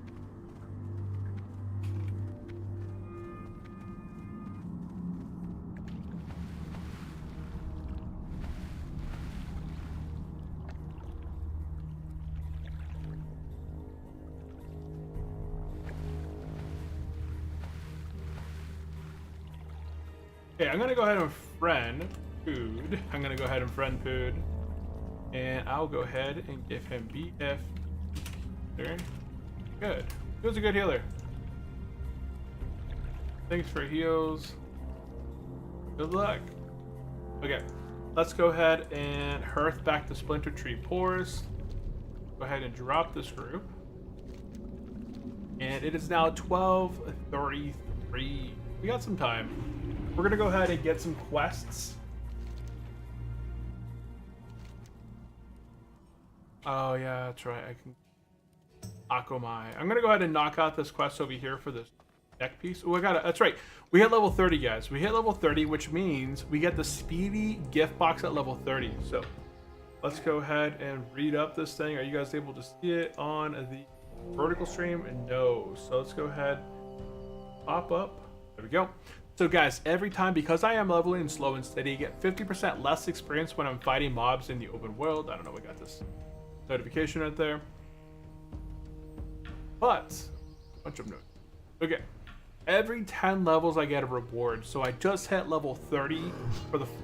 Okay, I'm gonna go ahead and friend Food. I'm gonna go ahead and friend Food. And I'll go ahead and give him BF. There. Good. He was a good healer. Thanks for heals. Good luck. Okay, let's go ahead and hearth back to Splinter Tree Forest. Go ahead and drop this group. And it is now 12:33. We got some time. We're gonna go ahead and get some quests. Oh yeah, that's right. I can. Akomai. I'm gonna go ahead and knock out this quest over here for this deck piece. Oh, I got it. That's right. We hit level 30, guys. We hit level 30, which means we get the speedy gift box at level 30. So let's go ahead and read up this thing. Are you guys able to see it on the vertical stream? No. So let's go ahead, pop up. There we go. So guys, every time, because I am leveling slow and steady, you get 50% less experience when I'm fighting mobs in the open world. I don't know. We got this notification right there. But, bunch of notes. Okay, every 10 levels I get a reward. So I just hit level 30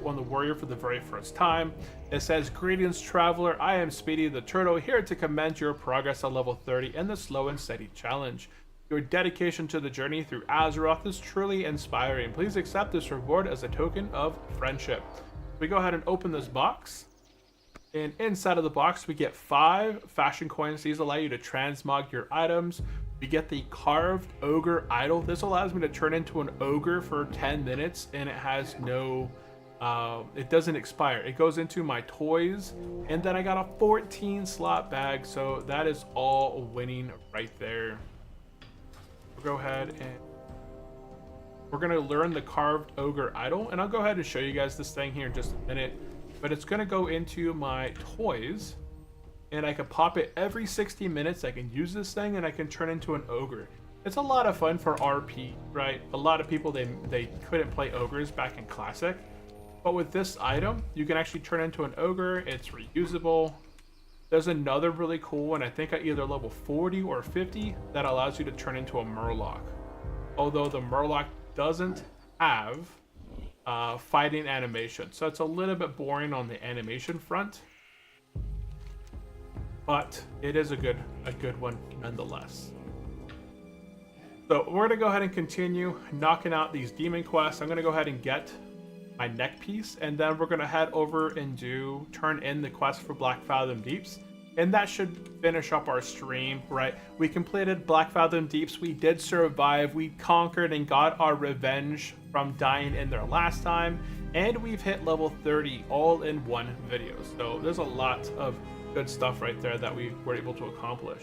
on the warrior for the very first time. It says, "Greetings, traveler. I am Speedy the Turtle, here to commend your progress at level 30 in the slow and steady challenge. Your dedication to the journey through Azeroth is truly inspiring. Please accept this reward as a token of friendship." We go ahead and open this box. And inside of the box, we get 5 fashion coins. These allow you to transmog your items. We get the carved ogre idol. This allows me to turn into an ogre for 10 minutes, and it has no, it doesn't expire. It goes into my toys, and then I got a 14 slot bag, so that is all winning right there. We'll go ahead and we're gonna learn the carved ogre idol, and I'll go ahead and show you guys this thing here in just a minute. But it's gonna go into my toys, and I can pop it every 60 minutes. I can use this thing, and I can turn into an ogre. It's a lot of fun for RP, right? A lot of people, they couldn't play ogres back in Classic, but with this item, you can actually turn into an ogre. It's reusable. There's another really cool one, I think at either level 40 or 50, that allows you to turn into a Murloc. Although the Murloc doesn't have fighting animation, so it's a little bit boring on the animation front. but it is a good one nonetheless. So we're gonna go ahead and continue knocking out these demon quests. I'm gonna go ahead and get my neck piece, and then we're gonna head over and turn in the quest for Black Fathom Deeps, and that should finish up our stream. Right, we completed Black Fathom Deeps. We did survive. We conquered and got our revenge from dying in there last time, and we've hit level 30 all in one video. So there's a lot of good stuff right there that we were able to accomplish.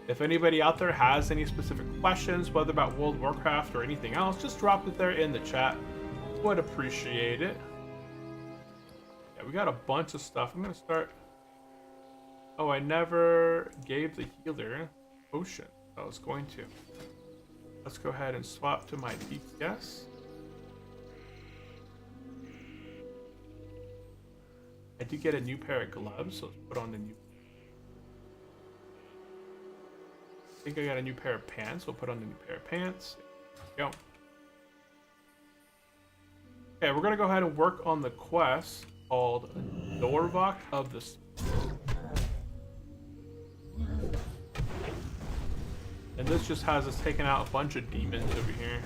If anybody out there has any specific questions, whether about World of Warcraft or anything else, just drop it there in the chat. Would appreciate it. Yeah, we got a bunch of stuff. I'm gonna start. Oh, I never gave the healer potion. I was going to. Let's go ahead and swap to my DPS. I did get a new pair of gloves, so let's put on the new. I think I got a new pair of pants. We'll put on the new pair of pants. There we go. Okay, we're gonna go ahead and work on the quest called Dorvok of the. And this just has us taking out a bunch of demons over here.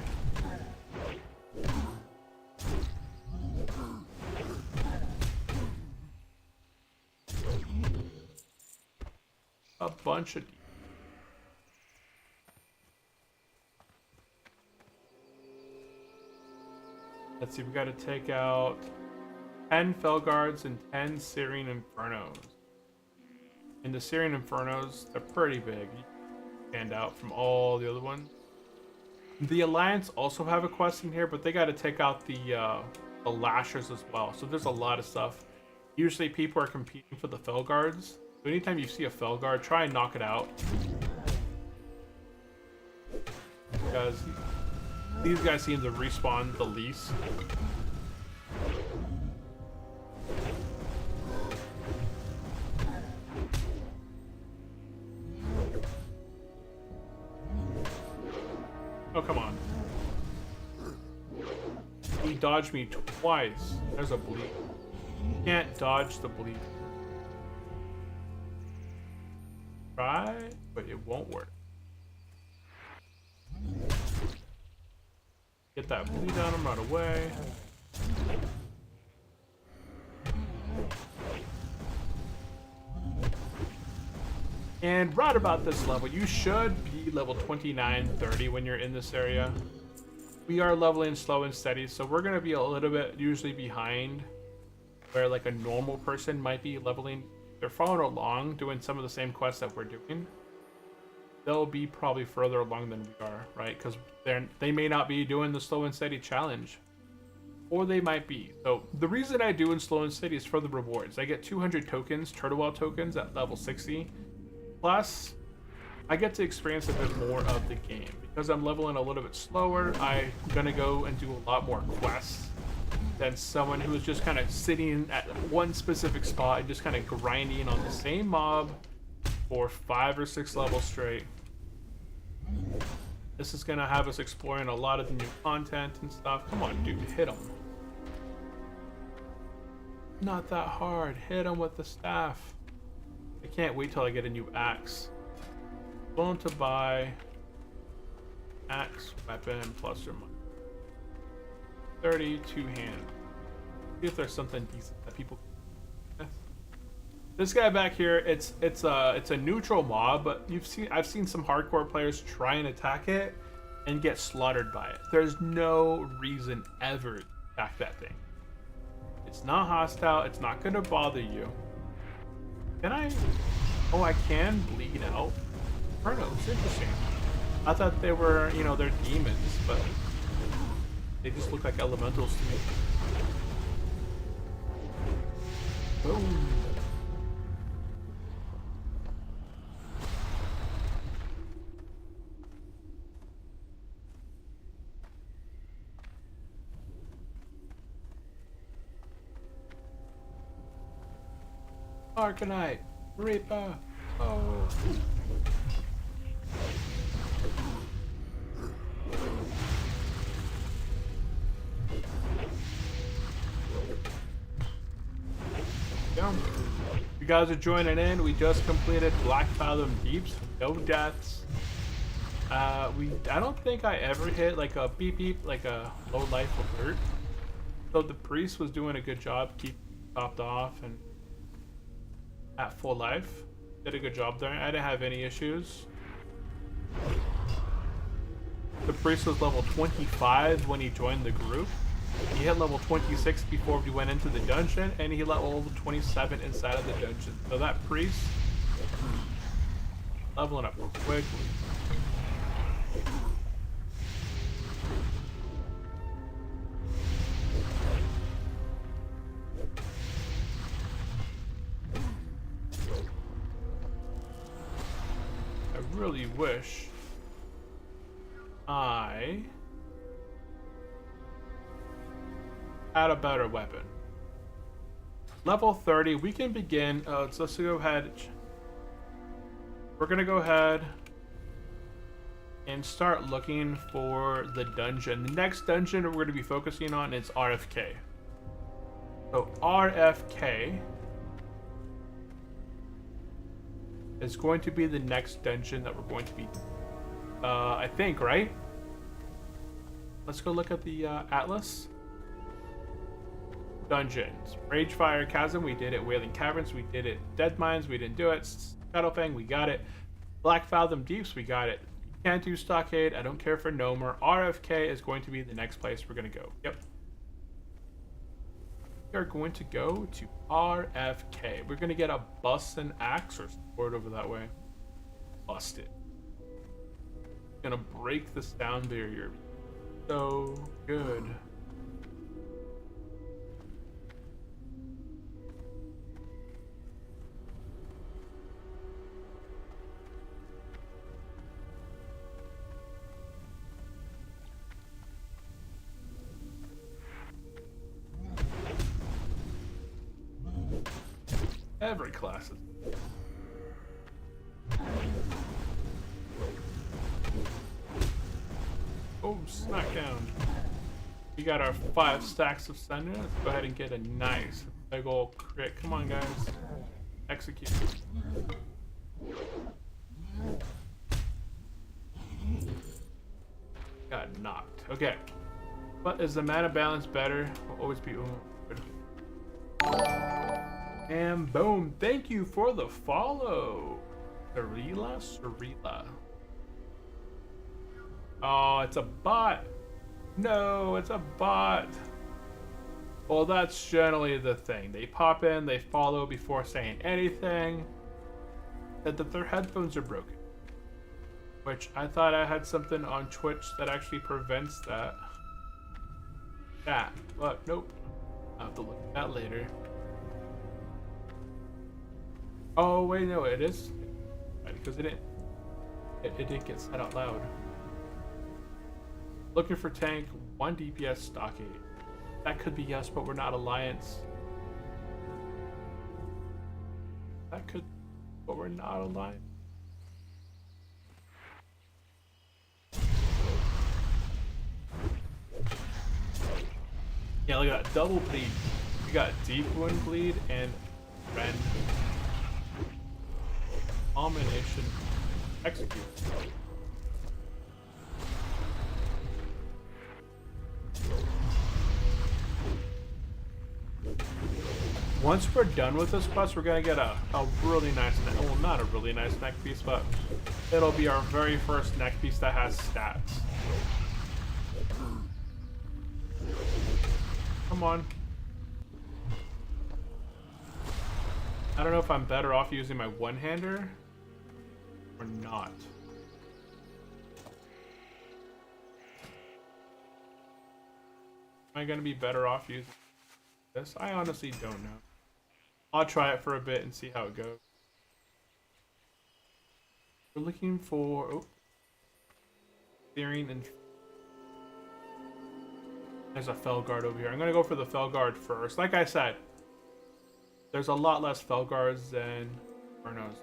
A bunch of demons. Let's see, we gotta take out 10 Felguards and 10 Syrian Infernos. And the Syrian Infernos, they're pretty big. You stand out from all the other ones. The Alliance also have a quest in here, but they gotta take out the Lashers as well. So there's a lot of stuff. Usually people are competing for the Felguards. So anytime you see a Felguard, try and knock it out. Because these guys seem to respawn the least. Oh, come on. He dodged me twice. There's a bleed. You can't dodge the bleed. Try, but it won't work. Get that bleed on him right away. And right about this level, you should be level 29, 30 when you're in this area. We are leveling slow and steady, so we're going to be a little bit usually behind where like a normal person might be leveling. They're following along, doing some of the same quests that we're doing. They'll be probably further along than we are, right? Because they may not be doing the slow and steady challenge, or they might be. So the reason I do in slow and steady is for the rewards. I get 200 tokens, Turtlewell tokens at level 60. Plus, I get to experience a bit more of the game. Because I'm leveling a little bit slower, I'm gonna go and do a lot more quests than someone who is just kind of sitting at one specific spot and just kind of grinding on the same mob for 5 or 6 levels straight. This is gonna have us exploring a lot of the new content and stuff. Come on, dude, hit him. Not that hard. Hit him with the staff. I can't wait till I get a new axe. Willing to buy axe, weapon, plus or minus 30, 2-hand. See if there's something decent that people can. This guy back here, it's a neutral mob, but I've seen some hardcore players try and attack it and get slaughtered by it. There's no reason ever to attack that thing. It's not hostile. It's not gonna bother you. Can I? Oh, I can bleed out. It's interesting. I thought they were, they're demons, but they just look like elementals to me. Boom. Arcanite, Reaper, oh. You guys are joining in. We just completed Black Fathom Deeps. No deaths. I don't think I ever hit like a beep beep, like a low life alert. So the priest was doing a good job, keep topped off and at full life. Did a good job there. I didn't have any issues. The priest was level 25 when he joined the group. He hit level 26 before we went into the dungeon, and he hit level 27 inside of the dungeon. So that priest leveling up quickly. I really wish I had a better weapon. Level 30, we can begin. Let's go ahead. We're gonna go ahead and start looking for the dungeon. The next dungeon we're gonna be focusing on is RFK. So RFK is going to be the next dungeon that we're going to be, I think, right? Let's go look at the atlas. Dungeons. Ragefire Chasm, we did it. Wailing Caverns, we did it. Dead Mines, we didn't do it. Shadowfang, we got it. Black Fathom Deeps, we got it. Can't do Stockade, I don't care for Nomer. RFK is going to be the next place we're going to go. Yep. We are going to go to RFK. We're going to get a bust and axe or sword over that way. Bust it. Gonna break the sound barrier. So good. Every class is. Oh, smackdown. We got our 5 stacks of thunder. Let's go ahead and get a nice big ol' crit. Come on, guys. Execute. Got knocked. Okay. But is the mana balance better? Will always be good. And boom, thank you for the follow. Sarila. Oh, it's a bot. No, it's a bot. Well, that's generally the thing. They pop in, they follow before saying anything. That their headphones are broken. Which I thought I had something on Twitch that actually prevents that. But nope. I'll have to look at that later. Oh wait, no, it is because it didn't get said out loud. Looking for tank 1 DPS stockade. That could be yes, but we're not alliance. That could, but we're not alliance. Yeah, look at that double bleed. We got deep wound bleed and Ren. Domination. Execute. Once we're done with this quest, we're gonna get a really nice neck. Well, not a really nice neck piece, but it'll be our very first neck piece that has stats. Come on. I don't know if I'm better off using my one-hander or not. Am I gonna be better off using this? I honestly don't know. I'll try it for a bit and see how it goes. We're looking for steering and there's a fell guard over here. I'm gonna go for the fell guard first. Like I said, there's a lot less fell guards than Burnos.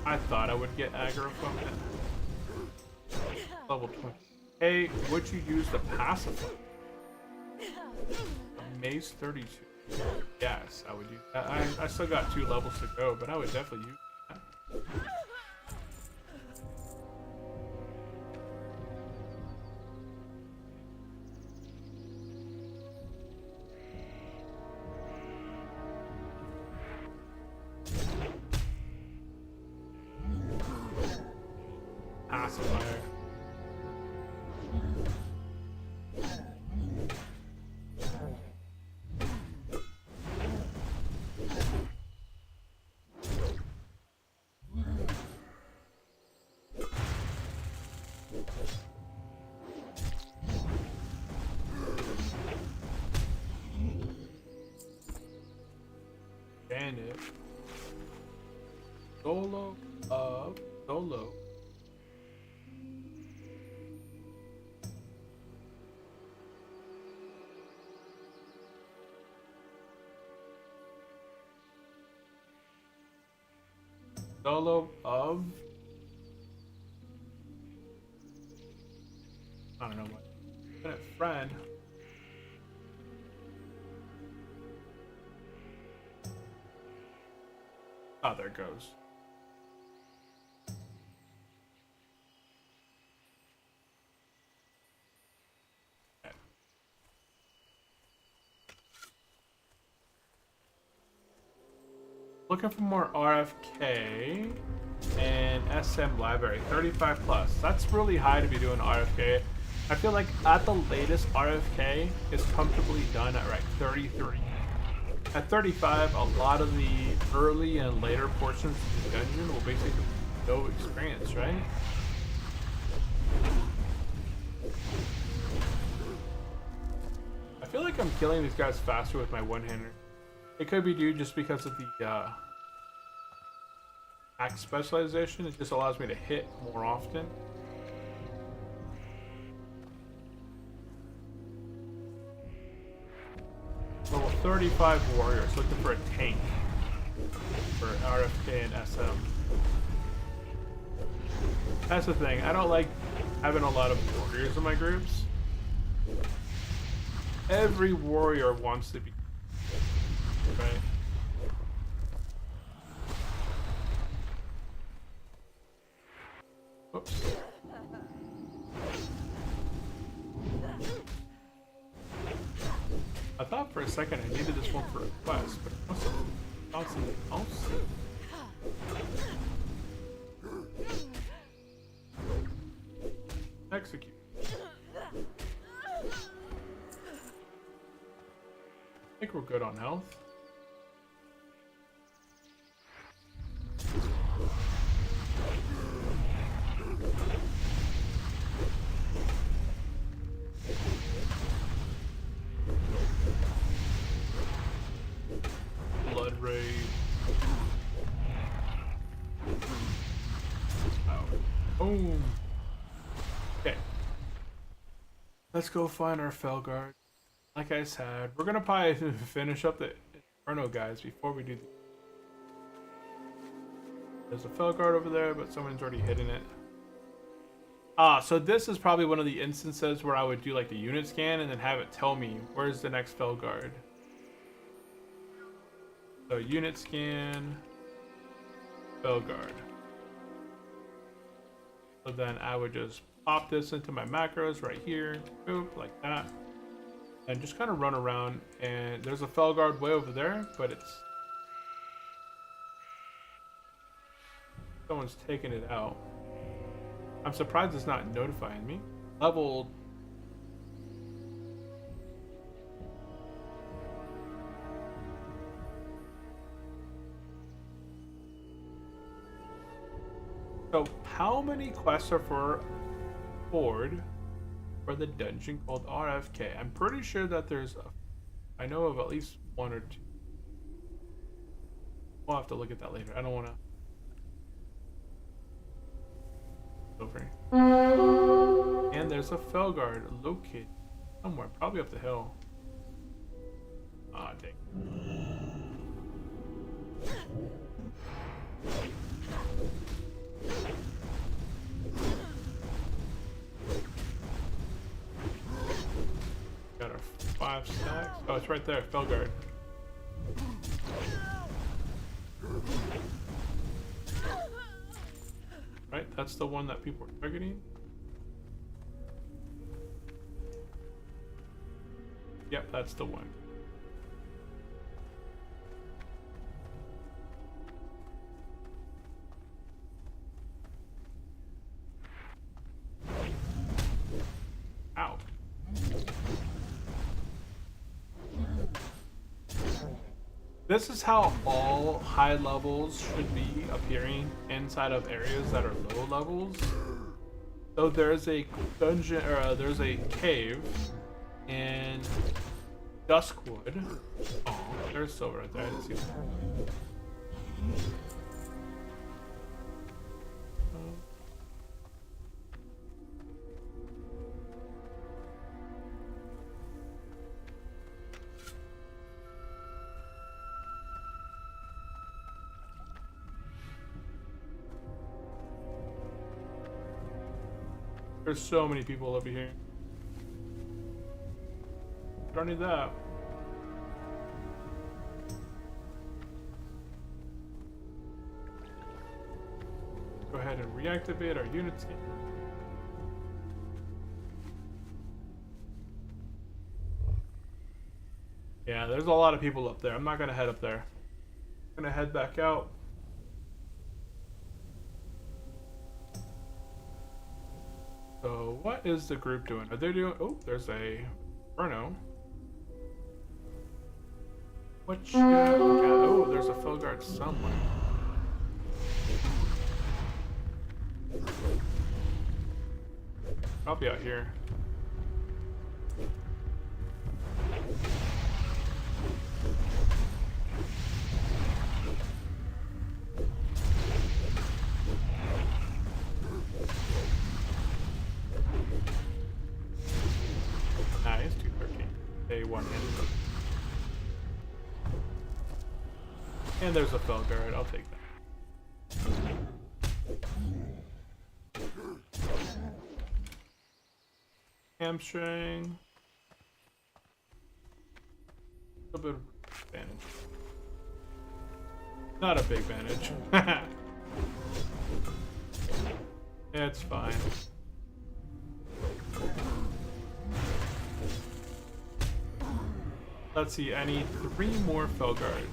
I thought I would get aggro from it. Level 20. Hey, would you use the pacify? Mace 32. Yes, I would use that. I still got 2 levels to go, but I would definitely use that. Pacifier. Bandit. Solo of solo. Solo of I don't know what. Infinite friend. Oh, there it goes. Okay. Looking for more RFK and SM library, 35 plus. That's really high to be doing RFK. I feel like at the latest RFK is comfortably done at like 33. At 35, a lot of the early and later portions of the dungeon will basically be no experience, right? I feel like I'm killing these guys faster with my one-hander. It could be due just because of the axe specialization. It just allows me to hit more often. Level 35 warriors looking for a tank for RFK and SM. That's the thing. I don't like having a lot of warriors in my groups. Every warrior wants to be right. Oops. I thought for a second I needed this one for a quest, but I also found something else. Execute. I think we're good on health. Blood raid. Oh. Boom. Okay. Let's go find our Felguard. Like I said, we're gonna probably finish up the Inferno guys before we do the... There's a Felguard over there, but someone's already hitting it. Ah, so this is probably one of the instances where I would do like the unit scan and then have it tell me where's the next Felguard. So unit scan, Felguard. So then I would just pop this into my macros right here, boop, like that. And just kind of run around, and there's a Felguard way over there, but it's... Someone's taking it out. I'm surprised it's not notifying me. Level... So, how many quests are for Ford for the dungeon called RFK? I'm pretty sure that there's a... I know of at least 1 or 2. We'll have to look at that later. I don't want to... Over. And there's a Felguard located somewhere, probably up the hill. Ah, dang. half stacks. Oh, it's right there, Felguard. Right, that's the one that people are targeting. Yep, that's the one. Ow. This is how all high levels should be appearing inside of areas that are low levels. So there's a dungeon, or there's a cave in Duskwood. Oh, there's silver right there. I didn't see that. There's so many people over here. Don't need that. Go ahead and reactivate our unit scan. Yeah, there's a lot of people up there. I'm not gonna head up there. I'm gonna head back out. So what is the group doing? Are they doing? Oh, there's a Bruno. What you got? Oh, there's a Felguard somewhere. Probably out here. Nice, 213. A one-handed. And there's a Felguard. I'll take that. Hamstring. A little bit of advantage. Not a big advantage. It's fine. Let's see, I need 3 more Felguards.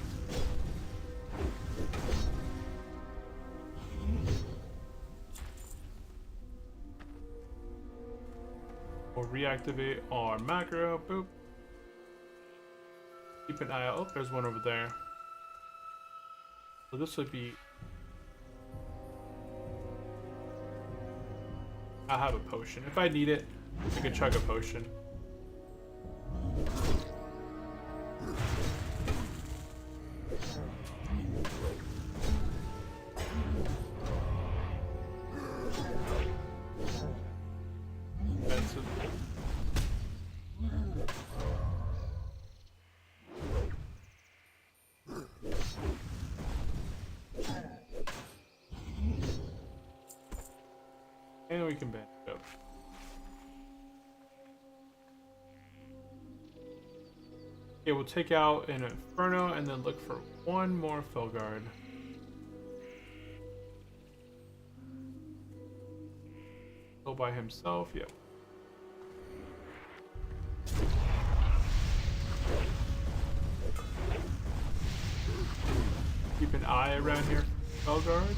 We'll reactivate our macro. Boop. Keep an eye out. Oh, there's one over there. So this would be... I'll have a potion. If I need it, I can chug a potion. Expensive. And we can bend it up. Okay, we'll take out an Inferno and then look for one more Felguard. Go by himself, yep. Keep an eye around here for Felguard.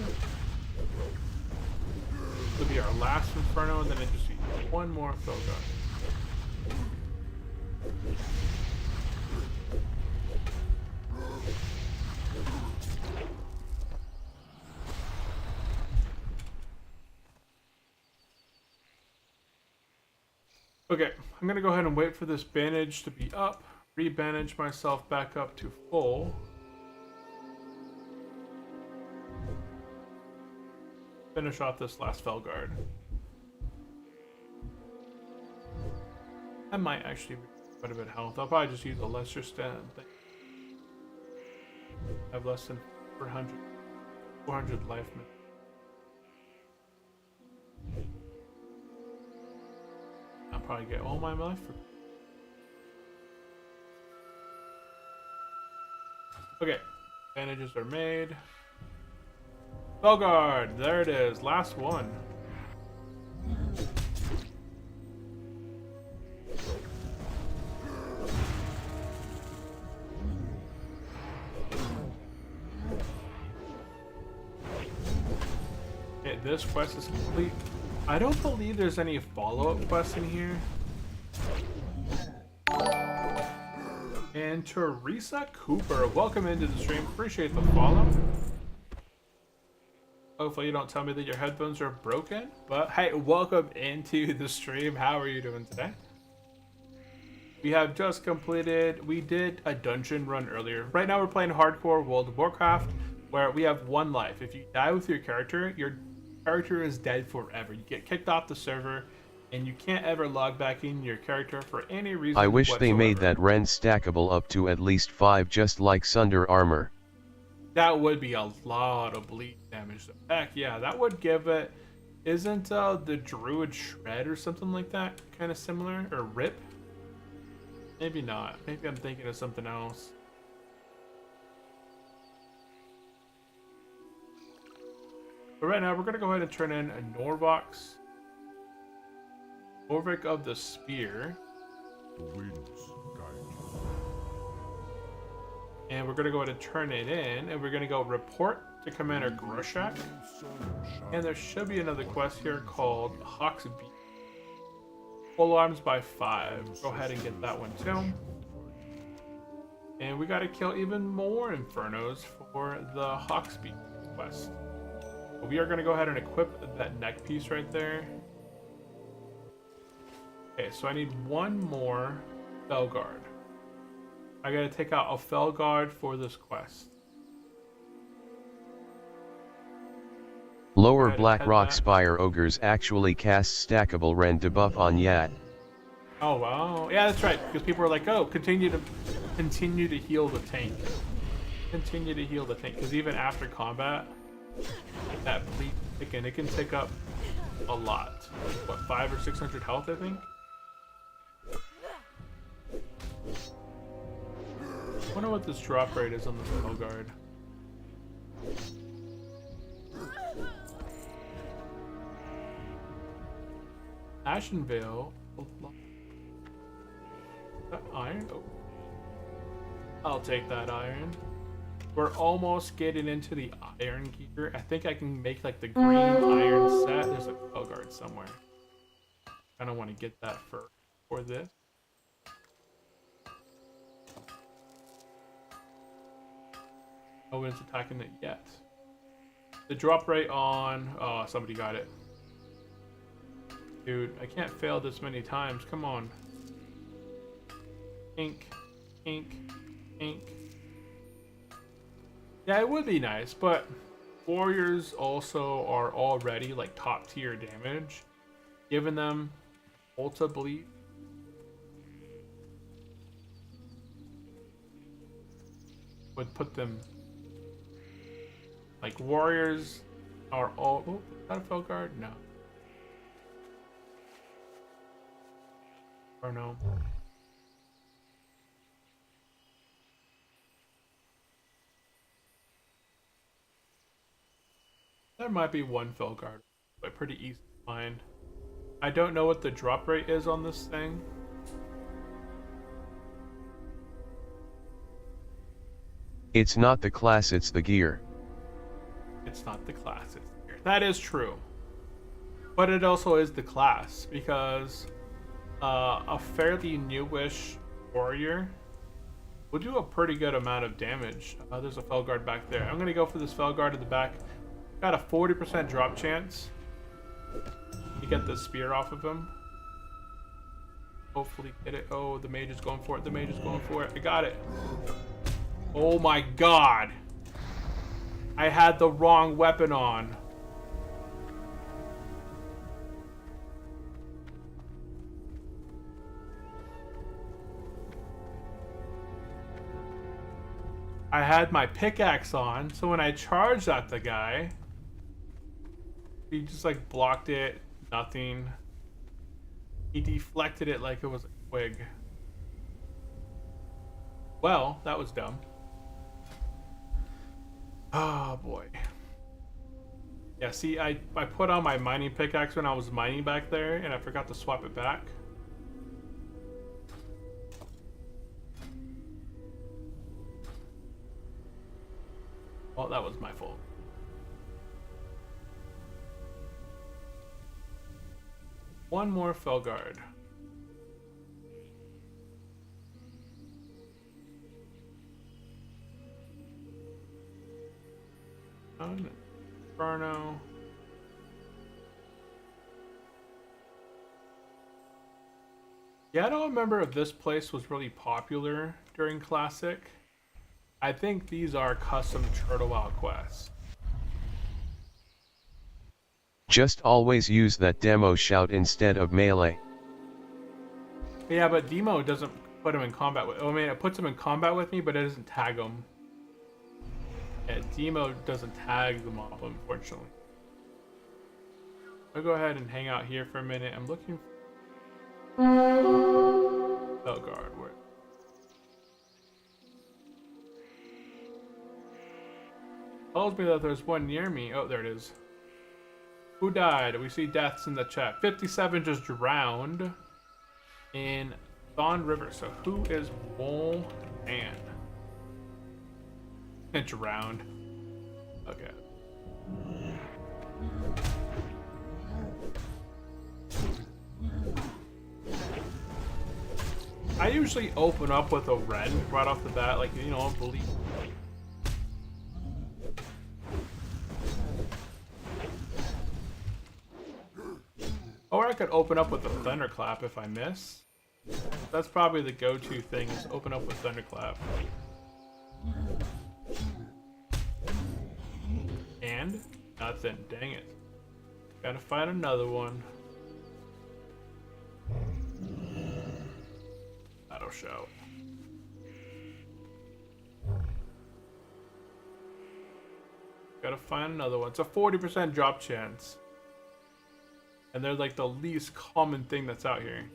This will be our last Inferno, and then it just be one more Felguard. Okay, I'm gonna go ahead and wait for this bandage to be up, re-bandage myself back up to full. Finish off this last Felguard. I might actually be quite a bit of health. I'll probably just use a lesser stat thing. I have less than 400 life minutes. I'll probably get all my life. Okay, bandages are made. Belgard, there it is, last one. Okay, this quest is complete. I don't believe there's any follow-up quests in here. And Teresa Cooper, welcome into the stream. Appreciate the follow. Hopefully you don't tell me that your headphones are broken. But hey, welcome into the stream. How are you doing today? We have just completed, we did a dungeon run earlier. Right now we're playing hardcore World of Warcraft, where we have one life. If you die with your character is dead forever. You get kicked off the server, and you can't ever log back in your character for any reason I wish whatsoever. they made that rend stackable up to at least 5 just like Sunder armor. That would be a lot of bleed damage. Heck yeah, that would give it... Isn't the Druid Shred or something like that kind of similar? Or Rip? Maybe not. Maybe I'm thinking of something else. But right now, we're going to go ahead and turn in a Norvox. Norvik of the Spear. The winds guide you. And we're going to go ahead and turn it in. And we're going to go report to Commander Groshak. And there should be another quest here called Hawk's Beat. Full arms by 5. Go ahead and get that one too. And we got to kill even more Infernos for the Hawk's Beat quest. We are going to go ahead and equip that neck piece right there. Okay, so I need one more Felguard. I got to take out a Felguard for this quest. Lower Black Rock Spire Ogres actually cast stackable rend debuff on Yat. Oh wow. Yeah, that's right. Because people are like, oh, continue to heal the tank. Continue to heal the tank. Because even after combat, that bleed it can take up a lot. What, 500 or 600 health, I think? I wonder what this drop rate is on the Felguard. Ashenvale. That iron? Oh. I'll take that iron. We're almost getting into the iron gear. I think I can make like the green iron set. There's a Felguard somewhere. I don't want to get that for this. No one's attacking it yet. The drop rate on... Oh, somebody got it. Dude, I can't fail this many times. Come on. Ink. Ink. Ink. Yeah, it would be nice, but warriors also are already like top tier damage. Giving them ulta bleed would put them like warriors are all. Oh, is that a Felguard? No. Or no. There might be one Felguard, but pretty easy to find. I don't know what the drop rate is on this thing. It's not the class, it's the gear. It's not the class, it's the gear. That is true. But it also is the class, because a fairly newish warrior will do a pretty good amount of damage. There's a Felguard back there. I'm going to go for this Felguard in the back. Got a 40% drop chance. You get the spear off of him. Hopefully get it. Oh, the mage is going for it. The mage is going for it. I got it. Oh my god. I had the wrong weapon on. I had my pickaxe on, so when I charged at the guy, he just like blocked it, nothing. He deflected it like it was a twig. Well, that was dumb. Oh boy. Yeah, see, I put on my mining pickaxe when I was mining back there, and I forgot to swap it back. Well, that was my fault. One more Felguard. Inferno. Yeah, I don't remember if this place was really popular during Classic. I think these are custom Turtle Wild quests. Just always use that demo shout instead of melee. Yeah, but Demo doesn't put him in combat with. I mean, it puts him in combat with me, but it doesn't tag him. Yeah, Demo doesn't tag the mob, unfortunately. I'll go ahead and hang out here for a minute. I'm looking for Belgard. Where? Tells me that there's one near me. Oh, there it is. Who died? We see deaths in the chat. 57 just drowned in Thon River. So who is Mole Man? And drowned. Okay. I usually open up with a red right off the bat, like, you know, believe. Or I could open up with a thunderclap if I miss. That's probably the go-to thing, is open up with thunderclap. And nothing. Dang it. Gotta find another one. That'll show. Gotta find another one. It's a 40% drop chance. And they're like the least common thing that's out here.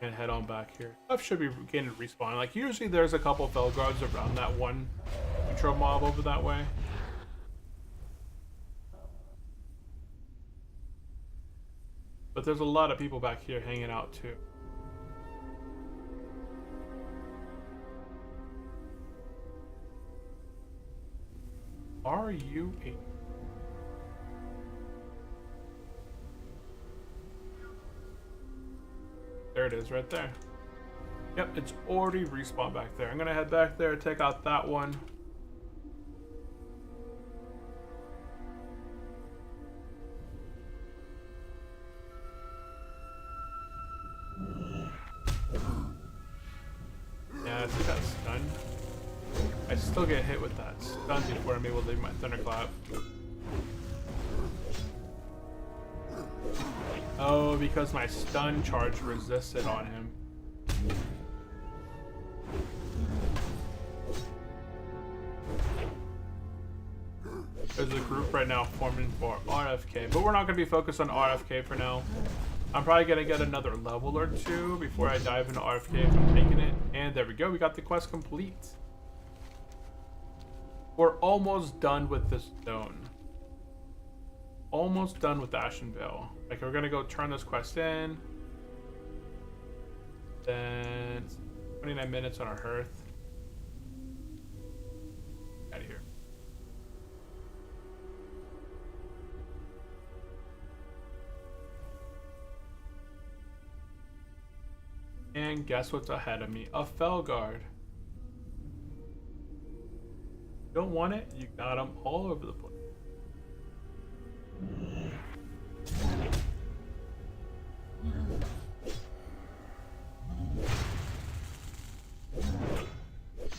And head on back here. Stuff should be getting to respawn. Like, usually there's a couple Felguards around that one control mob over that way. But there's a lot of people back here hanging out too. Are you a... There it is right there. Yep, it's already respawned back there. I'm gonna head back there, take out that one. Yeah, I see that stun. I still get hit with that stun before I'm able to leave my thunderclap. Oh, because my stun charge resisted on him. There's a group right now forming for RFK, but we're not going to be focused on RFK for now. I'm probably going to get another level or two before I dive into RFK if I'm taking it. And there we go, we got the quest complete. We're almost done with this zone. Almost done with Ashenvale. Like, we're gonna go turn this quest in. Then 29 minutes on our hearth. Out of here. And guess what's ahead of me? A Felguard. Don't want it? You got them all over the place.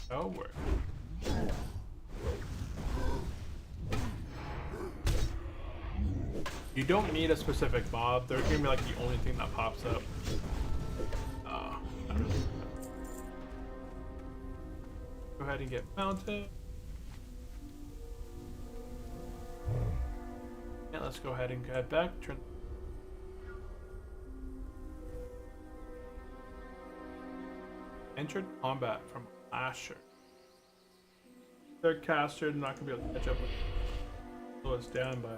Oh, word. You don't need a specific mob. They're gonna be like the only thing that pops up. Not really. Go ahead and get mounted. let's go ahead and head back. Turn. Entered combat from Asher. Third caster, not gonna be able to catch up with. Slow us down by.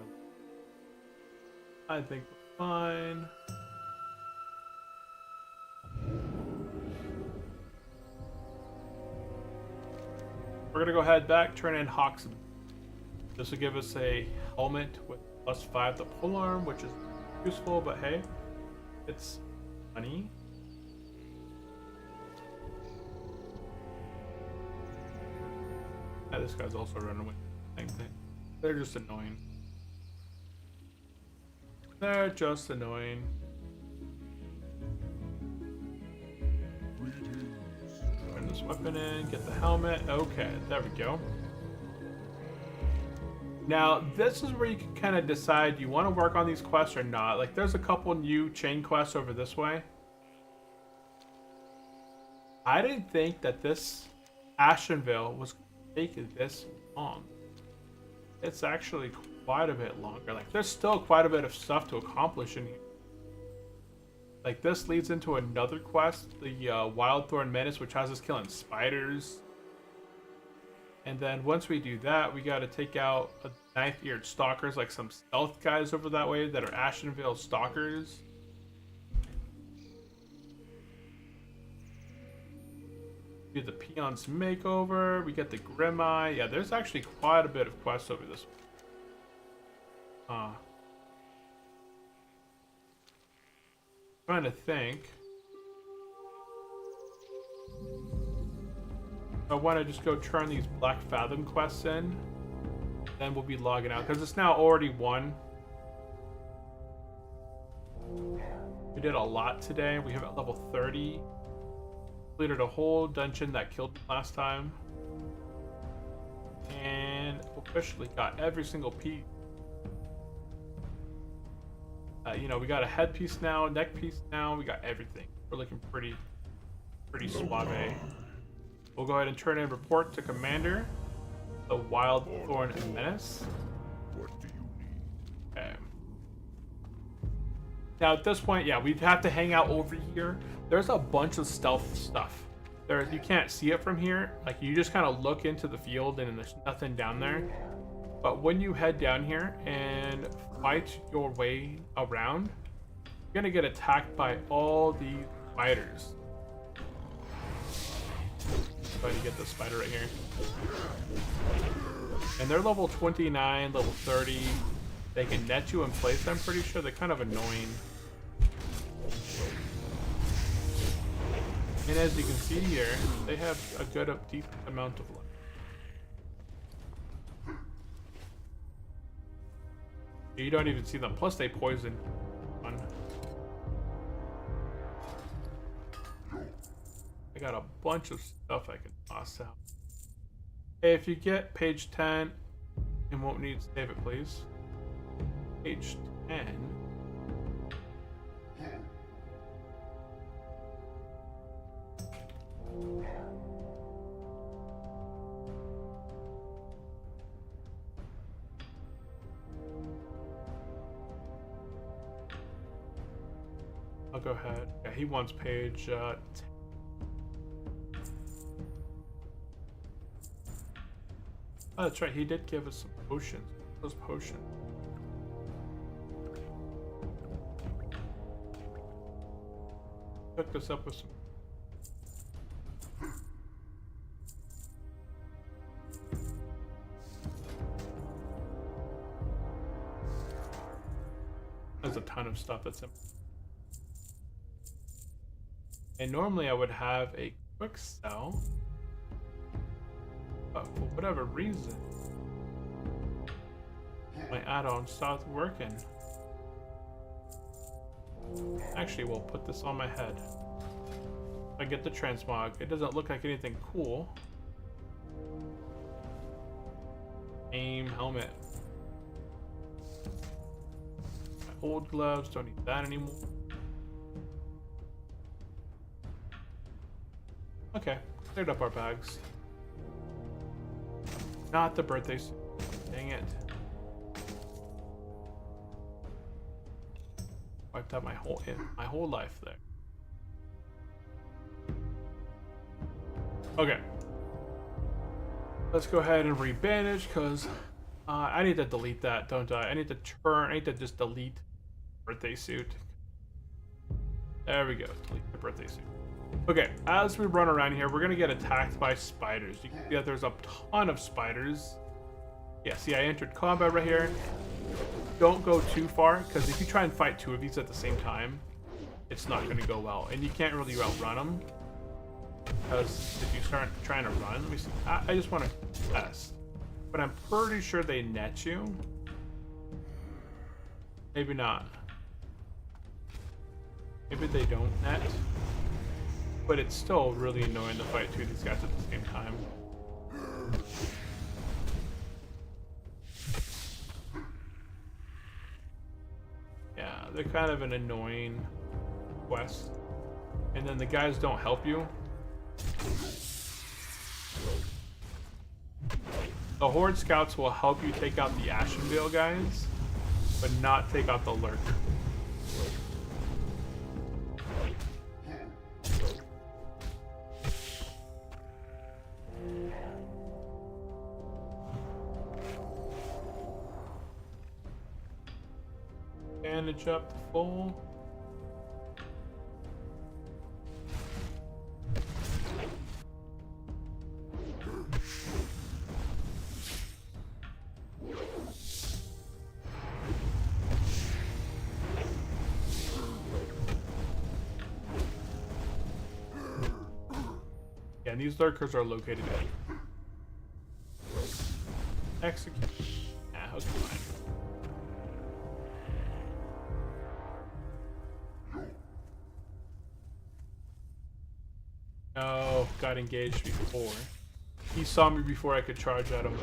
I think we're fine. We're gonna go ahead back, turn in Hawks. This will give us a helmet with +5 to polearm, which is useful, but hey, it's money. Yeah, this guy's also running away. Same thing. They're just annoying. They're just annoying. Turn this weapon in, get the helmet. Okay, there we go. Now, this is where you can kind of decide you want to work on these quests or not. Like, there's a couple new chain quests over this way. I didn't think that this Ashenville was taking this long. It's actually quite a bit longer. Like, there's still quite a bit of stuff to accomplish in here. Like, this leads into another quest, the Wildthorn Menace, which has us killing spiders. And then once we do that, we got to take out a knife-eared stalkers, like some stealth guys over that way that are Ashenville stalkers. Do the Peon's Makeover. We get the Grim Eye. Yeah, there's actually quite a bit of quests over this one. Trying to think. I want to just go turn these Black Fathom quests in. Then we'll be logging out because it's now already 1. We did a lot today. We have at level 30. Completed a whole dungeon that killed me last time. And officially got every single piece. You know, we got a headpiece now, neck piece now. We got everything. We're looking pretty suave. We'll go ahead and turn in report to Commander, the Wildthorn Menace. What do you need? Okay. Now at this point, yeah, we'd have to hang out over here. There's a bunch of stealth stuff. You can't see it from here. Like, you just kind of look into the field and there's nothing down there. But when you head down here and fight your way around, you're gonna get attacked by all these spiders. Try to get the spider right here. And they're level 29, level 30. They can net you in place, I'm pretty sure. They're kind of annoying. And as you can see here, they have a good, deep amount of life. You don't even see them. Plus, they poison. Fun. I got a bunch of stuff I can toss out. Hey, if you get page 10, and won't need to save it, please. Page 10. I'll go ahead. Yeah, he wants page 10. Oh, that's right. He did give us some potions. Those potions. Hooked us up with some. There's a ton of stuff that's in. And normally I would have a quick sell. But for whatever reason, my add-on stopped working. Actually, we'll put this on my head. If I get the transmog, it doesn't look like anything cool. Aim helmet. My old gloves, don't need that anymore. Okay, cleared up our bags. Not the birthday suit. Dang it. Wiped out my whole life there. Okay. Let's go ahead and rebandage because I need to delete that, don't I? I need to just delete birthday suit. There we go. Delete the birthday suit. Okay, as we run around here, we're gonna get attacked by spiders. You can see that there's a ton of spiders. Yeah, see, I entered combat right here. Don't go too far, because if you try and fight two of these at the same time, it's not gonna go well. And you can't really outrun them. Because if you start trying to run, let me see. I just want to test. But I'm pretty sure they net you. Maybe not. Maybe they don't net. But it's still really annoying to fight two of these guys at the same time. Yeah, they're kind of an annoying quest. And then the guys don't help you. The Horde Scouts will help you take out the Ashenvale guys, but not take out the Lurker. Bandage up to full. Yeah, and these lurkers are located at execute. Yeah, okay, fine. No, got engaged before. He saw me before I could charge at him.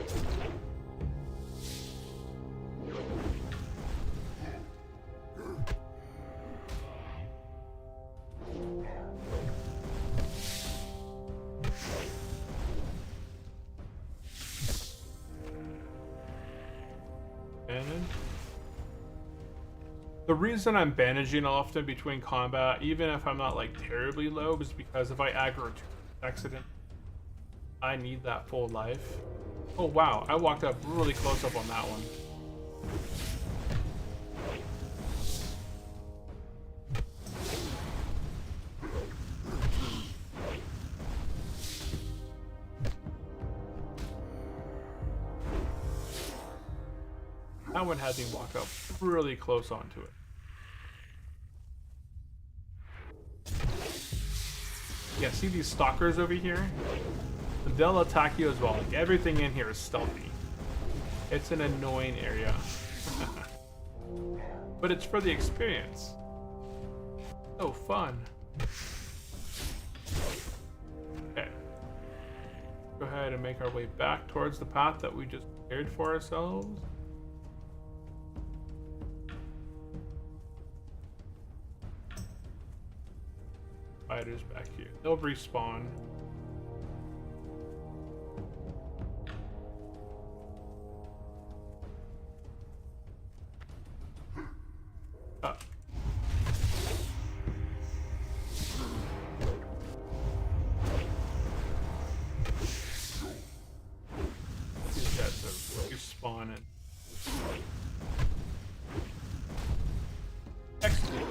The reason I'm bandaging often between combat, even if I'm not like terribly low, is because if I aggro to accident, I need that full life. Oh wow, I walked up really close up on that one. That one had me walk up really close onto it. Yeah, see these stalkers over here? They'll attack you as well. Like, everything in here is stealthy. It's an annoying area. But it's for the experience. So fun. Okay. Go ahead and make our way back towards the path that we just cleared for ourselves. Spiders back here. They'll respawn. Up. These guys are respawning. Excellent.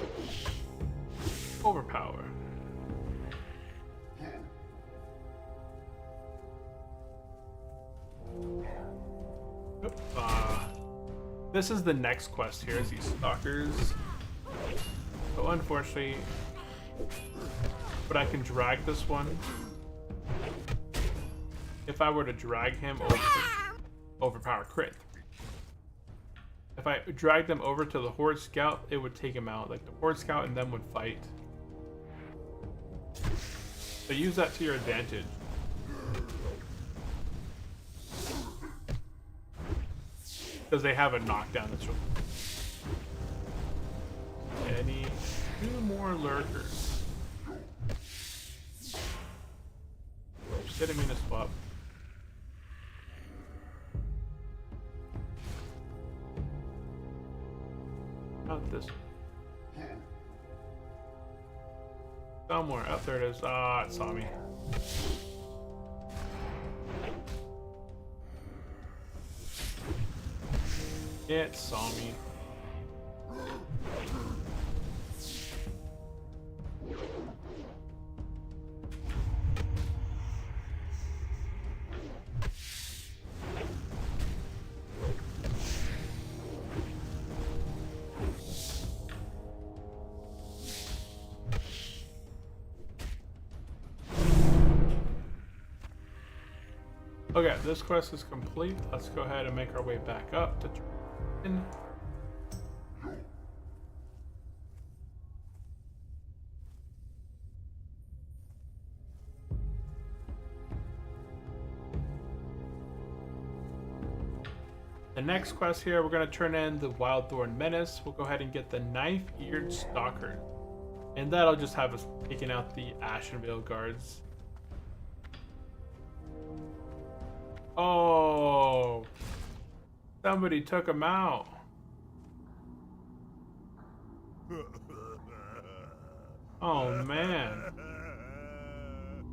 Overpower. This is the next quest here, is these stalkers. So unfortunately, but I can drag this one. If I were to drag him overpower crit. If I drag them over to the Horde Scout, it would take him out. Like the Horde Scout and them would fight. So use that to your advantage. Because they have a knockdown that's really... I need 2 more lurkers. Didn't mean to swap. Not this one. somewhere. Oh, there it is. Ah, it saw me. It saw me. Okay, this quest is complete. Let's go ahead and make our way back up to in. The next quest here, we're going to turn in the Wild Thorn Menace. We'll go ahead and get the Knife-Eared Stalker. And that'll just have us taking out the Ashenvale guards. Oh, somebody took him out. Oh man,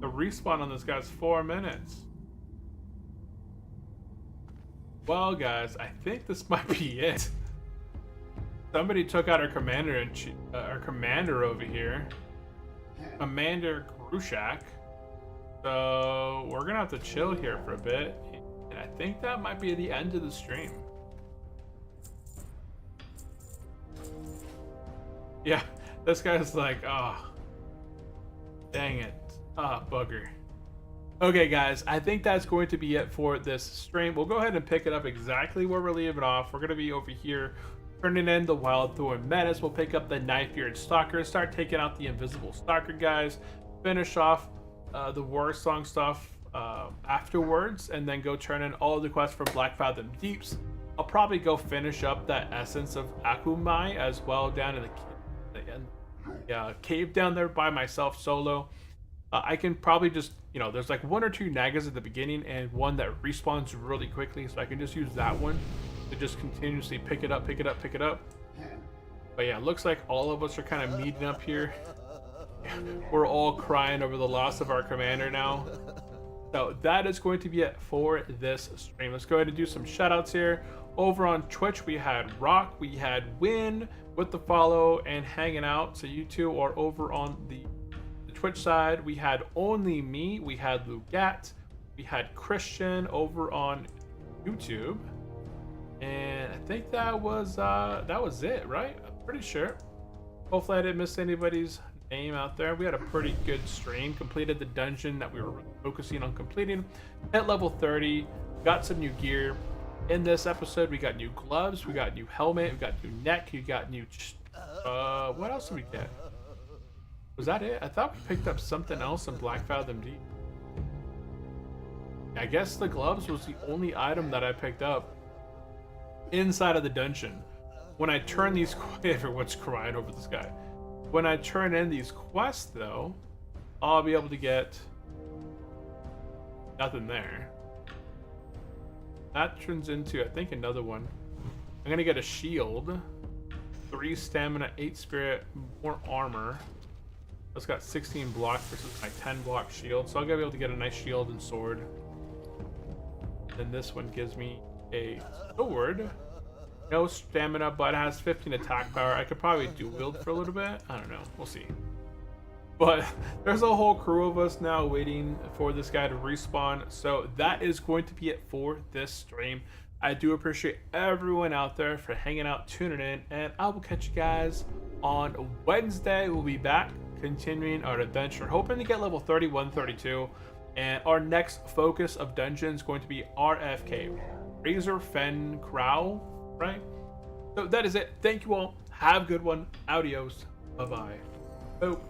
the respawn on this guy's 4 minutes. Well, guys, I think this might be it. Somebody took out our commander over here, Commander Grushak. So we're gonna have to chill here for a bit, and I think that might be the end of the stream. Yeah, this guy's like, oh, dang it, bugger. Okay, guys, I think that's going to be it for this stream. We'll go ahead and pick it up exactly where we're leaving off. We're gonna be over here turning in the Wild Thorn Menace. We'll pick up the Knife-Eared Stalker, start taking out the Invisible Stalker guys, finish off the War Song stuff afterwards, and then go turn in all the quests for Black Fathom Deeps. I'll probably go finish up that Essence of Akumai as well down in the cave down there by myself solo. I can probably just, you know, there's like 1 or 2 Nagas at the beginning and one that respawns really quickly, so I can just use that one to just continuously pick it up. But yeah, it looks like all of us are kind of meeting up here. We're all crying over the loss of our commander now. So that is going to be it for this stream. Let's go ahead and do some shout outs here. Over on Twitch, we had Rock, we had Win with the follow and hanging out. So you two are over on the Twitch side. We had Only Me, we had Lugat, we had Christian over on YouTube. And I think that was it, right? I'm pretty sure. Hopefully I didn't miss anybody's name out there. We had a pretty good stream. Completed the dungeon that we were focusing on completing. At level 30, got some new gear. In this episode, we got new gloves, we got new helmet, we got new neck, we got new. What else did we get? Was that it? I thought we picked up something else in Black Fathom Deep. I guess the gloves was the only item that I picked up inside of the dungeon. When I turn these, everyone's crying over this guy. When I turn in these quests, though, I'll be able to get nothing there. That turns into, I think, another one. I'm gonna get a shield, 3 stamina, 8 spirit, more armor. It's got 16 block versus my 10 block shield, so I'll be able to get a nice shield and sword. Then this one gives me a sword. No stamina, but it has 15 attack power. I could probably dual wield for a little bit. I don't know. We'll see. But there's a whole crew of us now waiting for this guy to respawn. So that is going to be it for this stream. I do appreciate everyone out there for hanging out, tuning in, and I will catch you guys on Wednesday. We'll be back continuing our adventure, hoping to get level 31, 32. And our next focus of dungeon is going to be RFK, Razor Fen Crow, right? So that is it. Thank you all. Have a good one. Adios. Bye-bye. Oh.